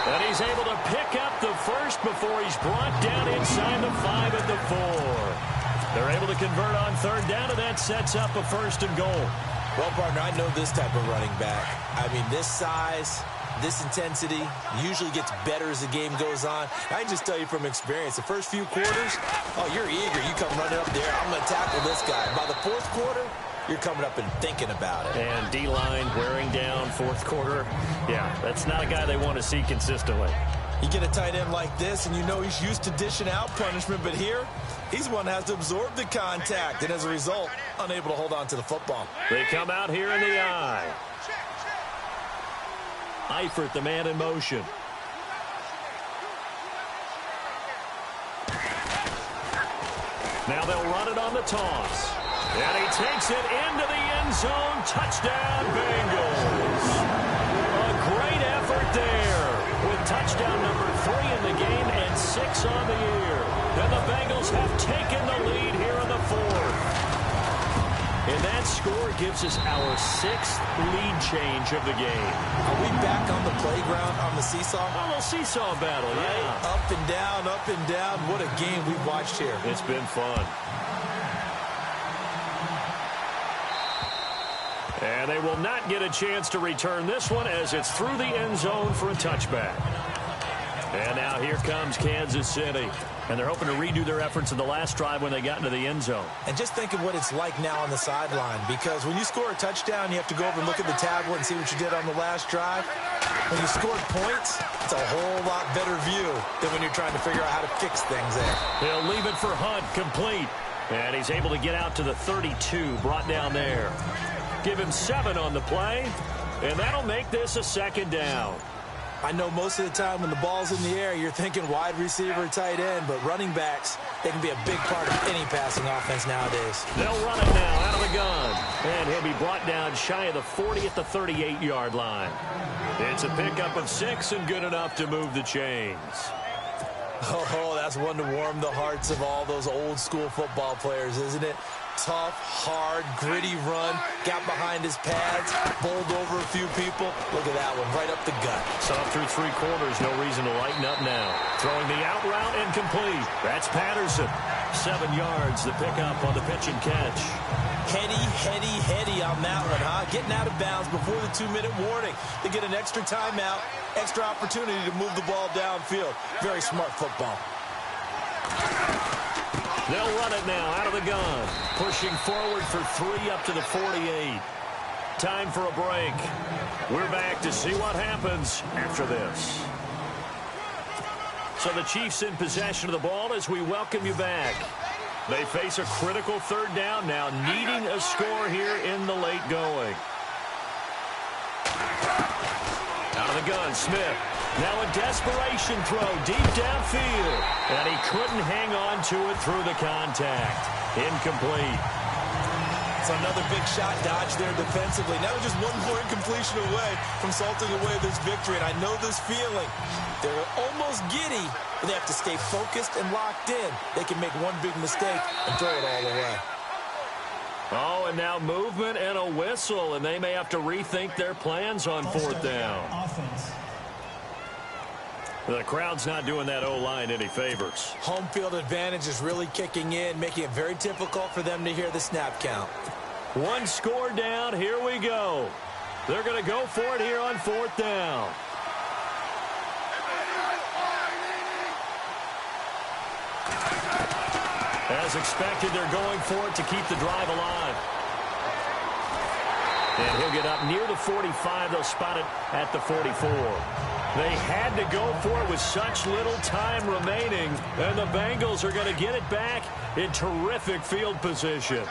And he's able to pick up the first before he's brought down inside the 5 at the 4. They're able to convert on 3rd down, and that sets up a 1st and goal. Well, partner, I know this type of running back. I mean, this size, this intensity usually gets better as the game goes on. I can just tell you from experience, the first few quarters, oh, you're eager. You come running up there, I'm going to tackle this guy. By the 4th quarter, you're coming up and thinking about it. And D-line wearing down 4th quarter. Yeah, that's not a guy they want to see consistently. You get a tight end like this, and you know he's used to dishing out punishment, but here, he's one that has to absorb the contact, and as a result, unable to hold on to the football. They come out here in the eye. Eifert, the man in motion. Now they'll run it on the toss. And he takes it into the end zone. Touchdown, Bengals. A great effort there with touchdown number 3 in the game and 6 on the year. And the Bengals have taken the lead here in the 4th. And that score gives us our 6th lead change of the game. Are we back on the playground on the seesaw? A little seesaw battle, yeah. Up and down, up and down. What a game we've watched here. It's been fun. And they will not get a chance to return this one as it's through the end zone for a touchback. And now here comes Kansas City. And they're hoping to redo their efforts in the last drive when they got into the end zone. And just think of what it's like now on the sideline, because when you score a touchdown, you have to go over and look at the tablet and see what you did on the last drive. When you scored points, it's a whole lot better view than when you're trying to figure out how to fix things there. He'll leave it for Hunt, complete. And he's able to get out to the 32, brought down there. Give him 7 on the play, and that'll make this a 2nd down. I know most of the time when the ball's in the air, you're thinking wide receiver, tight end, but running backs, they can be a big part of any passing offense nowadays. They'll run it now out of the gun, and he'll be brought down shy of the 40 at the 38-yard line. It's a pickup of 6 and good enough to move the chains. Oh, that's one to warm the hearts of all those old-school football players, isn't it? tough, hard, gritty run. Got behind his pads, bowled over a few people. Look at that one, right up the gut. So through 3 quarters, no reason to lighten up now. Throwing the out route and complete. That's Patterson. 7 yards, the pickup on the pitch and catch. Heady on that one, huh? Getting out of bounds before the 2-minute warning. They get an extra timeout, extra opportunity to move the ball downfield. Very smart football. They'll run it now out of the gun. Pushing forward for 3 up to the 48. Time for a break. We're back to see what happens after this. So the Chiefs in possession of the ball as we welcome you back. They face a critical 3rd down now, needing a score here in the late going. Out of the gun, Smith. Now a desperation throw deep downfield. And he couldn't hang on to it through the contact. Incomplete. It's another big shot dodge there defensively. Now they're just one more incompletion away from salting away this victory. And I know this feeling. They're almost giddy, but they have to stay focused and locked in. They can make one big mistake and throw it all away. Oh, and now movement and a whistle, and they may have to rethink their plans on 4th down. Offense. The crowd's not doing that O-line any favors. Home field advantage is really kicking in, making it very difficult for them to hear the snap count. 1 score down, here we go. They're going to go for it here on 4th down. As expected, they're going for it to keep the drive alive. And he'll get up near the 45. They'll spot it at the 44. They had to go for it with such little time remaining. And the Bengals are going to get it back in terrific field position.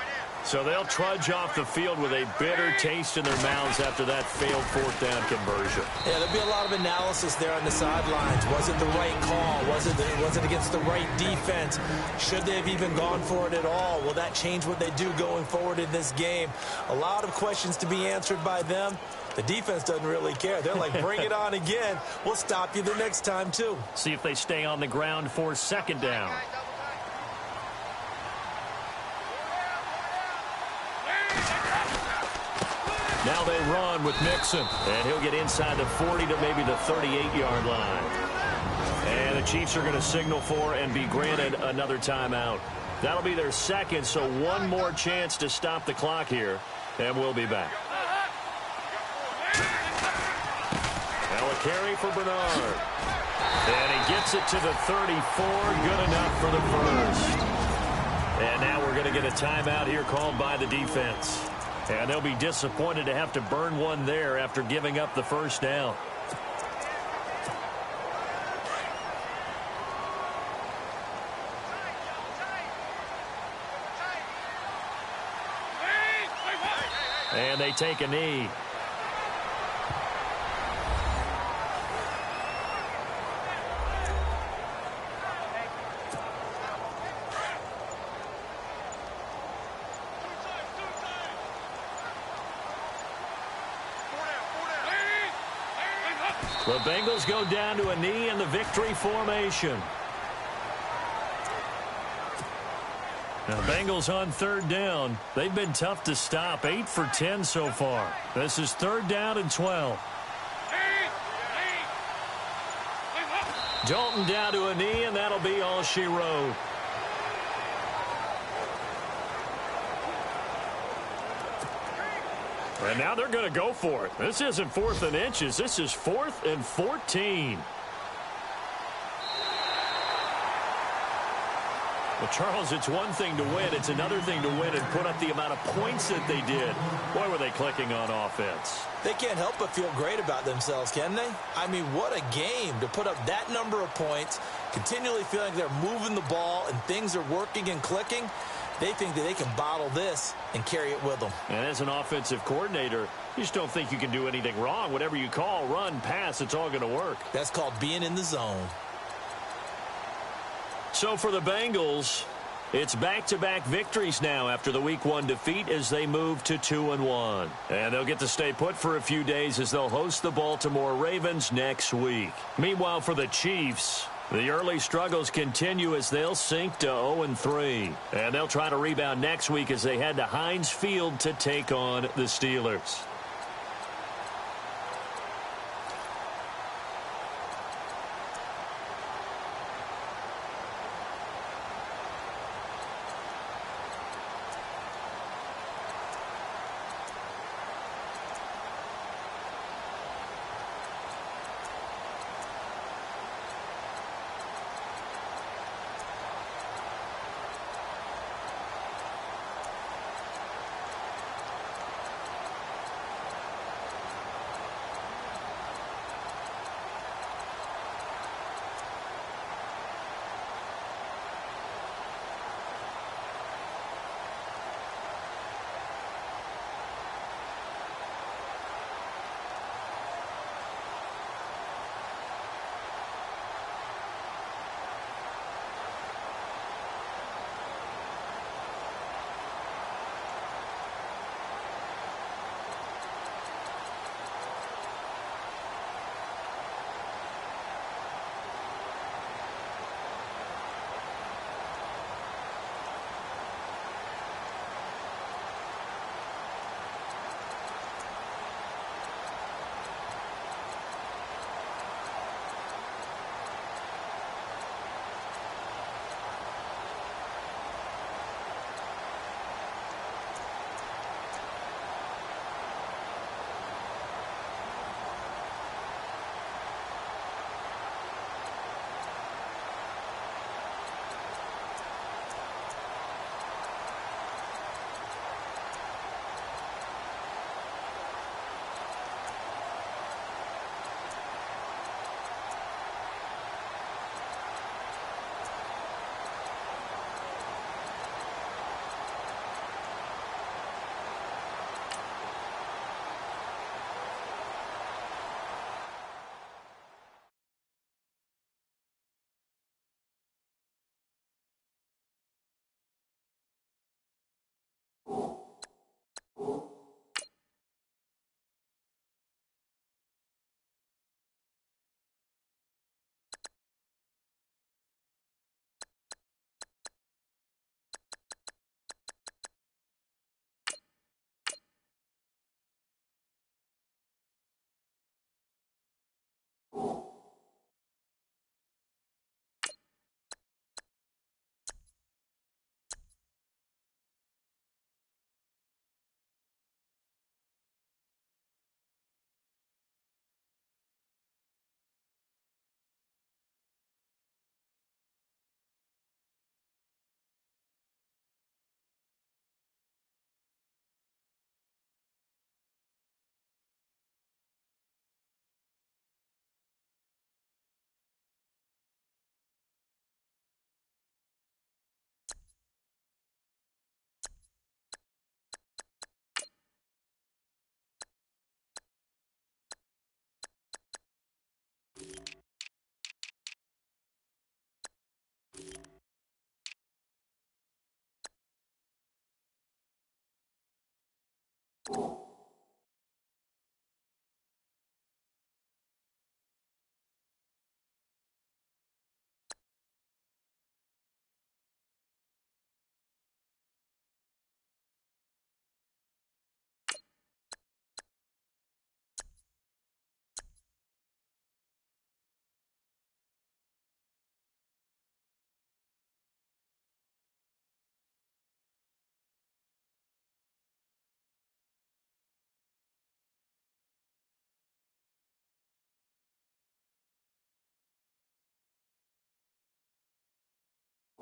So they'll trudge off the field with a bitter taste in their mouths after that failed 4th down conversion. Yeah, there'll be a lot of analysis there on the sidelines. Was it the right call? Was it against the right defense? Should they have even gone for it at all? Will that change what they do going forward in this game? A lot of questions to be answered by them. The defense doesn't really care. They're like, bring it on again. We'll stop you the next time, too. See if they stay on the ground for 2nd down. Now they run with Mixon, and he'll get inside the 40 to maybe the 38-yard line. And the Chiefs are going to signal for and be granted another timeout. That'll be their 2nd, so 1 more chance to stop the clock here, and we'll be back. Now a carry for Bernard. And he gets it to the 34, good enough for the first. And now we're going to get a timeout here called by the defense. And they'll be disappointed to have to burn one there after giving up the 1st down. And they take a knee. The Bengals go down to a knee in the victory formation. Now, Bengals on 3rd down. They've been tough to stop. 8 for 10 so far. This is 3rd down and 12. Dalton down to a knee, and that'll be all she wrote. And now they're going to go for it. This isn't 4th and inches. This is 4th and 14. Well, Charles, it's one thing to win. It's another thing to win and put up the amount of points that they did. Boy, were they clicking on offense. They can't help but feel great about themselves, can they? I mean, what a game to put up that number of points, continually feeling they're moving the ball and things are working and clicking. They think that they can bottle this and carry it with them. And as an offensive coordinator, you just don't think you can do anything wrong. Whatever you call, run, pass, it's all going to work. That's called being in the zone. So for the Bengals, it's back-to-back victories now after the Week 1 defeat as they move to 2-1. And they'll get to stay put for a few days as they'll host the Baltimore Ravens next week. Meanwhile, for the Chiefs, The early struggles continue as they'll sink to 0-3. And they'll try to rebound next week as they head to Heinz Field to take on the Steelers.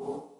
you